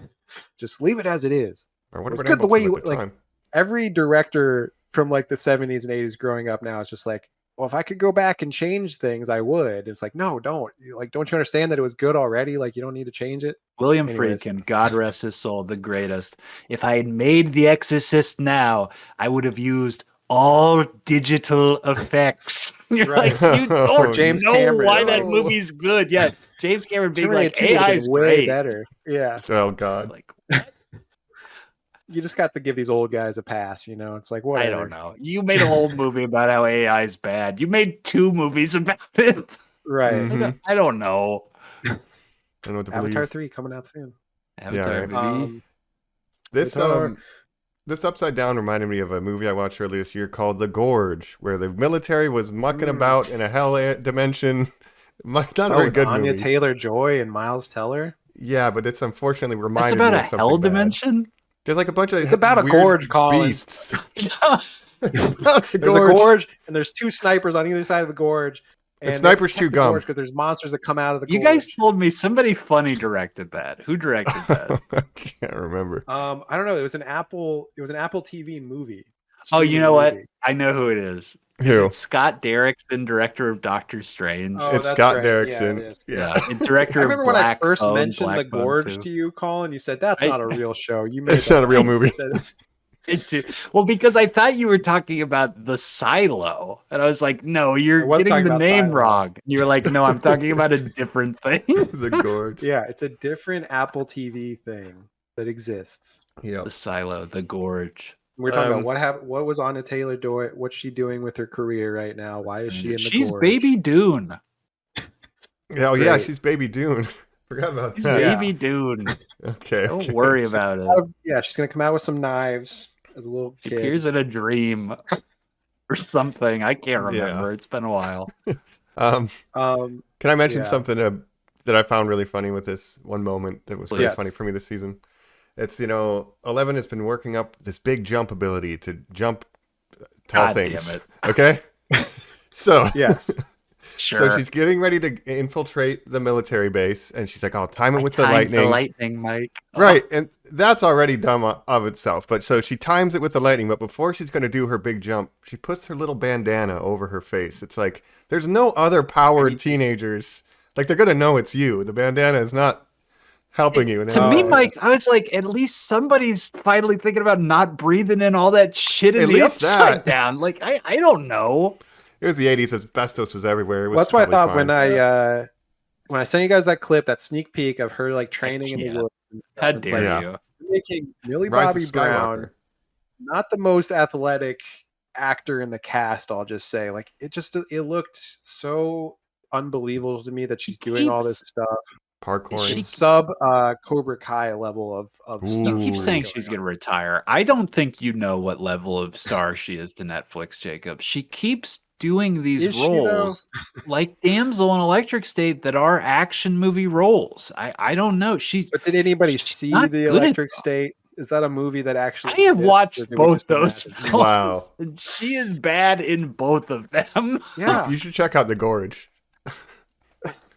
Just leave it as it is. It's good the way you like. Every director from like the 70s and 80s growing up now is just like, well, if I could go back and change things, I would. It's like, no, don't. Like, don't you understand that it was good already? Like, you don't need to change it. William Friedkin, God rest his soul, the greatest. If I had made The Exorcist now, I would have used all digital effects. You're like, you don't James know Cameron. Why that movie's good. Yeah, James Cameron being like, AI is way great. better. Yeah. Oh God. Like, what? You just got to give these old guys a pass, It's like, whatever. I don't know. You made a whole movie about how AI is bad. You made 2 movies about it. Right. I don't know. I don't know what to Avatar believe. 3 coming out soon. Avatar, baby. This Upside Down reminded me of a movie I watched earlier this year called The Gorge, where the military was mucking about in a hell dimension. Not a very good Anya movie. Taylor-Joy and Miles Teller. Yeah, but it's unfortunately That's reminded about me a of something hell bad. dimension? There's like a bunch of It's about a weird gorge, Colin. beasts. There's a gorge, and there's 2 snipers on either side of the gorge. And snipers chew gum. Because there's monsters that come out of the gorge. You guys told me somebody funny directed that. Who directed that? I can't remember. I don't know. It was an Apple TV movie. Oh, you know what? I know who it is. Who? Is it Scott Derrickson, director of Doctor Strange? Oh, it's that's Scott right. Derrickson. Yeah. And director I remember of when I Black first Phone, mentioned Black the Phone gorge 2. to you, Colin. You said that's not a real show. You made It's not a real movie. Well, because I thought you were talking about the silo, and I was like, "No, you're getting the name wrong." And you were like, "No, I'm talking about a different thing." The gorge. Yeah, it's a different Apple TV thing that exists. Yeah, the silo, the gorge. We're talking about what happened. What was Anna Taylor doing? What's she doing with her career right now? Why is she in the She's gorge? Baby Dune. Oh yeah, she's Baby Dune. Forgot about She's that. Baby Dune. Okay. Don't worry about it. Yeah, she's gonna come out with some knives as a little She kid. appears in a dream or something. I can't remember. Yeah. It's been a while. Can I mention something that I found really funny with this one moment that was really funny for me this season? It's 11 has been working up this big jump ability to jump tall God things. damn it. Okay, so yes. Sure. So she's getting ready to infiltrate the military base, and she's like, "I'll time it with the lightning." The lightning, Mike. Right, and that's already dumb of itself. But so she times it with the lightning, but before she's going to do her big jump, she puts her little bandana over her face. It's like there's no other powered teenagers. Like they're going to know it's you. The bandana is not helping you. To me, Mike, I was like, at least somebody's finally thinking about not breathing in all that shit in the upside down. Like I don't know. It was the 80s. Asbestos was everywhere. Well, that's why I thought when I sent you guys that clip, that sneak peek of her like training in the woods. How dare you? Making Millie Bobby Brown not the most athletic actor in the cast. I'll just say, like, it looked so unbelievable to me that she's doing all this stuff. Parkour. She's sub Cobra Kai level of stuff. You keep saying she's going to retire. I don't think you know what level of star she is to Netflix, Jacob. She keeps doing these roles like Damsel in Electric State that are action movie roles. I don't know. But did anybody see the Electric State? Is that a movie that actually I have watched both those films. Wow. And she is bad in both of them. Yeah. You should check out The Gorge.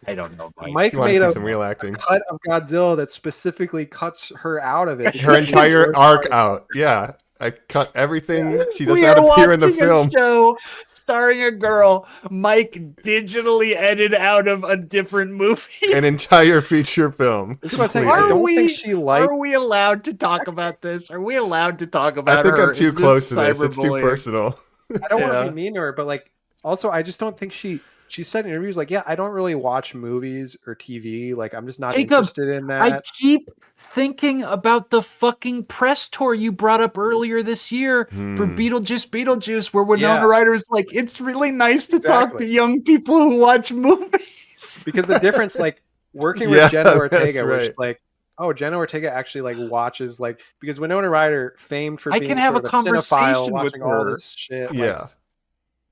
I don't know. Mike made some real acting. A cut of Godzilla that specifically cuts her out of it. Her entire arc out. Yeah. I cut everything. She does not appear in the film. Show starring a girl Mike digitally edited out of a different movie. An entire feature film. This is what I'm saying. I don't think she liked... Are we allowed to talk about this? Are we allowed to talk about her? I think her? I'm too close to this. It's too personal. I don't want to be mean to her, but like, also, I just don't think she said in interviews like, yeah, I don't really watch movies or TV. Like, I'm just not interested in that. I keep thinking about the fucking press tour you brought up earlier this year for Beetlejuice, where Winona Ryder is like, it's really nice to talk to young people who watch movies. Because the difference, like, working with Jenna Ortega, which like, oh, Jenna Ortega actually like watches like, because Winona Ryder, famed for being have sort a of conversation watching with her. all this shit. Yeah. Like,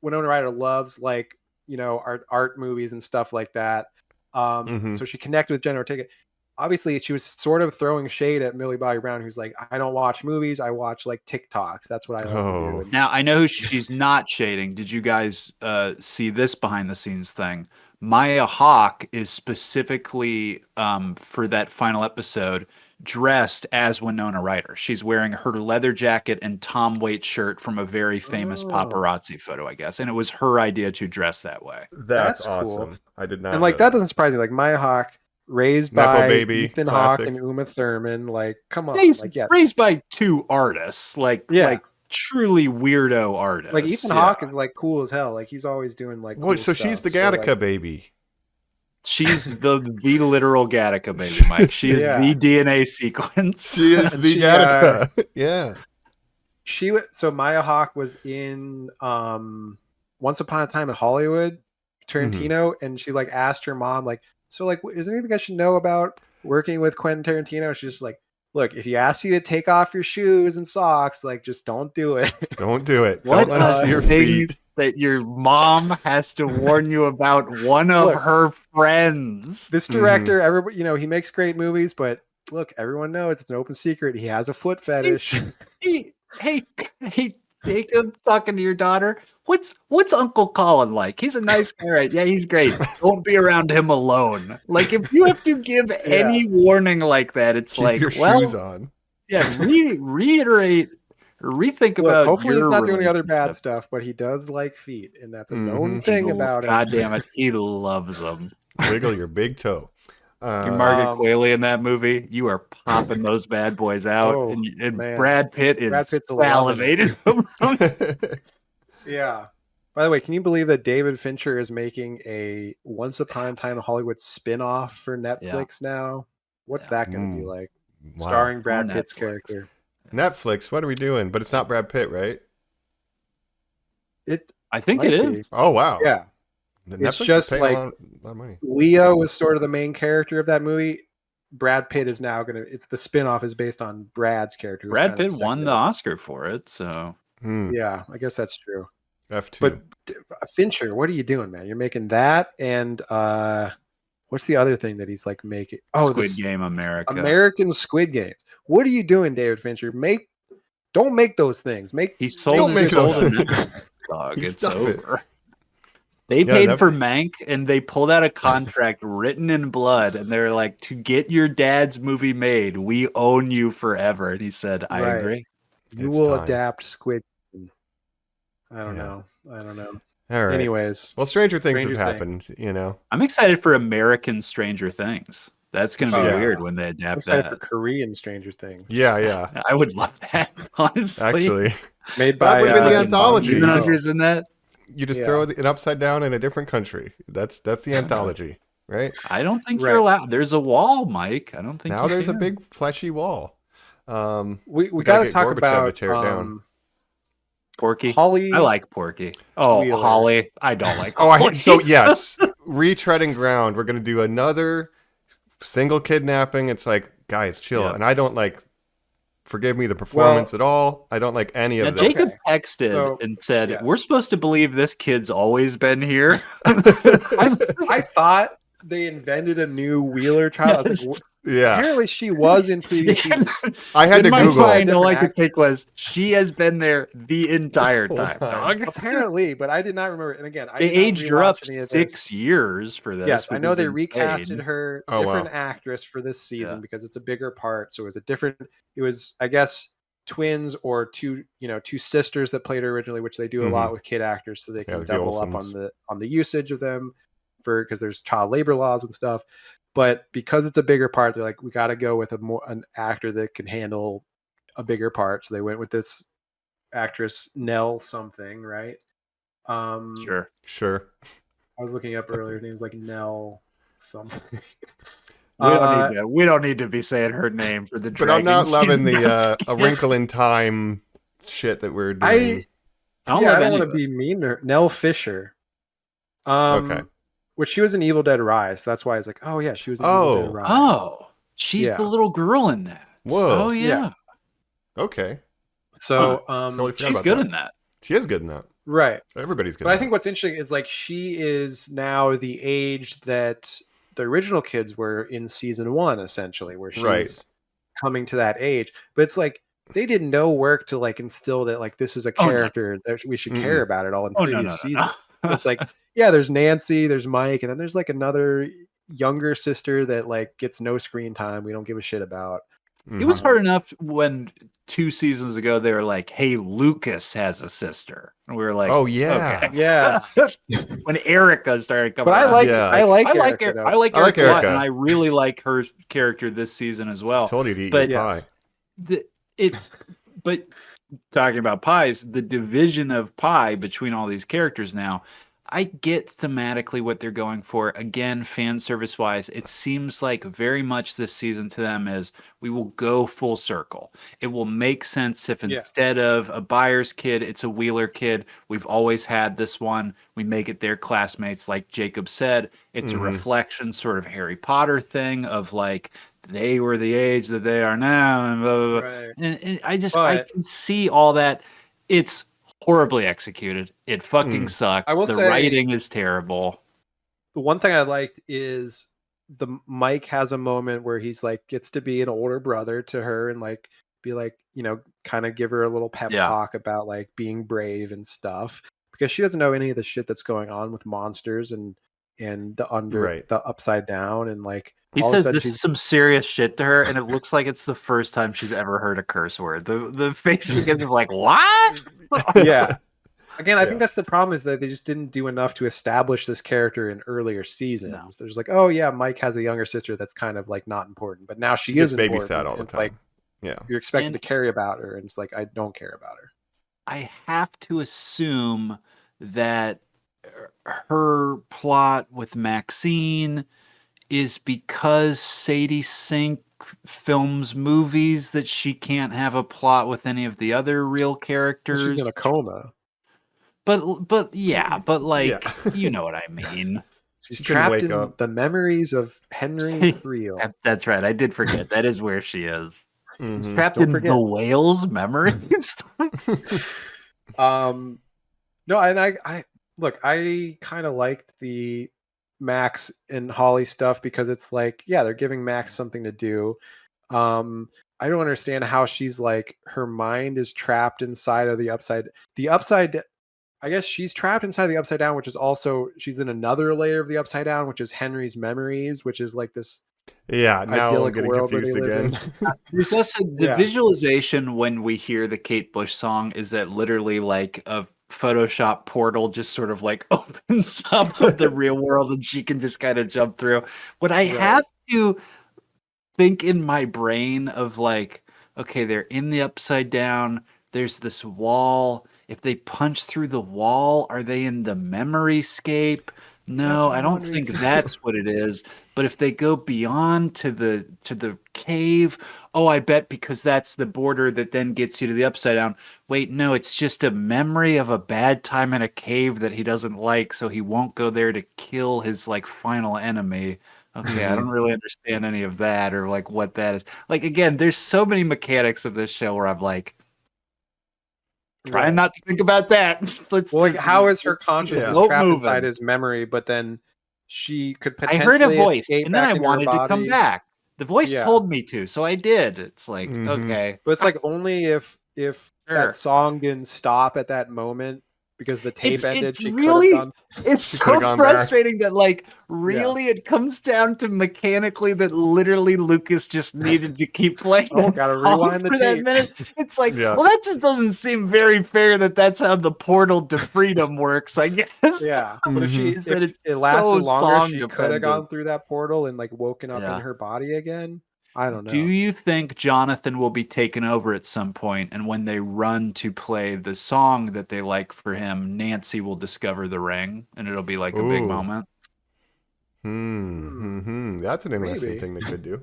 Winona Ryder loves like, art movies and stuff like that. So she connected with Jenna Ortega. Obviously, she was sort of throwing shade at Millie Bobby Brown, who's like, I don't watch movies. I watch like TikToks. That's what I like to do. Now, I know who she's not shading. Did you guys see this behind the scenes thing? Maya Hawke is specifically for that final episode dressed as Winona Ryder. She's wearing her leather jacket and Tom Waits shirt from a very famous paparazzi photo, I guess. And it was her idea to dress that way. That's awesome. Cool. I did not. And like, that doesn't surprise me. Like Maya Hawke, raised by Ethan Hawke and Uma Thurman. Like, come on. Raised by two artists. Like truly weirdo artists. Like Ethan Hawke is like cool as hell. Like he's always doing like cool so stuff. She's the Gattaca baby. She's the literal Gattaca baby, Mike. She is the DNA sequence. She is the Gattaca. Yeah. So Maya Hawke was in Once Upon a Time in Hollywood, Tarantino, and she like asked her mom, like, so like, is there anything I should know about working with Quentin Tarantino? She's just like, look, if he asks you to take off your shoes and socks, like, just don't do it. Don't do it. What don't let your feet. That your mom has to warn you about one of her friends. This director, everybody, he makes great movies, but look, everyone knows it's an open secret. He has a foot fetish. Hey, Jacob, talking to your daughter. What's Uncle Colin like? He's a nice guy, right? Yeah, he's great. Don't be around him alone. Like, if you have to give any warning like that, it's Keep like, your shoes on. Yeah, reiterate, rethink about. Hopefully, he's not doing the other bad relationship. stuff, but he does like feet, and that's a known thing about him. God damn it, he loves them. Wiggle your big toe. You're Margaret Qualley in that movie. You are popping those bad boys out, and Brad Pitt is salivated. Yeah. By the way, can you believe that David Fincher is making a Once Upon a Time in Hollywood spin-off for Netflix now? What's that going to be like? Wow. Starring Brad Pitt's character. Netflix, what are we doing? But it's not Brad Pitt, right? I think it is. Oh, wow. Yeah. It's just like a lot of money. Leo was sort of the main character of that movie. Brad Pitt is now it's the spin-off is based on Brad's character. Brad Pitt won the Oscar for it, so. Yeah, I guess that's true. F2. But Fincher, what are you doing, man? You're making that and what's the other thing that he's like making? Oh, Squid Game America. American Squid Games. What are you doing, David Fincher? Don't make those things. He sold his golden dog. It's over. They paid for Mank, and they pulled out a contract written in blood, and they're like, to get your dad's movie made, we own you forever. And he said, I agree. You will adapt Squid. I don't know. All right. Anyways. Well, Stranger Things have happened, you know. I'm excited for American Stranger Things. That's going to be weird when they adapt I'm excited for Korean Stranger Things. Yeah. I would love that, honestly. Actually. Made by... That would have been the anthology. In that. You just throw it upside down in a different country. That's the anthology, right? I don't think you're allowed. There's a wall, Mike. I don't think now there's a big fleshy wall. We got to talk about Porky. Holly. I like Porky. Oh, Wheeler. Holly. I don't like. So yes, retreading ground. We're gonna do another single kidnapping. It's like, guys, chill. And I don't like. Forgive me the performance at all. I don't like any of this. Jacob texted and said, we're supposed to believe this kid's always been here. I thought they invented a new Wheeler child. Yes. Apparently she was in previous seasons. I had to Google. I know like the take was, she has been there the entire time, dog. Apparently, but I did not remember. And again, they aged her up 6 years for this. Yes, I know they recasted her, different actress for this season because it's a bigger part. So it was, I guess, twins or two sisters that played her originally, which they do a lot with kid actors, so they can double up on the usage of them because there's child labor laws and stuff. But because it's a bigger part, they're like, we got to go with an actor that can handle a bigger part. So they went with this actress, Nell something, right? Sure. I was looking up earlier. Her name's like Nell something. We don't need to be saying her name for the dragon. But I'm not loving the A Wrinkle in Time shit that we're doing. I don't want to be mean to her. Nell Fisher. Okay. Which she was in Evil Dead Rise. So that's why it's like, oh yeah, she was in Evil Dead Rise. Oh, she's the little girl in that. Whoa. Oh yeah. Okay. So she's good in that. She is good in that. Right. Everybody's good. But I think what's interesting is like she is now the age that the original kids were in season 1, essentially, where she's coming to that age. But it's like they did no work to like instill that like this is a character that we should care about at all in previous seasons. It's like, yeah, there's Nancy, there's Mike, and then there's like another younger sister that like gets no screen time. We don't give a shit about. It was hard enough when 2 seasons ago they were like, "Hey, Lucas has a sister," and we were like, "Oh yeah, okay. yeah." When Erica started coming, but I like Erica a lot, and I really like her character this season as well. Told you to eat pie. But talking about pies, the division of pie between all these characters now, I get thematically what they're going for. Again, fan service wise, it seems like very much this season to them is we will go full circle. It will make sense if instead of a Byers kid, it's a Wheeler kid. We've always had this one. We make it their classmates, like Jacob said. It's a reflection, sort of Harry Potter thing of like, they were the age that they are now, and blah, blah, blah. Right. And I can see all that. It's horribly executed. It fucking sucks. I will the say, writing is terrible. The one thing I liked is the Mike has a moment where he's like gets to be an older brother to her and like be like, you know, kind of give her a little pep talk about like being brave and stuff, because she doesn't know any of the shit that's going on with monsters and the upside down, and like he says this is some serious shit to her, and it looks like it's the first time she's ever heard a curse word. The face she gives is like, what? Yeah. Again, I think that's the problem, is that they just didn't do enough to establish this character in earlier seasons. No. There's like, oh yeah, Mike has a younger sister that's kind of like not important, but now she is important. Babysat all the time. Like, you're expected to care about her, and it's like, I don't care about her. I have to assume that her plot with Maxine is because Sadie Sink films movies that she can't have a plot with any of the other real characters. She's in a coma. But like, you know what I mean. She's trapped in the memories of Henry Creel. That's right. I did forget. That is where she is. She's trapped in the whale's memories. No, and I look, I kind of liked the Max and Holly stuff, because it's like, yeah, they're giving Max something to do. I don't understand how she's like, her mind is trapped inside of the upside. I guess she's trapped inside the upside down, which is also, she's in another layer of the upside down, which is Henry's memories, which is like this. Yeah, now I'm getting confused again. There's also the visualization when we hear the Kate Bush song is that literally like a Photoshop portal just sort of like opens up of the real world and she can just kind of jump through. What I have to think in my brain of like, okay, they're in the upside down. There's this wall. If they punch through the wall, are they in the memory scape? No, I don't think that's what it is. But if they go beyond to the cave, oh, I bet because that's the border that then gets you to the upside down. Wait, no, it's just a memory of a bad time in a cave that he doesn't like, so he won't go there to kill his like final enemy. Okay, I don't really understand any of that or like what that is. Like again, there's so many mechanics of this show where I'm like, trying not to think about that. How is her consciousness trapped inside his memory, but then she could potentially... I heard a voice, and then I wanted to come back. The voice told me to, so I did. It's like, okay. But it's like only if that song didn't stop at that moment, because the tape ended, she really, could have gone... It's so frustrating that like, really it comes down to mechanically that literally Lucas just needed to keep playing gotta rewind the tape. That minute. It's like, well, that just doesn't seem very fair that that's how the portal to freedom works, I guess. Yeah. But if it lasted longer, she could have gone through that portal and like woken up in her body again. I don't know. Do you think Jonathan will be taken over at some point, and when they run to play the song that they like for him, Nancy will discover the ring, and it'll be like a big moment? That's an interesting thing they could do.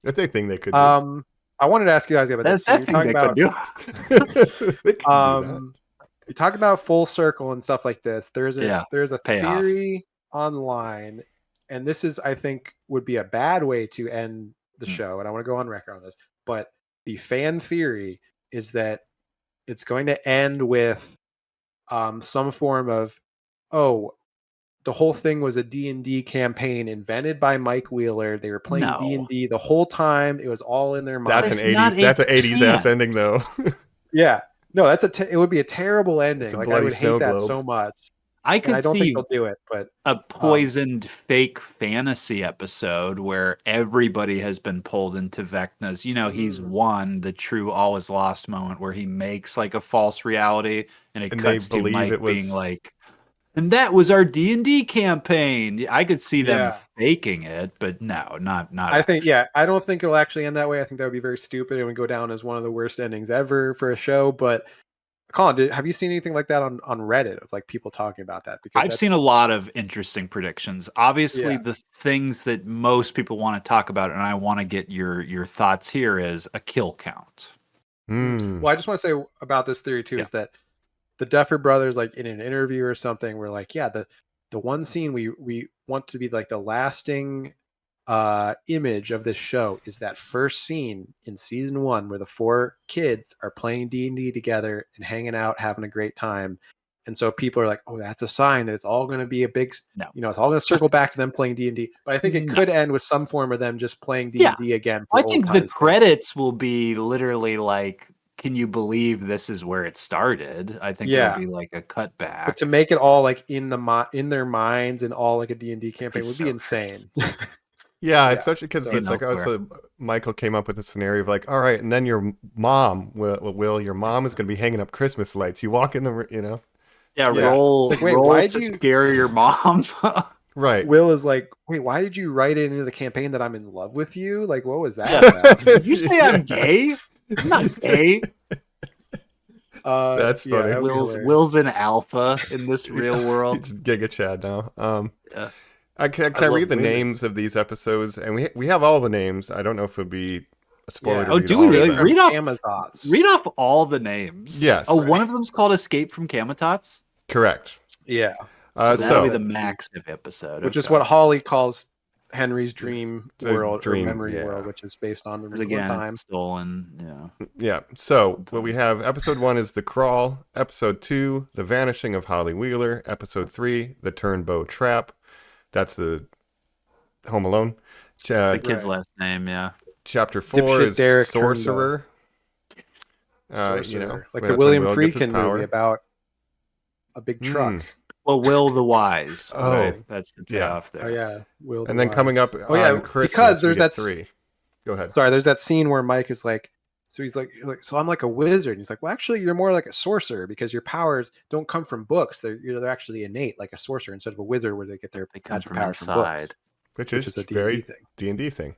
That's a thing they could do. I wanted to ask you guys about this. That's that thing they could do. You talk about full circle and stuff like this. There's a theory online, and this is, I think, would be a bad way to end the show, and I want to go on record on this, but the fan theory is that it's going to end with some form of, the whole thing was a D&D campaign invented by Mike Wheeler. They were playing D&D the whole time. It was all in their mind. That's an 80s ass ending though. Yeah. No, it would be a terrible ending. Like, I would hate that so much. I don't think they'll do it, but a poisoned fake fantasy episode where everybody has been pulled into Vecna's. You know, he's won the true all is lost moment where he makes like a false reality, and it cuts to Mike being like, and that was our D&D campaign. I could see them faking it, but no, not. I think, I don't think it'll actually end that way. I think that would be very stupid. It would go down as one of the worst endings ever for a show, but Colin, have you seen anything like that on Reddit of like people talking about that? Because I've seen a lot of interesting predictions. Obviously, the things that most people want to talk about, and I want to get your thoughts here, is a kill count. Well, I just want to say about this theory too is that the Duffer Brothers, like in an interview or something, were like, the one scene we want to be like the lasting image of this show is that first scene in season 1 where the 4 kids are playing D&D together and hanging out, having a great time. And so people are like, oh, that's a sign that it's all going to be a big, No. it's all going to circle back to them playing D&D. But I think it could end with some form of them just playing D&D again. I think the credits will be literally like, can you believe this is where it started? I think it'll be like a cutback. But to make it all like in their minds and all like a D&D campaign would be insane. Yeah, especially because it's like, so Michael came up with a scenario of like, all right, and then your mom, your mom is going to be hanging up Christmas lights. You walk in the, roll, like, wait, roll why to scare your mom. Right. Will is like, wait, why did you write it into the campaign that I'm in love with you? Like, what was that about? Did you say I'm gay? I'm not gay. That's funny. Will's an alpha in this real world. He's Giga Chad now. Can I read the names of these episodes? And we have all the names. I don't know if it would be a spoiler. Oh, do we really? Read off all the names. Yes. Oh, one of them's called Escape from Kamatots? Correct. Yeah. So that'll be the maxive episode. Which is what Holly calls Henry's dream world or memory world, which is based on the real time. Stolen, Yeah. So what we have, episode 1 is The Crawl. Episode 2, The Vanishing of Holly Wheeler. Episode 3, The Turnbow Trap. That's the Home Alone. The kid's last name, yeah. Chapter 4 is Derek Sorcerer. Sorcerer. Like the William Friedkin movie about a big truck. Well, Will the Wise. Oh, right? That's the payoff there. Oh yeah, Will. And then Wise. coming up on Christmas, because there's that 3. Go ahead. Sorry, there's that scene where Mike is like, so he's like, so I'm like a wizard. And he's like, well, actually, you're more like a sorcerer because your powers don't come from books. They're actually innate, like a sorcerer instead of a wizard where they get their magic powers from books, which is a very D&D thing.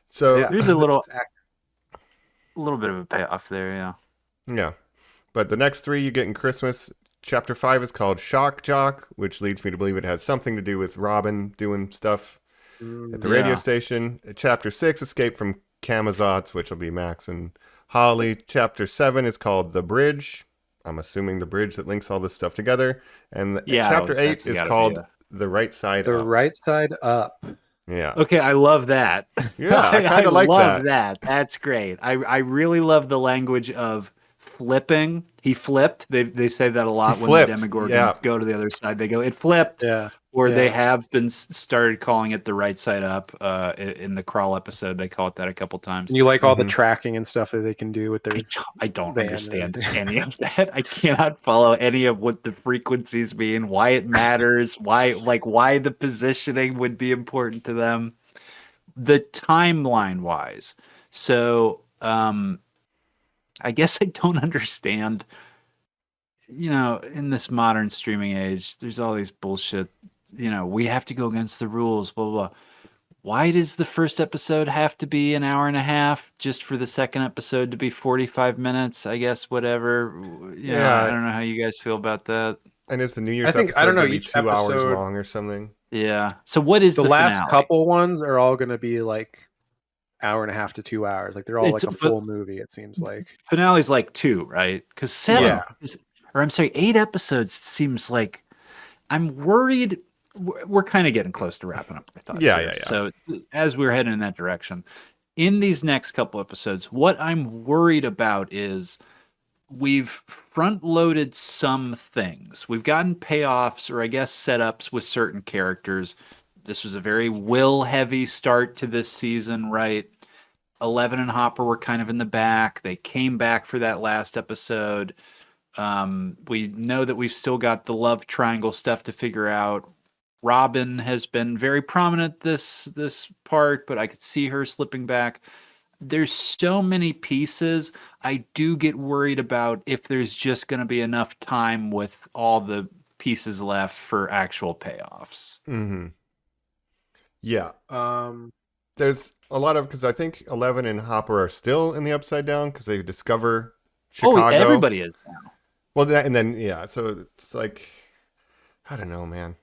So there's a little bit of a payoff there, yeah. But the next 3 you get in Christmas. Chapter 5 is called Shock Jock, which leads me to believe it has something to do with Robin doing stuff at the radio station. Chapter 6, Escape from Kamatots, which will be Max and Holly. Chapter 7 is called The Bridge. I'm assuming the bridge that links all this stuff together. And Chapter 8 is called The Right Side Up. The Right Side Up. Yeah. Okay, I love that. Yeah, I kind of like love that. That's great. I really love the language of flipping. He flipped. They say that a lot when the Demogorgons go to the other side. They go, it flipped. Yeah. Or they have been started calling it the right side up. In the Crawl episode, they call it that a couple times. And you like all the tracking and stuff that they can do with their. I don't understand any of that. I cannot follow any of what the frequencies mean, why it matters, why the positioning would be important to them. The timeline wise, so I guess I don't understand. In this modern streaming age, there's all these bullshit. We have to go against the rules, blah, blah, blah. Why does the first episode have to be an hour and a half just for the second episode to be 45 minutes? I guess, whatever. I don't know how you guys feel about that. And is the New Year's episode going to be 2 hours long or something? Yeah. So what is the last finale? couple ones are all going to be like hour and a half to 2 hours. Like they're all like a full movie, it seems like. Finale's like 2, right? Because 7 8 episodes seems like I'm worried. We're kind of getting close to wrapping up my thoughts. Yeah. So as we're heading in that direction, in these next couple episodes, what I'm worried about is we've front-loaded some things. We've gotten payoffs or I guess setups with certain characters. This was a very Will-heavy start to this season, right? Eleven and Hopper were kind of in the back. They came back for that last episode. We know that we've still got the love triangle stuff to figure out. Robin has been very prominent this part, but I could see her slipping back. There's so many pieces. I do get worried about if there's just going to be enough time with all the pieces left for actual payoffs. Mm-hmm. Yeah. There's a lot of, because I think 11 and Hopper are still in the Upside Down because they discover Chicago. Oh, everybody is now. Well, so it's like, I don't know, man.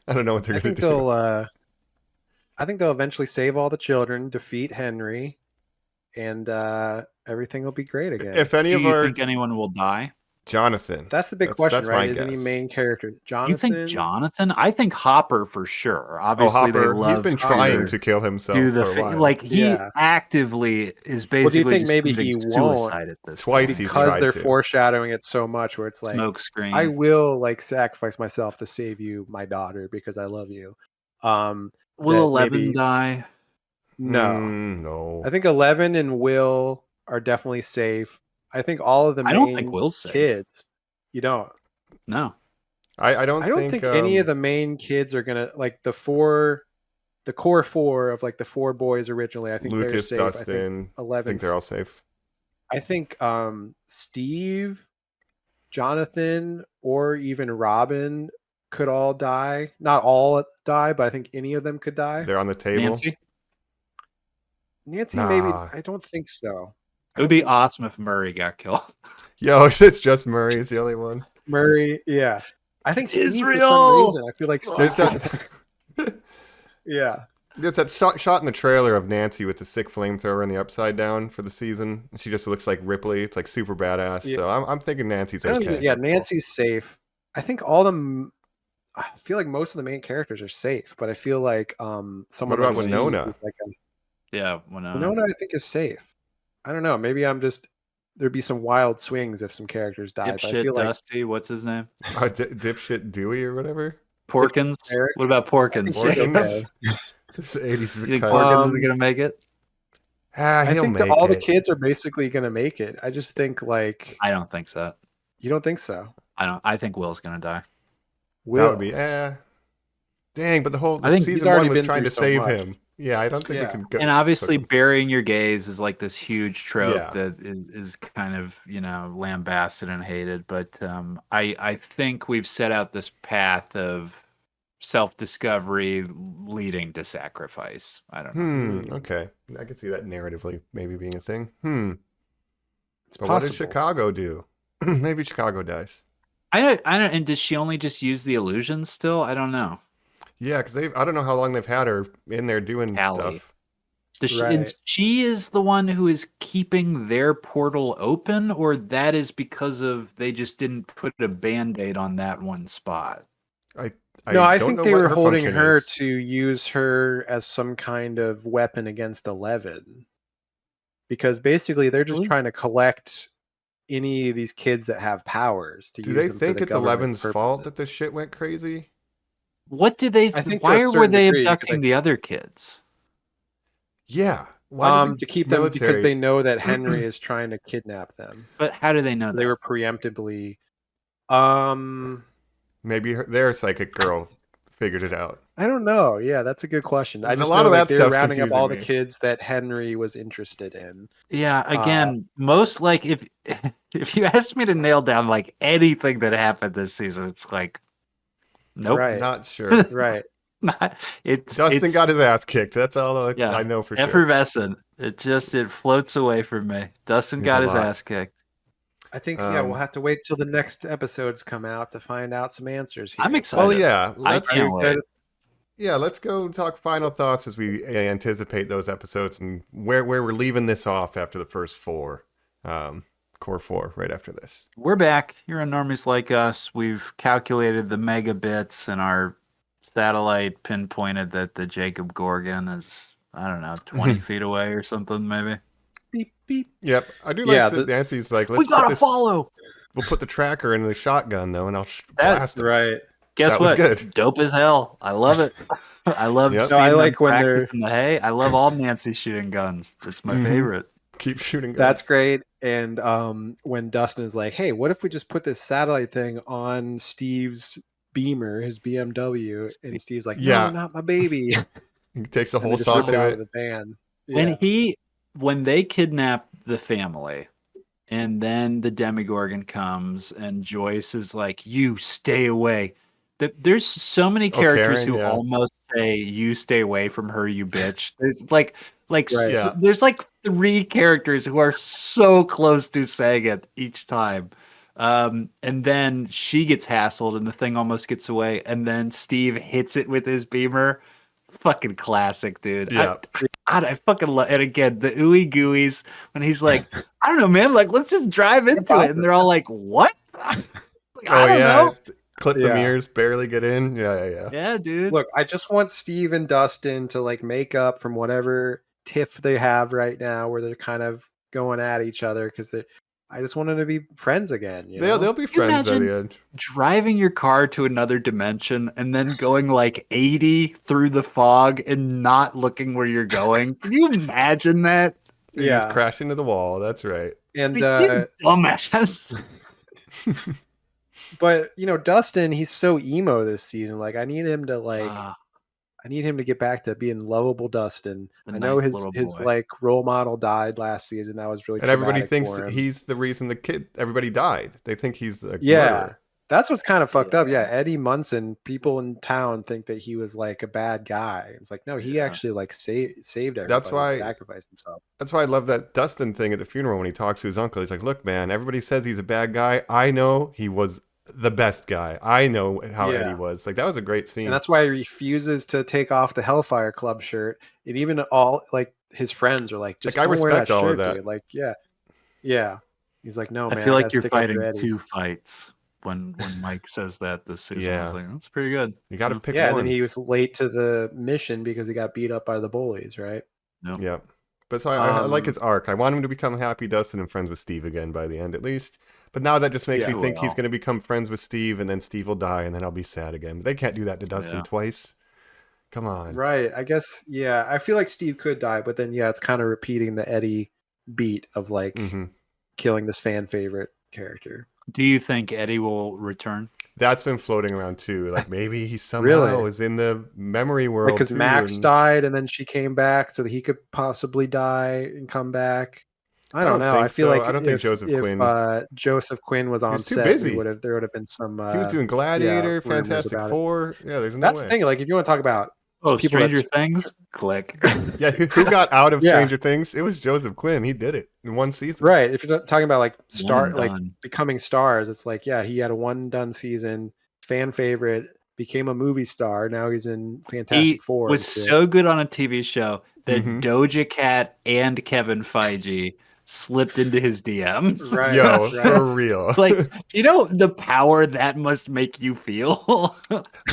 I don't know what they're going to do. I think they'll eventually save all the children, defeat Henry, and everything will be great again. If any do of you our, think anyone will die? Jonathan. That's the big question, that's right? my Is any guess. main character Jonathan? You think Jonathan? I think Hopper for sure. Obviously, Hopper, they love he's been trying to kill himself do the for a while. like he Yeah. actively is Well, do you basically think just maybe committing he won't? suicide at this Twice point. he's Because tried they're to. foreshadowing it so much, where it's like, Smoke screen. I will like sacrifice myself to save you, my daughter, because I love you. Will that 11 maybe- die? No. No. I think 11 and Will are definitely safe. I think all of the I main don't think Will's safe. kids. You don't. No. I don't think any of the main kids are gonna like the core four of like the four boys originally. I think Lucas, they're safe. Dustin. I think 11. I think they're all safe. I think Steve, Jonathan, or even Robin could all die. Not all die, but I think any of them could die. They're on the table. Nancy, Nah. maybe. I don't think so. It would be awesome if Murray got killed. Yo, it's just Murray is the only one. Murray, yeah. I think Steve, for some Israel! reason, I feel like There's Steve. that, Yeah. there's that shot in the trailer of Nancy with the sick flamethrower in the upside down for the season. She just looks like Ripley. It's like super badass. Yeah. So I'm thinking Nancy's I don't okay. think- Nancy's safe. I think all them. I feel like most of the main characters are safe, but I feel like someone. What about who's Winona? like Yeah, Winona, I think is safe. I don't know. Maybe I'm just. There'd be some wild swings if some characters died. But I Dipshit feel like Dusty, what's his name? Dipshit Dewey or whatever. Porkins? Eric? What about Porkins? I think he's Porkins? okay. This 80s You think cut. Porkins is going to make it? I He'll think that make all the it. kids are basically going to make it. I just think like I don't think so. you don't think so. I think Will's going to die. That would be dang, but the whole I think he's season already one was been trying to through so save much. him. Yeah, I don't think we can go. And obviously, burying your gays is like this huge trope that is kind of, lambasted and hated. But I think we've set out this path of self-discovery leading to sacrifice. I don't know. Okay. I could see that narratively maybe being a thing. It's But possible. what did Chicago do? Maybe Chicago dies. I don't. And does she only just use the illusions still? I don't know. Yeah, because I don't know how long they've had her in there doing Callie. stuff. Does she, Right. and she is the one who is keeping their portal open, or that is because of they just didn't put a band-aid on that one spot? I don't think know they what were her holding function her is. to use her as some kind of weapon against 11. Because basically they're just trying to collect any of these kids that have powers to Do use they them think for the it's government 11's fault purposes. that this shit went crazy? What did they? I think to Why a were certain they degree, 'cause abducting the other kids? Yeah. Why did the To keep them because military- they know that Henry is trying to kidnap them. But how do they know that? They were preemptively. Maybe their psychic girl figured it out. I don't know. Yeah, that's a good question. I A just lot know of that they're stuff's rounding up all the confusing me. kids that Henry was interested in. Yeah, again, most like if if you asked me to nail down like anything that happened this season, it's like nope, Right. Not sure. Right. not it's Dustin it's got his ass kicked. That's all I know for sure. effervescent. It floats away from me. Dustin There's got a his lot. ass kicked. I think we'll have to wait till the next episodes come out to find out some answers here. I'm excited. Well, yeah. I can't wait. Yeah, let's go talk final thoughts as we anticipate those episodes and where we're leaving this off after the first four. Core 4 right after this. We're back. You're in Normies Like Us. We've calculated the megabits and our satellite pinpointed that the Jacob Gorgon is, I don't know, 20 feet away or something, maybe. Beep, beep. Yep. I do like that Nancy's like, let's we gotta put this, follow. We'll put the tracker in the shotgun, though, and I'll That's blast it. Right. Guess That was what? good. Dope as hell. I love it. I love Yep. seeing No, I them like when they're- practice in the hay. I love all Nancy shooting guns. It's my favorite. Keep shooting guns. That's great. And when Dustin is like, hey, what if we just put this satellite thing on Steve's Beamer, his BMW? And Steve's like, no, Yeah. not my baby. He takes a And they whole just saw rip it to out it. of the van. Yeah. When they kidnap the family and then the Demogorgon comes and Joyce is like, you stay away. There's so many characters Karen, who yeah. almost say, you stay away from her, you bitch. There's like Right. Yeah. there's like 3 characters who are so close to saying it each time. And then she gets hassled and the thing almost gets away. And then Steve hits it with his beamer. Fucking classic, dude. Yeah. I fucking love it. Again, the ooey gooeys when he's like, I don't know, man, like let's just drive into it. And they're all like, what? I don't know. Clip the mirrors, barely get in. Yeah. Yeah, dude. Look, I just want Steve and Dustin to like make up from whatever tiff they have right now, where they're kind of going at each other because I just want them to be friends again. They'll be friends by the end. Driving your car to another dimension and then going like 80 through the fog and not looking where you're going. Can you imagine that? Yeah, he's crashing into the wall. That's right. And dumbass. But Dustin, he's so emo this season. Like, I need him to get back to being lovable Dustin. I know his like role model died last season. That was really and everybody thinks he's the reason everybody died. They think he's a murderer. That's what's kind of fucked up. Yeah, Eddie Munson. People in town think that he was like a bad guy. It's like, no, he actually like saved everybody. That's why sacrificed himself. That's why I love that Dustin thing at the funeral when he talks to his uncle. He's like, "Look, man, everybody says he's a bad guy. I know he was the best guy. I know how Eddie was." Like, that was a great scene. And that's why he refuses to take off the Hellfire Club shirt. And even all like his friends are like, just I respect all of that. Dude. Like, yeah. He's like, no, man. I feel like you're fighting two fights when Mike says that this season. I was like, that's pretty good. You got to pick one. Yeah, and then he was late to the mission because he got beat up by the bullies, right? Nope. Yeah. But so I like his arc. I want him to become happy Dustin and friends with Steve again by the end, at least. But now that just makes me think he's going to become friends with Steve, and then Steve will die, and then I'll be sad again. But they can't do that to Dustin twice. Come on. Right. I guess, I feel like Steve could die, but then, it's kind of repeating the Eddie beat of, like, killing this fan favorite character. Do you think Eddie will return? That's been floating around, too. Like, maybe he somehow was in the memory world, because Max died, and then she came back, so that he could possibly die and come back. I don't know. I feel like I don't think Joseph Quinn. Joseph Quinn was on set, busy. there would have been some. He was doing Gladiator, Fantastic Four. Yeah, there's no That's way. the thing. Like, if you want to talk about Stranger Things, click. Yeah, who got out of Stranger Things? It was Joseph Quinn. He did it in one season. Right. If you're talking about like becoming stars, it's like, he had a one done season, fan favorite, became a movie star. Now he's in Fantastic Four. He was so good on a TV show that Doja Cat and Kevin Feige slipped into his DMs. Right, for real. Like, do you know the power that must make you feel?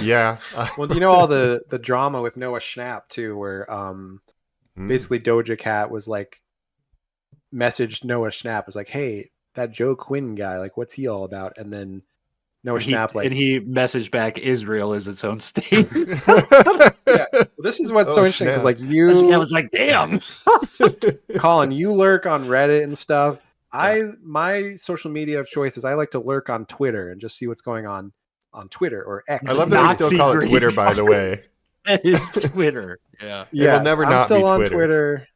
Yeah. Well, do you know all the drama with Noah Schnapp too, where basically Doja Cat was like messaged Noah Schnapp, was like, "Hey, that Joe Quinn guy, like, what's he all about?" And then Noah Schnapp, like, and he messaged back, "Israel is its own state." This is what's so interesting, because like I was like, damn. Colin, you lurk on Reddit and stuff. My social media of choice is I like to lurk on Twitter and just see what's going on Twitter or X. I love that we still call it Twitter, by the way. That is Twitter. Yeah. Yeah. It'll never not still be on Twitter.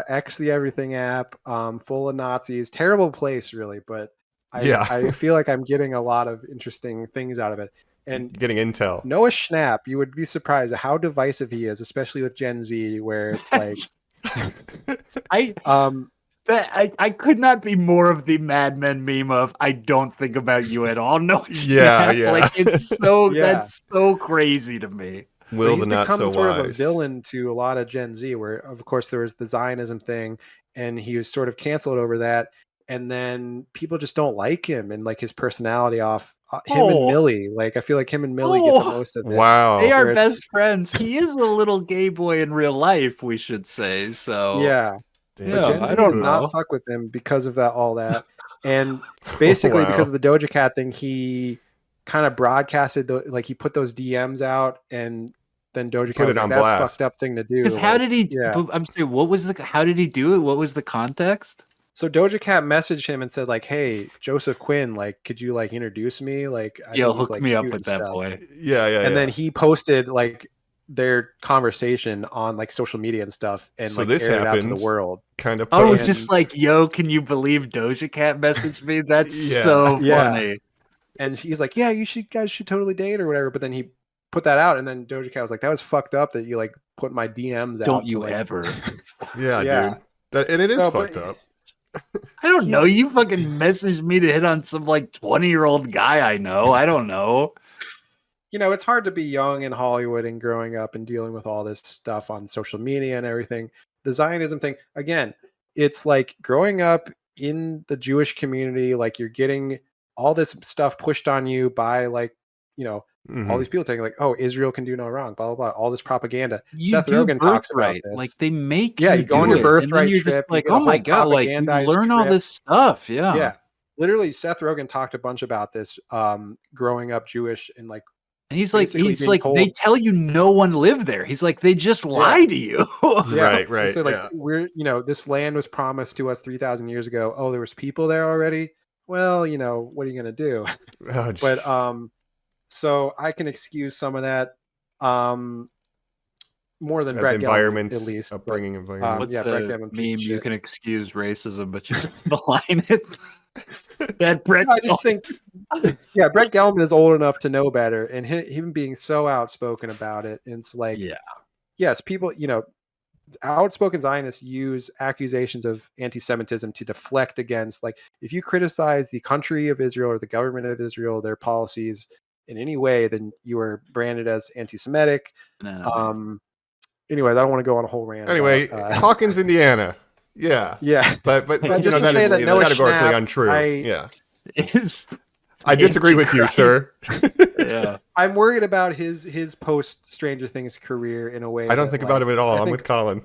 X, the everything app, full of Nazis. Terrible place, really, but I feel like I'm getting a lot of interesting things out of it. And getting intel. Noah Schnapp, you would be surprised at how divisive he is, especially with Gen Z, where it's like I could not be more of the Mad Men meme of "I don't think about you at all." No, yeah. Like, it's so that's so crazy to me. Will the not so wise. Sort of a villain to a lot of Gen Z, where of course there was the Zionism thing, and he was sort of canceled over that, and then people just don't like him and like his personality off. Him and Millie, like, I feel like him and Millie get the most of it. Wow, they are best friends. He is a little gay boy in real life, we should say. So yeah. But Gen Z does not fuck with him because of all that, and basically because of the Doja Cat thing, he kind of broadcasted he put those DMs out, and then Doja Cat was like, "That's a fucked up thing to do." Because how did he? Yeah. I'm sorry. What was how did he do it? What was the context? So Doja Cat messaged him and said, like, "Hey, Joseph Quinn, like, could you like introduce me? Like, hook me up with that boy." Yeah. And then he posted like their conversation on like social media and stuff, and so like this aired it out to the world. Kind of. I was just like, "Yo, can you believe Doja Cat messaged me? That's so funny." And he's like, "Yeah, guys should totally date or whatever." But then he put that out, and then Doja Cat was like, "That was fucked up that you like put my DMs out." Don't you ever? Yeah, dude. And it is fucked up. I don't know. You fucking messaged me to hit on some like 20-year-old guy I know. I don't know. You know, it's hard to be young in Hollywood and growing up and dealing with all this stuff on social media and everything. The Zionism thing, again, it's like growing up in the Jewish community, like you're getting all this stuff pushed on you by like, all these people taking like, oh, Israel can do no wrong, blah, blah, blah, all this propaganda. You Seth do Rogen talks about birthright. this. Like they make you you go on do your it, and then birthright you're trip, just like, you get a oh my whole god, like you propagandized learn all trip. this stuff. Yeah. Literally, Seth Rogen talked a bunch about this growing up Jewish and like, and he's like, told, they tell you no one lived there. He's like, they just lie to you. Right. So like we're, this land was promised to us 3,000 years ago. Oh, there was people there already. Well, what are you gonna do? Oh, but so I can excuse some of that. More than Brett Gelman, at least. Upbringing environment. What's Brett the Gelman meme? You can excuse racism, but you malign it. That Brett. I just think, Brett Gelman is old enough to know better, and him being so outspoken about it. And it's like, yes, people, outspoken Zionists use accusations of anti-Semitism to deflect against, like, if you criticize the country of Israel or the government of Israel, their policies in any way, then you are branded as anti-Semitic. Anyways, I don't want to go on a whole rant. Anyway, Hawkins, Indiana. Yeah. But just to say that Noah categorically Schnapp, untrue. I disagree with you, sir. I'm worried about his post Stranger Things career in a way. I don't think about him at all. I'm with Colin.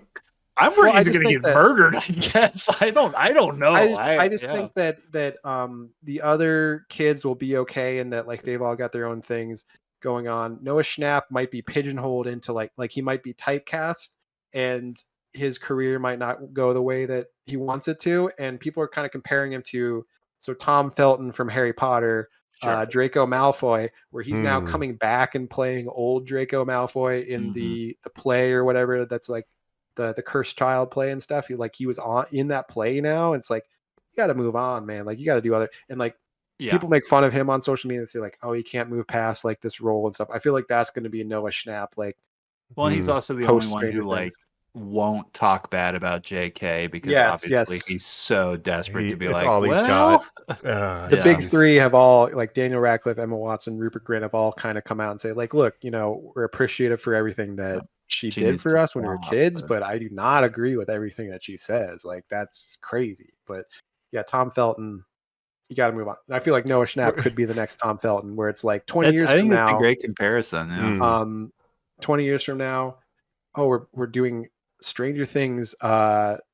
I'm worried he's going to get murdered. I guess I don't know. I just think that the other kids will be okay, and that like they've all got their own things going on. Noah Schnapp might be pigeonholed into like he might be typecast, and his career might not go the way that he wants it to. And people are kind of comparing him to Tom Felton from Harry Potter, Draco Malfoy, where he's now coming back and playing old Draco Malfoy in the play or whatever. That's like the Cursed Child play and stuff. He was in that play now. It's like, you got to move on, man. Like you got to do other, and like people make fun of him on social media and say like, oh, he can't move past like this role and stuff. I feel like that's going to be Noah Schnapp. Like, well, and he's also the only one who like won't talk bad about JK because obviously he's so desperate to be like, all he's got. The big three have all, like Daniel Radcliffe, Emma Watson, Rupert Grint, have all kind of come out and say like, look, we're appreciative for everything that she did for us when we were kids, but I do not agree with everything that she says. Like, that's crazy. But yeah, Tom Felton, you got to move on. And I feel like Noah Schnapp could be the next Tom Felton, where it's like 20 years from now. I think that's a great comparison. 20 years from now, we're doing Stranger Things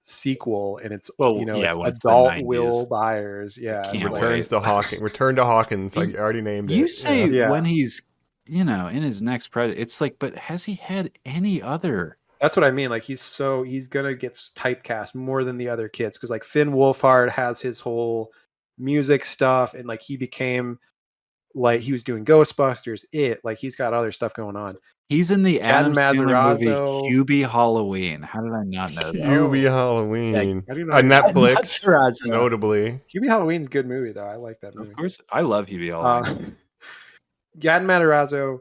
sequel, and it's it's adult Will Byers. Return to Hawkins. I already named it. You say when he's in his next project, it's like, but has he had any other? That's what I mean. Like he's gonna get typecast more than the other kids, because like Finn Wolfhard has his whole music stuff, and like he became like he was doing Ghostbusters. Like he's got other stuff going on. He's in the Adam Sandler movie Hubie Halloween. How did I not know that? Hubie Halloween. Netflix, notably. Hubie Halloween's a good movie, though. I like that movie. Of course, I love Hubie Halloween. Gaten Matarazzo,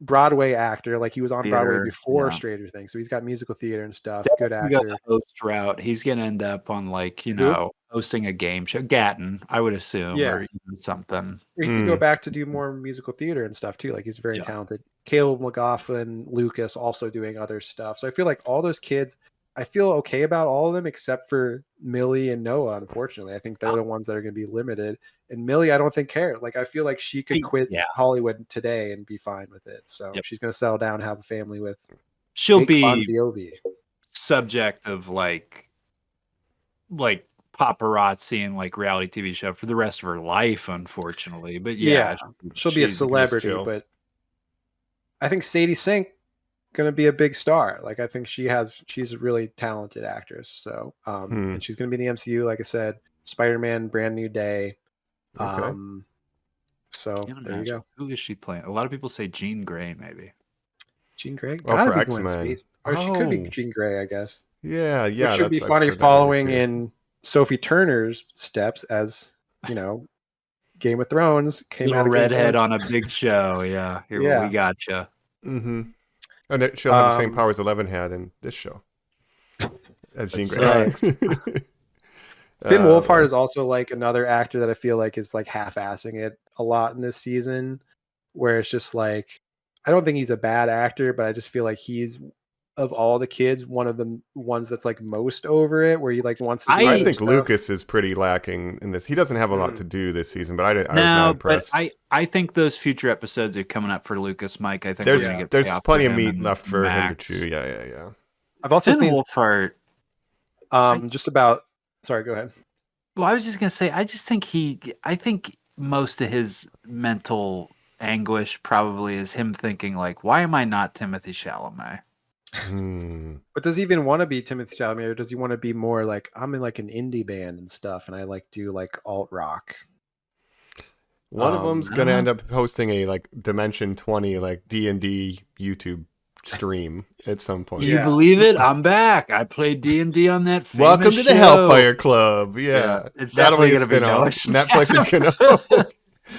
Broadway actor. Like he was on Broadway before Stranger Things, so he's got musical theater and stuff. Good actor. Got the host route. He's gonna end up on like hosting a game show. Gaten, I would assume, or something. Or he could go back to do more musical theater and stuff too. Like he's very talented. Caleb McLaughlin, Lucas also doing other stuff. So I feel like all those kids, I feel okay about all of them except for Millie and Noah. Unfortunately, I think they're the ones that are going to be limited. And Millie, I don't think cares. Like I feel like she could quit Hollywood today and be fine with it. So she's going to settle down and have a family with. She'll be subject of like paparazzi and like reality TV show for the rest of her life, unfortunately. But she'll be a celebrity. But I think Sadie Sink gonna be a big star. Like I think she's a really talented actress. So and she's gonna be in the MCU, like I said, Spider-Man, Brand New Day. So there you go. Who is she playing? A lot of people say Jean Grey, maybe. Jean Grey? For X-Men. Or she could be Jean Grey, I guess. Yeah. Which should be funny following in Sophie Turner's steps, as Game of Thrones came out. Redhead on a big show. Yeah. We gotcha. Mm-hmm. And she'll have the same powers Eleven had in this show as Jean Grey. Finn Wolfhard is also like another actor that I feel like is like half-assing it a lot in this season, where it's just like, I don't think he's a bad actor, but I just feel like he's of all the kids, one of the ones that's like most over it, where he like wants to do I other think stuff. Lucas is pretty lacking in this. He doesn't have a lot to do this season, but I was not impressed. But I think those future episodes are coming up for Lucas, Mike. I think there's plenty of meat left for him to chew. Yeah. I've also seen Wolfhard. Just about. Sorry, go ahead. Well, I was just gonna say, I think most of his mental anguish probably is him thinking like, why am I not Timothy Chalamet? But does he even want to be Timothy Chalamet, or does he want to be more like, I'm in like an indie band and stuff, and I like do like alt rock? One of them's gonna end up hosting a like Dimension 20 like D&D YouTube stream at some point. You believe it? I'm back. I played D&D on that famous Welcome to the Hellfire Club. Yeah. It's definitely going to be Netflix is going to.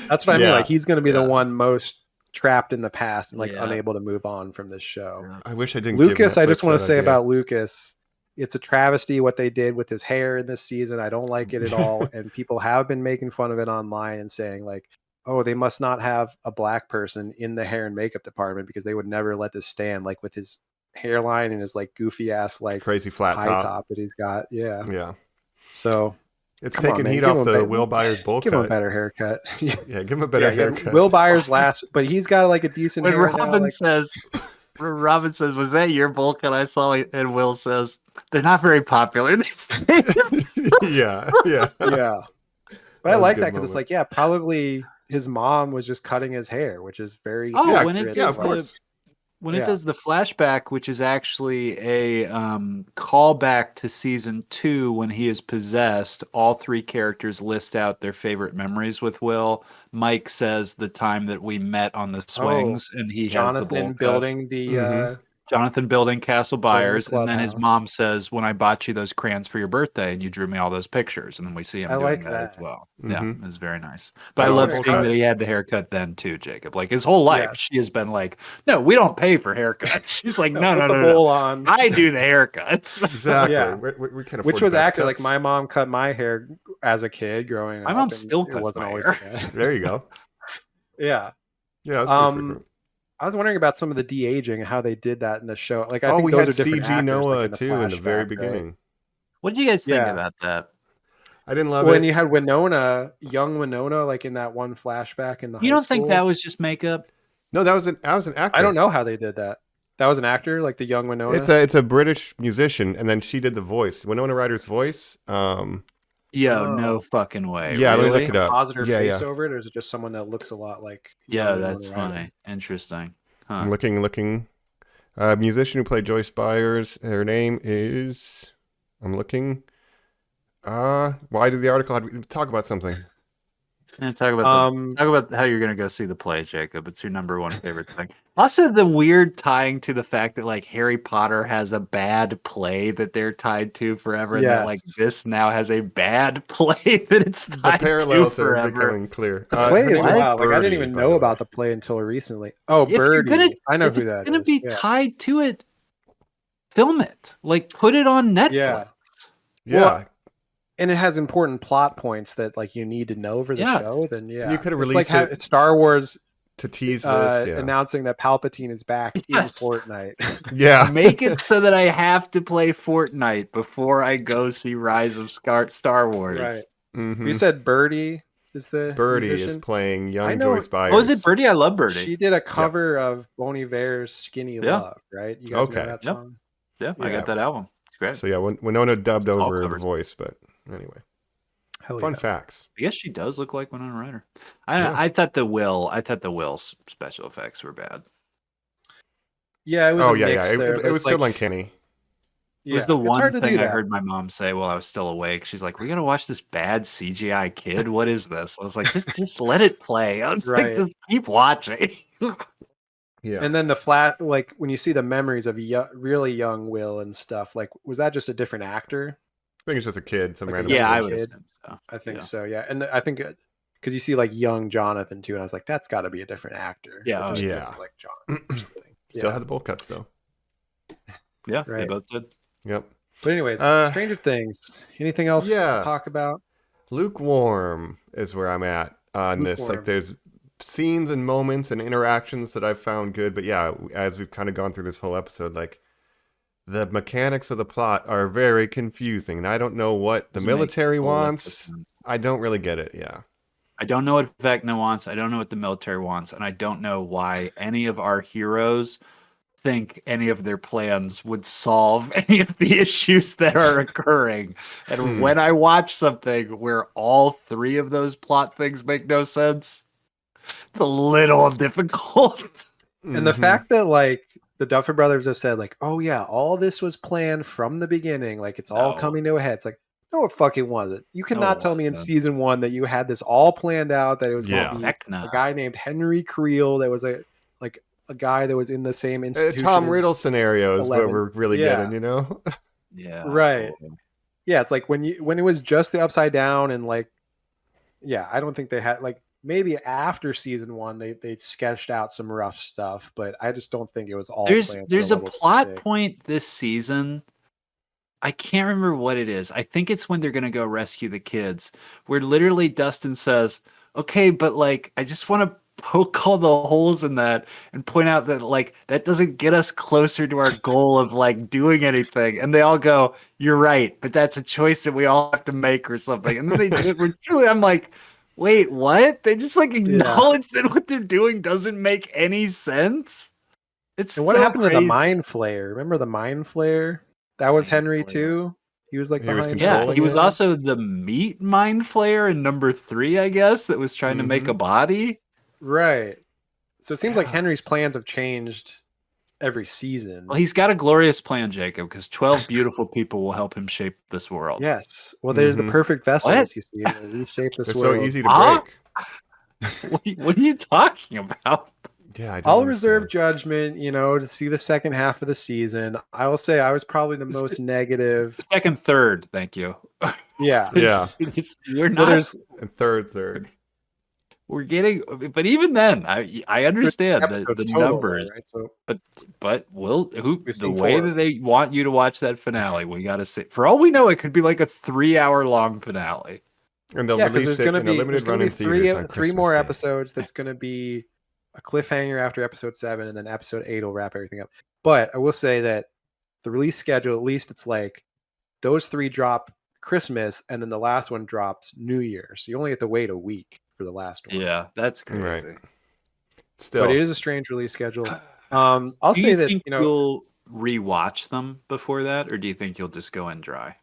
That's what I mean. Like he's going to be the one most trapped in the past and like unable to move on from this show. I wish I didn't. Lucas, I just want to say about Lucas, it's a travesty what they did with his hair in this season. I don't like it at all, and people have been making fun of it online and saying like, oh, they must not have a black person in the hair and makeup department because they would never let this stand, like with his hairline and his like goofy ass like crazy flat top that he's got. Yeah. So it's taking heat off the Will Byers bowl cut. Give him a better haircut. Yeah, give him a better haircut. Will Byers last, but he's got like a decent when hair Robin now, says, was that your bowl cut I saw? And Will says, they're not very popular these days. Yeah. But I like that because it's like, probably his mom was just cutting his hair, which is very when it does the flashback, which is actually a callback to season 2 when he is possessed, all 3 characters list out their favorite memories with Will. Mike says the time that we met on the swings, and he Jonathan has the building the Jonathan building Castle Byers, and then his mom says, when I bought you those crayons for your birthday and you drew me all those pictures, and then we see him doing that as well. Yeah, it was very nice. But I love seeing that he had the haircut then too, Jacob. Like his whole life, she has been like, no, we don't pay for haircuts. She's like, no. I do the haircuts. Exactly. Yeah. We can afford which was accurate. Like cuts. my mom cut my hair as a kid growing up. My mom still cuts my hair. There you go. Yeah. Yeah. That's I was wondering about some of the de-aging and how they did that in the show. Like, I think we those had are different CG actors, Noah like, too in the very beginning. Right? What did you guys think about that? I didn't love it. When you had young Winona, like in that one flashback in the. You don't think that was just makeup? No, that was an actor. I don't know how they did that. That was an actor, like the young Winona. It's a British musician, and then she did the voice, Winona Ryder's voice. No fucking way. Yeah, really? let me look it up. Composite her face over it, or is it just someone that looks a lot like? Yeah, that's funny. Interesting. Huh. I'm looking. Musician who played Joyce Byers. Her name is. I'm looking. Why did the article talk about something? And talk about how you're gonna go see the play, Jacob. It's your number one favorite thing. Also, the weird tying to the fact that like Harry Potter has a bad play that they're tied to forever, and that like this now has a bad play that it's tied the parallels to forever. Are becoming clear. The play is wild. Like I didn't even know about the play until recently. Oh, Birdie! I know who that is. It's gonna be tied to it. Film it. Like put it on Netflix. Yeah. Well, and it has important plot points that like you need to know for the show. Then you could have it's released like Star Wars to tease this, announcing that Palpatine is back in Fortnite. Yeah, make it so that I have to play Fortnite before I go see Rise of Star Wars. Right. Mm-hmm. You said Birdie is the musician? Is playing young Joyce Byers. Oh, is it Birdie? I love Birdie. She did a cover of Bon Iver's "Skinny Love," right? You guys know that song? Yeah, I got that album. It's great. So Winona dubbed over the voice, but anyway. Fun facts. I guess she does look like Winona Ryder. I thought the Will's special effects were bad. Yeah, it was. It was still uncanny. It was the one thing I heard my mom say while I was still awake. She's like, "We gotta watch this bad CGI kid. What is this?" I was like, "Just let it play." I was like, "Just keep watching." Yeah. And then the flat, like when you see the memories of really young Will and stuff, like was that just a different actor? I think it's just a kid, some random. Yeah, I would assume so. I think so. Yeah, and I think because you see like young Jonathan too, and I was like, that's got to be a different actor. Yeah, like Jonathan or something. Still had the bowl cuts though. Yeah, they both did. Yep. But anyways, Stranger Things. Anything else to talk about? Lukewarm is where I'm at on this. Like, there's scenes and moments and interactions that I've found good, but as we've kind of gone through this whole episode, like the mechanics of the plot are very confusing, and I don't know what the military wants. I don't really get it. Yeah. I don't know what Vecna wants. I don't know what the military wants, and I don't know why any of our heroes think any of their plans would solve any of the issues that are occurring. And when I watch something where all three of those plot things make no sense, it's a little difficult. And the fact that like the Duffer Brothers have said like, oh yeah, all this was planned from the beginning, like it's all coming to a head. It's like, no, it fucking wasn't. You cannot tell me in season 1 that you had this all planned out, that it was going to be a guy named Henry Creel that was a guy that was in the same institution. Tom Riddle scenarios where we're really getting, you know? Yeah. Right. Yeah, it's like when it was just the Upside Down and like, yeah, I don't think they had like, maybe after season 1 they sketched out some rough stuff, but I just don't think it was all planned. There's a plot point this season. I can't remember what it is. I think it's when they're going to go rescue the kids, where literally Dustin says, okay, but like, I just want to poke all the holes in that and point out that like, that doesn't get us closer to our goal of like doing anything. And they all go, you're right, but that's a choice that we all have to make or something. And then they do it. Truly, I'm like, wait, what? They just like acknowledge that what they're doing doesn't make any sense. It's and what happened to the Mind Flayer? Remember the Mind Flayer? That was Henry too. He was like behind. He was also the meat Mind Flayer in number 3, I guess, that was trying to make a body. Right. So it seems like Henry's plans have changed every season. Well, he's got a glorious plan, Jacob, because 12 beautiful people will help him shape this world. Yes. Well, they're the perfect vessels, you see. They reshape this world. So easy to break. What are you talking about? Yeah, I'll reserve judgment, to see the second half of the season. I will say I was probably the most negative. Second, third, thank you. Yeah. Yeah. You're not. Third. We're getting, but even then, I understand the numbers. Right? So, but the way that they want you to watch that finale, we got to see. For all we know, it could be like a 3-hour-long finale. And they'll release it in a limited run in theaters on three more Day. episodes. That's going to be a cliffhanger after episode 7, and then episode 8 will wrap everything up. But I will say that the release schedule, at least it's like those 3 drop Christmas, and then the last one drops New Year. So you only have to wait a week for the last one. Yeah, that's crazy. Right. Still, but it is a strange release schedule. I'll say this, you'll rewatch them before that, or do you think you'll just go in dry?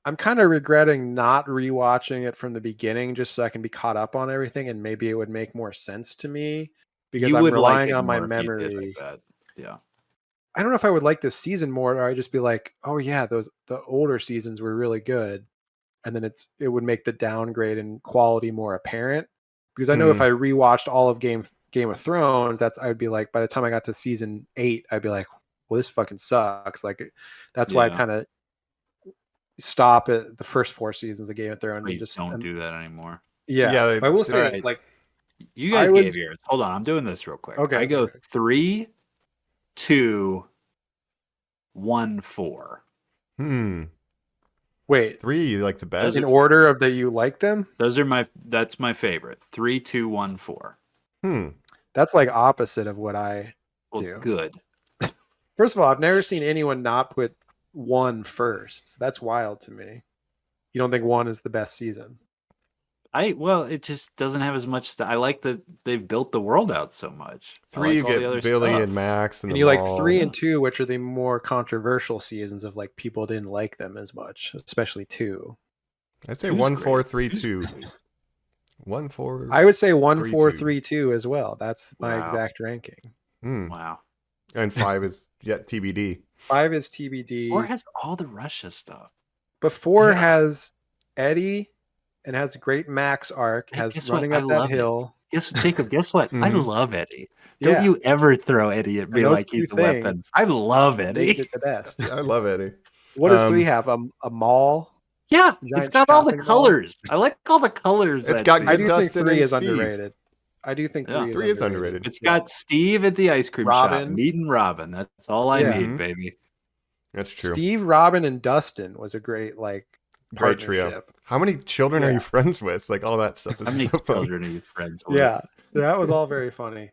I'm kind of regretting not rewatching it from the beginning, just so I can be caught up on everything, and maybe it would make more sense to me because I'm relying on my memory. Yeah. I don't know if I would like this season more, or I'd just be like, oh yeah, the older seasons were really good. And then it would make the downgrade in quality more apparent. Because I know if I rewatched all of Game of Thrones, I'd be like, by the time I got to season 8, I'd be like, well, this fucking sucks. Like that's why I kind of stop at the first 4 seasons of Game of Thrones. And just don't do that anymore. Yeah. I will say it's like you guys gave yours. Hold on, I'm doing this real quick. Okay. I go 3, 2, 1, 4. Wait, 3 you like the best? In order of that you like them? That's my favorite. 3, 2, 1, 4. That's like opposite of what I do. Good. First of all, I've never seen anyone not put 1 first. So that's wild to me. You don't think 1 is the best season? It just doesn't have as much I like that they've built the world out so much. 3 you get Billy and Max and you like 3 and 2, which are the more controversial seasons of like people didn't like them as much, especially 2. I'd say 1, 4, 3, 2. 1, 4. I would say 1, 4, 3, 2 as well. That's my exact ranking. Wow. And 5 is yet TBD. 5 is TBD. 4 has all the Russia stuff. But 4 has Eddie. And has a great Max arc, has running up that hill. Jacob, guess what? I love Eddie. Don't you ever throw Eddie at me like he's a weapon. I love Eddie. He's the best. I love Eddie. What does 3 have? A mall? Yeah, it's got all the colors. I like all the colors. It's got I do think 3 is underrated. I do think 3 is underrated. It's got Steve at the ice cream shop, meeting Robin. That's all I need, baby. That's true. Steve, Robin, and Dustin was a great great trio. How many children are you friends with? Like all that stuff. How many children are you friends with? Yeah, that was all very funny.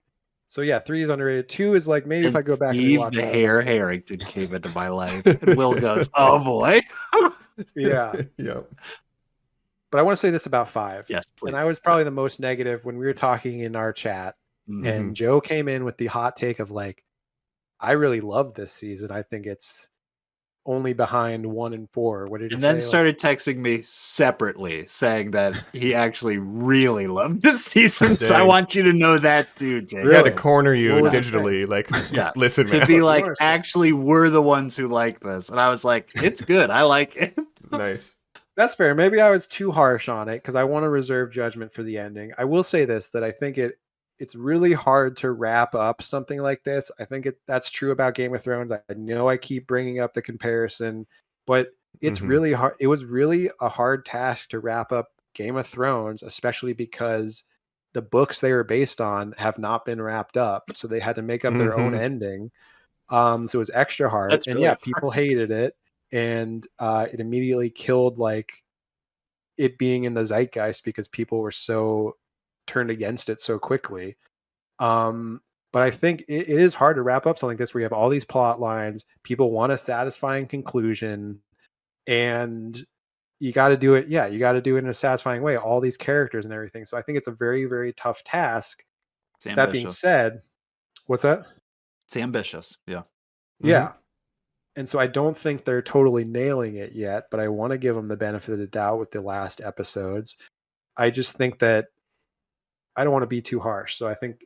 So yeah, 3 is underrated. 2 is like maybe if I go back and Steve rewatch the it. Hair Harrington came into my life. And Will goes, oh boy. Yeah. Yep. But I want to say this about 5. Yes, please. And I was probably the most negative when we were talking in our chat. Mm-hmm. And Joe came in with the hot take of like, I really love this season. I think it's only behind 1 and 4. What did he say? And then started texting me separately saying that he actually really loved this season. So I want you to know that too, Jake. He had to corner you What was he digitally, like, Yeah. listen, man. To be like, actually, we're the ones who like this. And I was like, it's good. I like it. Nice. That's fair. Maybe I was too harsh on it because I want to reserve judgment for the ending. I will say this, that I think it's really hard to wrap up something like this. I think that's true about Game of Thrones. I know I keep bringing up the comparison, but it's really hard. It was really a hard task to wrap up Game of Thrones, especially because the books they were based on have not been wrapped up. So they had to make up their own ending. So it was extra hard. That's and really hard. People hated it. And it immediately killed like it being in the zeitgeist because people were so turned against it so quickly. But I think it is hard to wrap up something like this where you have all these plot lines, people want a satisfying conclusion, and you got to do it. Yeah, you got to do it in a satisfying way, all these characters and everything. So I think it's a very, very tough task. That being said, what's that? It's ambitious. Yeah. Yeah. And so I don't think they're totally nailing it yet, but I want to give them the benefit of the doubt with the last episodes. I just think that I don't want to be too harsh. So I think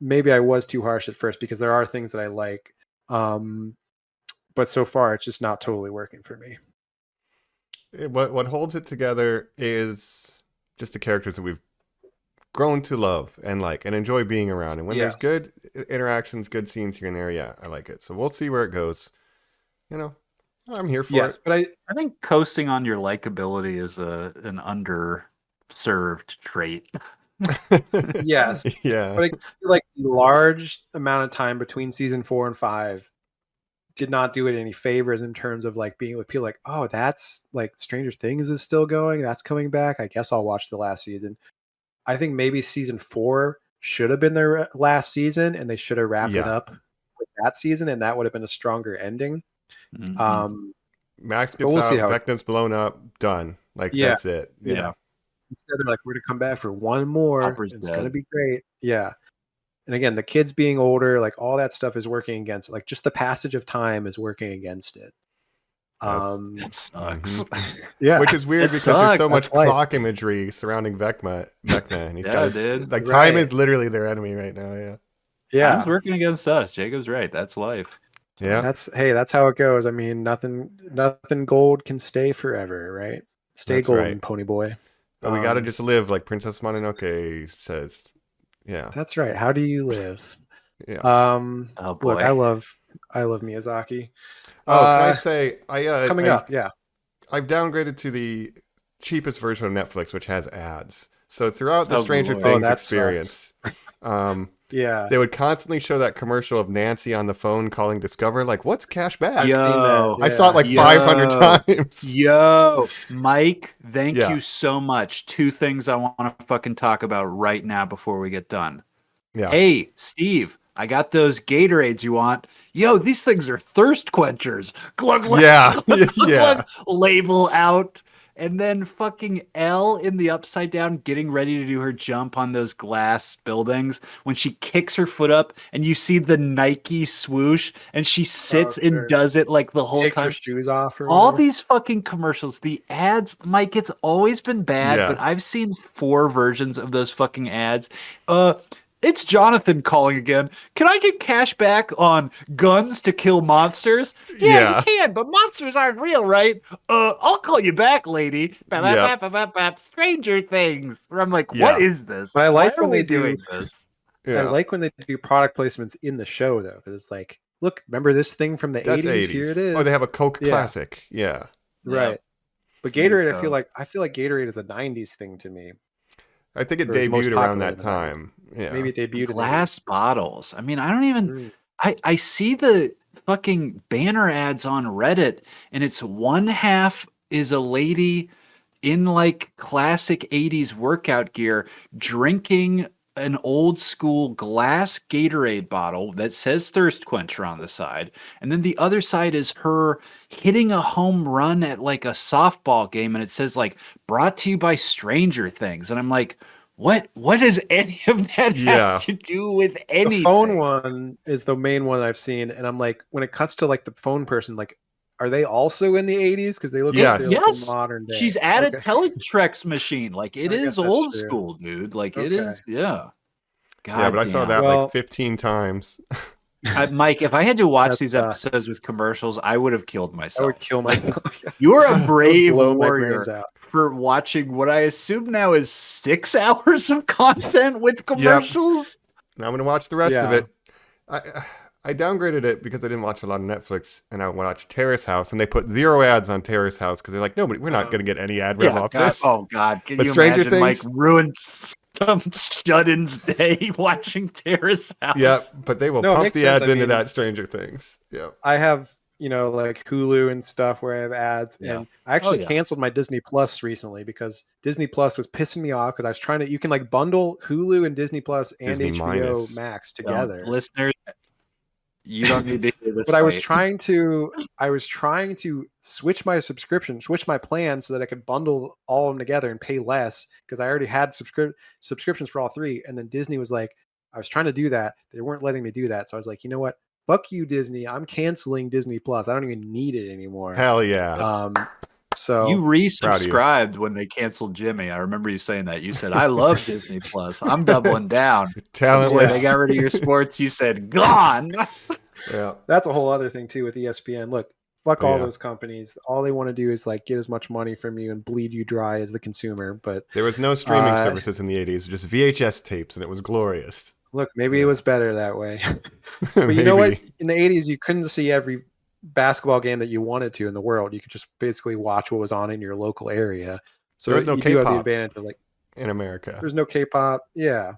maybe I was too harsh at first because there are things that I like. But so far it's just not totally working for me. What holds it together is just the characters that we've grown to love and like and enjoy being around. And when there's good interactions, good scenes here and there, yeah, I like it. So we'll see where it goes. You know, I'm here for it. But I think coasting on your likability is an underserved trait. Yes. Yeah. But I feel like the large amount of time between season 4 and 5 did not do it any favors in terms of like being with people like, oh, that's like Stranger Things is still going. That's coming back. I guess I'll watch the last season. I think maybe season 4 should have been their last season and they should have wrapped it up with that season. And that would have been a stronger ending. Max gets out, Vecna's blown up, done. Like, that's it. Yeah. Instead, they're like, we're going to come back for one more. It's going to be great. Yeah. And again, the kids being older, like all that stuff is working against it. Like just the passage of time is working against it. It sucks. Yeah. Which is weird because there's so much clock imagery surrounding Vecna, and he's got like time is literally their enemy right now. Yeah. Yeah. Time's working against us. Jacob's right. That's life. So. Yeah. That's how it goes. I mean, nothing gold can stay forever, right? Stay golden, pony boy. But we got to just live like Princess Mononoke says. Yeah. That's right. How do you live? Yeah. Oh boy. Look, I love Miyazaki. Oh, can I say coming up? Yeah. I've downgraded to the cheapest version of Netflix, which has ads. So throughout the Stranger Things experience, they would constantly show that commercial of Nancy on the phone calling Discover, like, "What's cash back?" I saw it like 500 times. Yo, Mike, thank you so much. 2 things I want to fucking talk about right now before we get done. Yeah. Hey, Steve, I got those Gatorades you want. Yo, these things are thirst quenchers. Glug, glug, glug, glug, label out. And then fucking Elle in the Upside Down getting ready to do her jump on those glass buildings when she kicks her foot up and you see the Nike swoosh and she sits and does it like the whole time. Her shoes off. All these fucking commercials, the ads, Mike, it's always been bad, but I've seen 4 versions of those fucking ads. It's Jonathan calling again. Can I get cash back on guns to kill monsters? Yeah, you can, but monsters aren't real, right? I'll call you back, lady. Stranger Things. Where I'm like, what is this? But I like when they doing this. I like when they do product placements in the show, though, because it's like, look, remember this thing from the 80s? Here it is. Oh, they have a Coke classic. Yeah. Right. But Gatorade, I feel like Gatorade is a 90s thing to me. I think it debuted around that time. Yeah. Maybe it debuted glass bottles. I mean, I don't even I see the fucking banner ads on Reddit and it's one half is a lady in like classic 80s workout gear drinking an old school glass Gatorade bottle that says thirst quencher on the side, and then the other side is her hitting a home run at like a softball game, and it says like brought to you by Stranger Things, and I'm like, what does any of that have to do with anything? The phone one is the main one I've seen, and I'm like, when it cuts to like the phone person, like, are they also in the 80s? Because they look like they're like modern day. She's at a Teletrex machine. Like it is old school, dude. Like it is, God but I saw that like 15 times. Mike, if I had to watch these episodes with commercials, I would have killed myself. I would kill myself. You're a brave warrior for watching what I assume now is 6 hours of content with commercials. Now I'm going to watch the rest of it. I downgraded it because I didn't watch a lot of Netflix, and I watched Terrace House, and they put 0 ads on Terrace House because they're like, nobody, we're not going to get any ad rev off this. Oh God! Can but you Stranger imagine Things, Mike ruined some shut-ins day watching Terrace House? Yeah, but they will pump the ads into that Stranger Things. Yeah, I have like Hulu and stuff where I have ads, and I actually canceled my Disney Plus recently because Disney Plus was pissing me off because I was trying to. You can like bundle Hulu and Disney Plus and Disney HBO Max together. Listeners, you don't need to hear this. But I was trying to switch my plan so that I could bundle all of them together and pay less because I already had subscriptions for all 3. And then Disney was like, I was trying to do that. They weren't letting me do that. So I was like, you know what? Fuck you, Disney. I'm canceling Disney Plus. I don't even need it anymore. Hell yeah. So you resubscribed when they canceled Jimmy. I remember you saying that. You said, I love Disney Plus. I'm doubling down. Talentless. They got rid of your sports. You said, gone. Yeah. That's a whole other thing too with ESPN. Look, fuck all those companies. All they want to do is like get as much money from you and bleed you dry as the consumer. But there was no streaming services in the 80s, just VHS tapes, and it was glorious. Look, maybe it was better that way. But you know what? In the 80s, you couldn't see every basketball game that you wanted to in the world. You could just basically watch what was on in your local area. So there was no you K-pop do have the advantage of like in America. There's no K-pop. Yeah.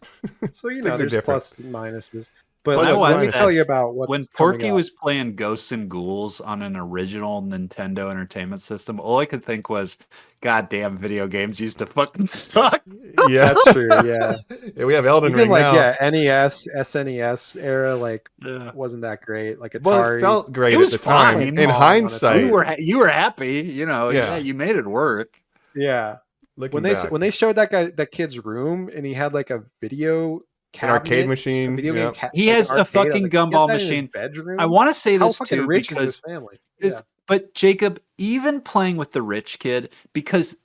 So there's pluses and minuses. But let me tell you about what's when Porky was playing Ghosts and Ghouls on an original Nintendo Entertainment System, all I could think was, goddamn, video games used to fucking suck. Yeah, that's true. Yeah, we have Elden Ring now. NES, SNES era, wasn't that great. Like Atari, well, it felt great at the time. In hindsight, you were happy. You made it work. Yeah, when they showed that kid's room and he had like a video. An arcade machine. He has a fucking gumball machine. I want to say this too rich because is his family. But Jacob, even playing with the rich kid, because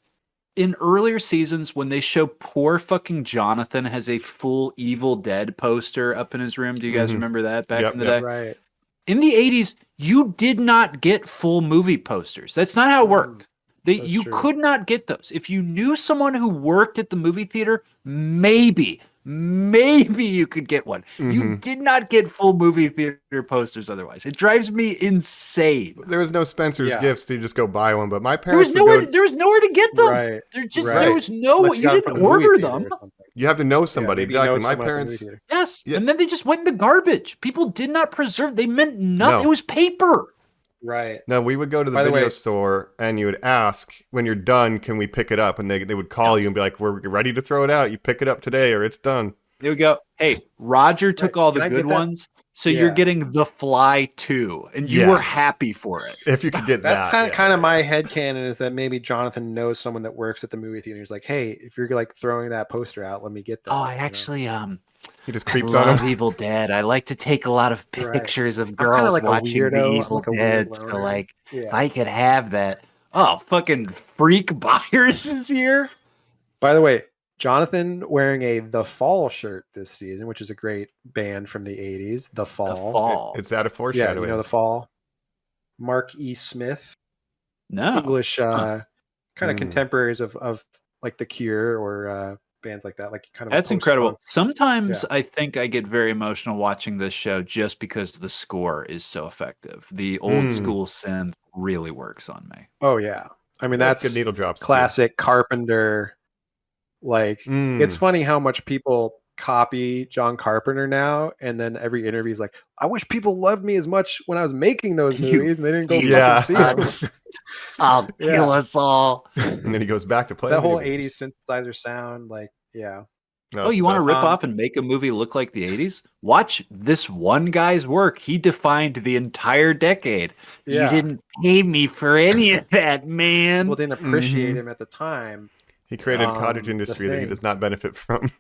in earlier seasons when they show poor fucking Jonathan has a full Evil Dead poster up in his room. Do you guys remember that back in the day? Right. In the 80s, you did not get full movie posters. That's not how it worked. You could not get those. If you knew someone who worked at the movie theater, maybe you could get one. You did not get full movie theater posters otherwise. It drives me insane. There was no Spencer's Gifts to just go buy one, but my parents there was nowhere to get them. Right. There was no, you didn't order them. You have to know somebody. Exactly. My parents. Yes. Yeah. And then they just went in the garbage. People did not preserve. They meant nothing. No. It was paper. Right. No, we would go to the video store and you would ask, when you're done, can we pick it up? And they would call you and be like, we're ready to throw it out. You pick it up today or it's done. They would go, hey, Roger took all the good ones, so you're getting The Fly 2. And you were happy for it. If you could get that. That's kind of my headcanon is that maybe Jonathan knows someone that works at the movie theater. He's like, hey, if you're like throwing that poster out, let me get that. Oh, I actually, he just creeps I on love him. Evil Dead. I like to take a lot of pictures of girls like watching the Evil Dead. So if I could have that. Oh, fucking Freak Buyers is here. By the way, Jonathan wearing a The Fall shirt this season, which is a great band from the 80s. The Fall. It's that a foreshadowing. Yeah, The Fall. Mark E. Smith. No. English kind of contemporaries of like The Cure or bands like that. That's incredible. Sometimes I think I get very emotional watching this show just because the score is so effective. The old school synth really works on me. Oh yeah. I mean that's good needle drops. Classic Carpenter. It's funny how much people copy John Carpenter now, and then every interview is like, I wish people loved me as much when I was making those movies and they didn't go fucking see them. I'll kill us all. And then he goes back to play that whole 80s synthesizer sound, No, Oh, it's you the want to best. rip off and make a movie look like the 80s? Watch this one guy's work. He defined the entire decade. You Yeah. didn't pay me for any of that, man. People didn't appreciate him at the time. He created cottage The industry that he Thing. does not benefit from.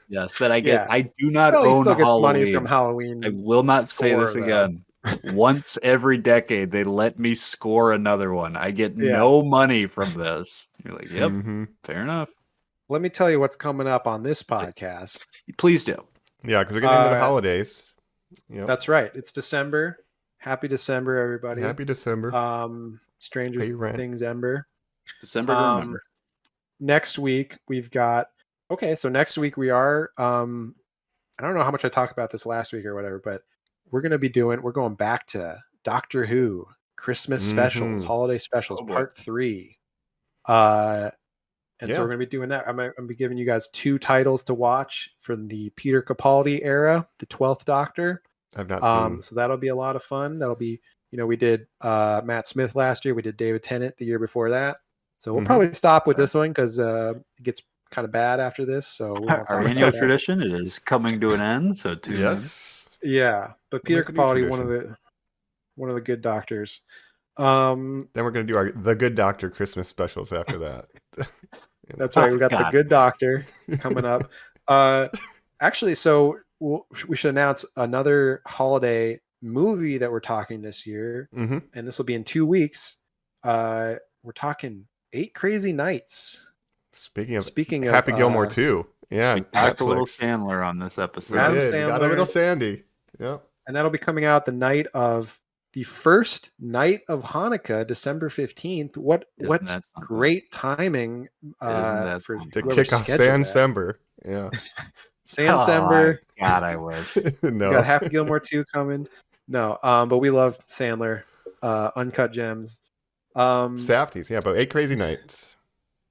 Yes, that I get. Yeah. I do not Well, he own still gets money Halloween. from Halloween. I will not say this score, though. again. Once every decade, they let me score another one. I get Yeah. no money from this. You're like, yep, Mhm. fair enough. Let me tell you what's coming up on this podcast. Please do. Yeah, because we're getting into the holidays. Yep. That's right. It's December. Happy December, everybody. Happy December. Stranger Pay your rent. Things Ember. December to remember. Next week we've got so next week we are I don't know how much I talked about this last week or whatever, but we're going back to Doctor Who Christmas specials, holiday specials, part 3. And so we're going to be doing that. I'm going to be giving you guys 2 titles to watch from the Peter Capaldi era, the 12th Doctor. I've not seen. So that'll be a lot of fun. That'll be, we did Matt Smith last year. We did David Tennant the year before that. So we'll probably stop with this one because it gets kind of bad after this. So we won't Our talk annual about that. tradition, it is coming to an end. So tune in. Yes. Yeah, but Peter Make a new Capaldi, tradition. one of the good doctors. Then we're going to do the Good Doctor Christmas specials after that. That's right. We got the God. Good Doctor coming up. Actually, so we should announce another holiday movie that we're talking this year, Mm-hmm. and this will be in 2 weeks. We're talking 8 Crazy Nights. Speaking of Happy Gilmore 2. Yeah. We talked a little Netflix. Sandler on this We episode. Adam did. We got a little Sandler. Sandy. Yep. And that'll be coming out the first night of Hanukkah, December 15th. What Isn't that something? great timing that for something? To whoever kick off scheduled that. December. Yeah. Sandler. God, I wish. No. We got Happy Gilmore 2 coming. No, but we love Sandler. Uncut Gems. Safties. Yeah, but 8 Crazy Nights.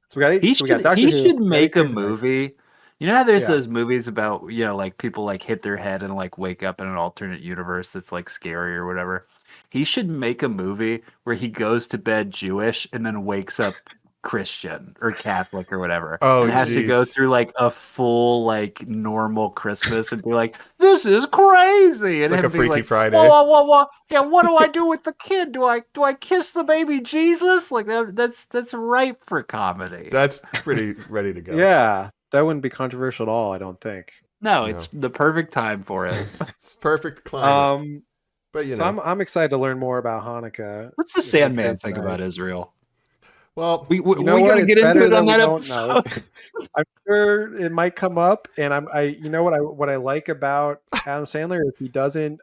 So we got He so we got should, Doctor he Who, should make a Crazy Nights. movie. You know how there's Yeah. those movies about, like people like hit their head and like wake up in an alternate universe that's like scary or whatever. He should make a movie where he goes to bed Jewish and then wakes up Christian or Catholic or whatever. Oh, and has to go geez. through like a full like normal Christmas and be like, this is crazy. And It's like him a be Freaky like, Friday. whoa. Yeah, what do I do with the kid? Do I kiss the baby Jesus? Like that's ripe for comedy. That's pretty ready to go. Yeah, that wouldn't be controversial at all, I don't think. No, it's the perfect time for it. It's perfect climate. But so I'm excited to learn more about Hanukkah. What's the Sandman think about Israel? Well, we're You know what? gonna It's get into better it on that that we don't episode. I'm sure it might come up, and what I like about Adam Sandler is he doesn't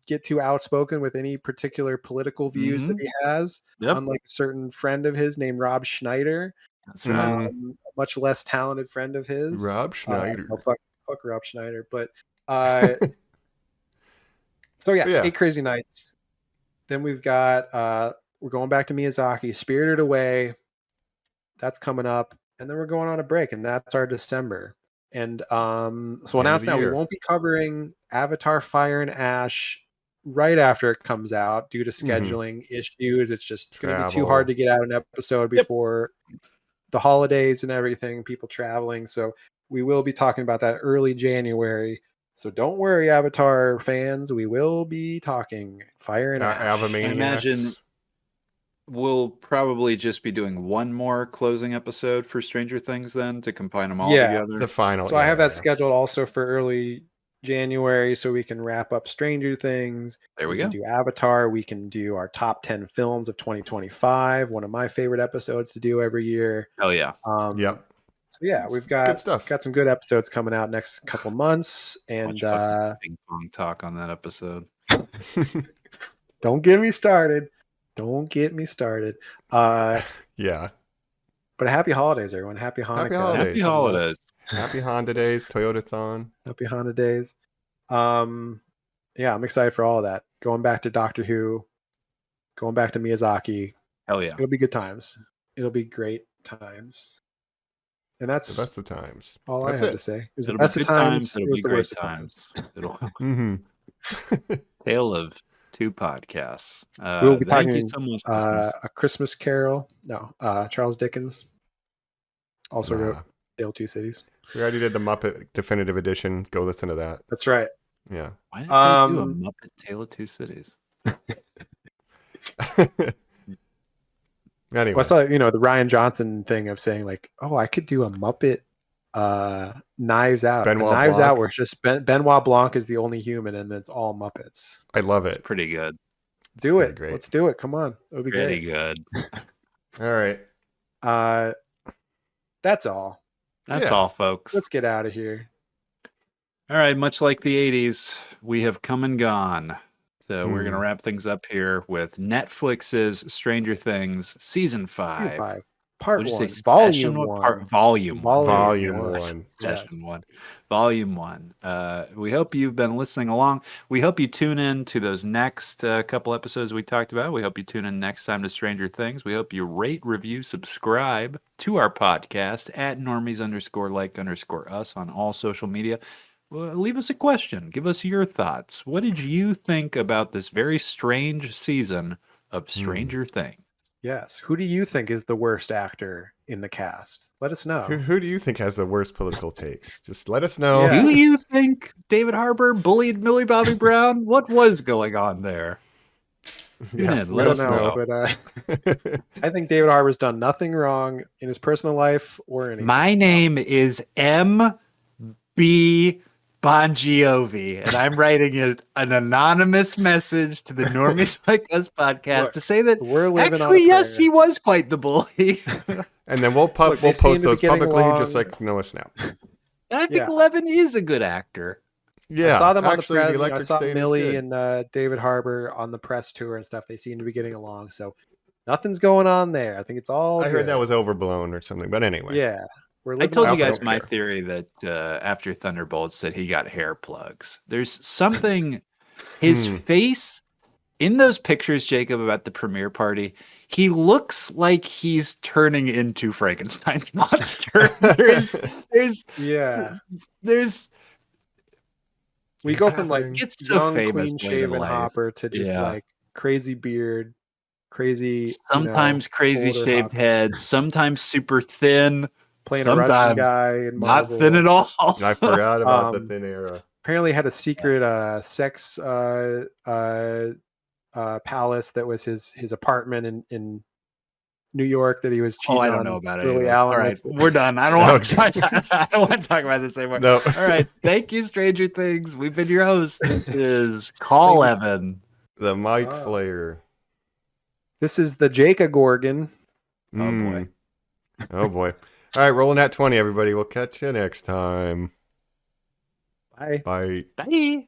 get too outspoken with any particular political views that he has. Yep. Unlike a certain friend of his named Rob Schneider, That's right. a much less talented friend of his. Rob Schneider. Fuck Rob Schneider, but so yeah, 8 Crazy Nights. Then we've got we're going back to Miyazaki, Spirited Away. That's coming up, and then we're going on a break, and that's our December. And so announce now we won't be covering Avatar: Fire and Ash right after it comes out due to scheduling issues. It's just going to be too hard to get out an episode before the holidays and everything. People traveling, so we will be talking about that early January. So don't worry, Avatar fans. We will be talking Fire and Ash. I imagine we'll probably just be doing one more closing episode for Stranger Things then to combine them all together. The final. So I have that scheduled also for early January so we can wrap up Stranger Things. There we go. Can do Avatar. We can do our top 10 films of 2025. One of my favorite episodes to do every year. Oh, yeah. Yep. So yeah, we've got good stuff. Got some good episodes coming out next couple months, and ping pong talk on that episode. Don't get me started. Don't get me started. Yeah. But happy holidays, everyone. Happy Hanukkah. Happy holidays. Happy holidays. Happy Honda Days, Toyota-thon. Happy Honda Days. Yeah, I'm excited for all of that. Going back to Doctor Who, going back to Miyazaki. Hell yeah. It'll be good times. It'll be great times. And that's the best of times. All that's I have to say. It was the best of times. It'll It was be the great worst of times. It'll Mm-hmm. Tale of Two Podcasts. We'll be thank talking you so much. A Christmas Carol. No, Charles Dickens also wrote Tale of Two Cities. We already did the Muppet Definitive Edition. Go listen to that. That's right. Yeah. Why did they do a Muppet Tale of Two Cities? Anyway. Well, I saw, the Ryan Johnson thing of saying like, oh, I could do a Muppet Knives Out. Benoit Knives Blanc. Out where it's just Benoit Blanc is the only human and it's all Muppets. I love it. It's pretty good. Do it. Great. Let's do it. Come on. It would be Pretty great. good. All right. That's all. That's all, folks. Let's get out of here. All right. Much like the 80s, we have come and gone. So we're going to wrap things up here with Netflix's Stranger Things Season 5. Part What'd you 1. say? Volume 1. Volume 1. Volume 1. Session 1. Volume 1. We hope you've been listening along. We hope you tune in to those next couple episodes we talked about. We hope you tune in next time to Stranger Things. We hope you rate, review, subscribe to our podcast at normies_like_us on all social media. Leave us a question. Give us your thoughts. What did you think about this very strange season of Stranger Things? Yes. Who do you think is the worst actor in the cast? Let us know. Who do you think has the worst political takes? Just let us know. Yeah. Do you think David Harbour bullied Millie Bobby Brown? What was going on there? Let us know. But I think David Harbour's done nothing wrong in his personal life or anything. My name is M.B. Bon Jovi, and I'm writing an anonymous message to the Normies Like Us podcast to say that we're living actually, on yes, he was quite the bully. And then we'll post those publicly, just like Noah Snap. I think 11 is a good actor. Yeah, I saw them on actually, the the press. I Electric saw State is Millie good. and David Harbour on the press tour and stuff. They seem to be getting along, so nothing's going on there. I think it's all. I heard that was overblown or something, but anyway. Yeah. I told you guys my theory that after Thunderbolts that he got hair plugs. There's something, his face in those pictures, Jacob, about the premiere party, he looks like he's turning into Frankenstein's monster. there's we go from like it's so young, clean-shaven life. Hopper to just like crazy beard, crazy, sometimes crazy shaved Hopper. Head, sometimes super thin. Playing a Russian guy in Marvel. Not thin at all. I forgot about the thin era. Apparently had a secret sex palace that was his apartment in New York that he was cheating on. I don't know about it. Lily Allen. All right, we're done. I don't want to talk about this anymore. No. All right, thank you, Stranger Things. We've been your hosts. This is Call Evan. The Mike Flair. This is the Jacob Gorgon. Oh boy. Oh boy. All right, rolling at 20, everybody. We'll catch you next time. Bye. Bye. Bye.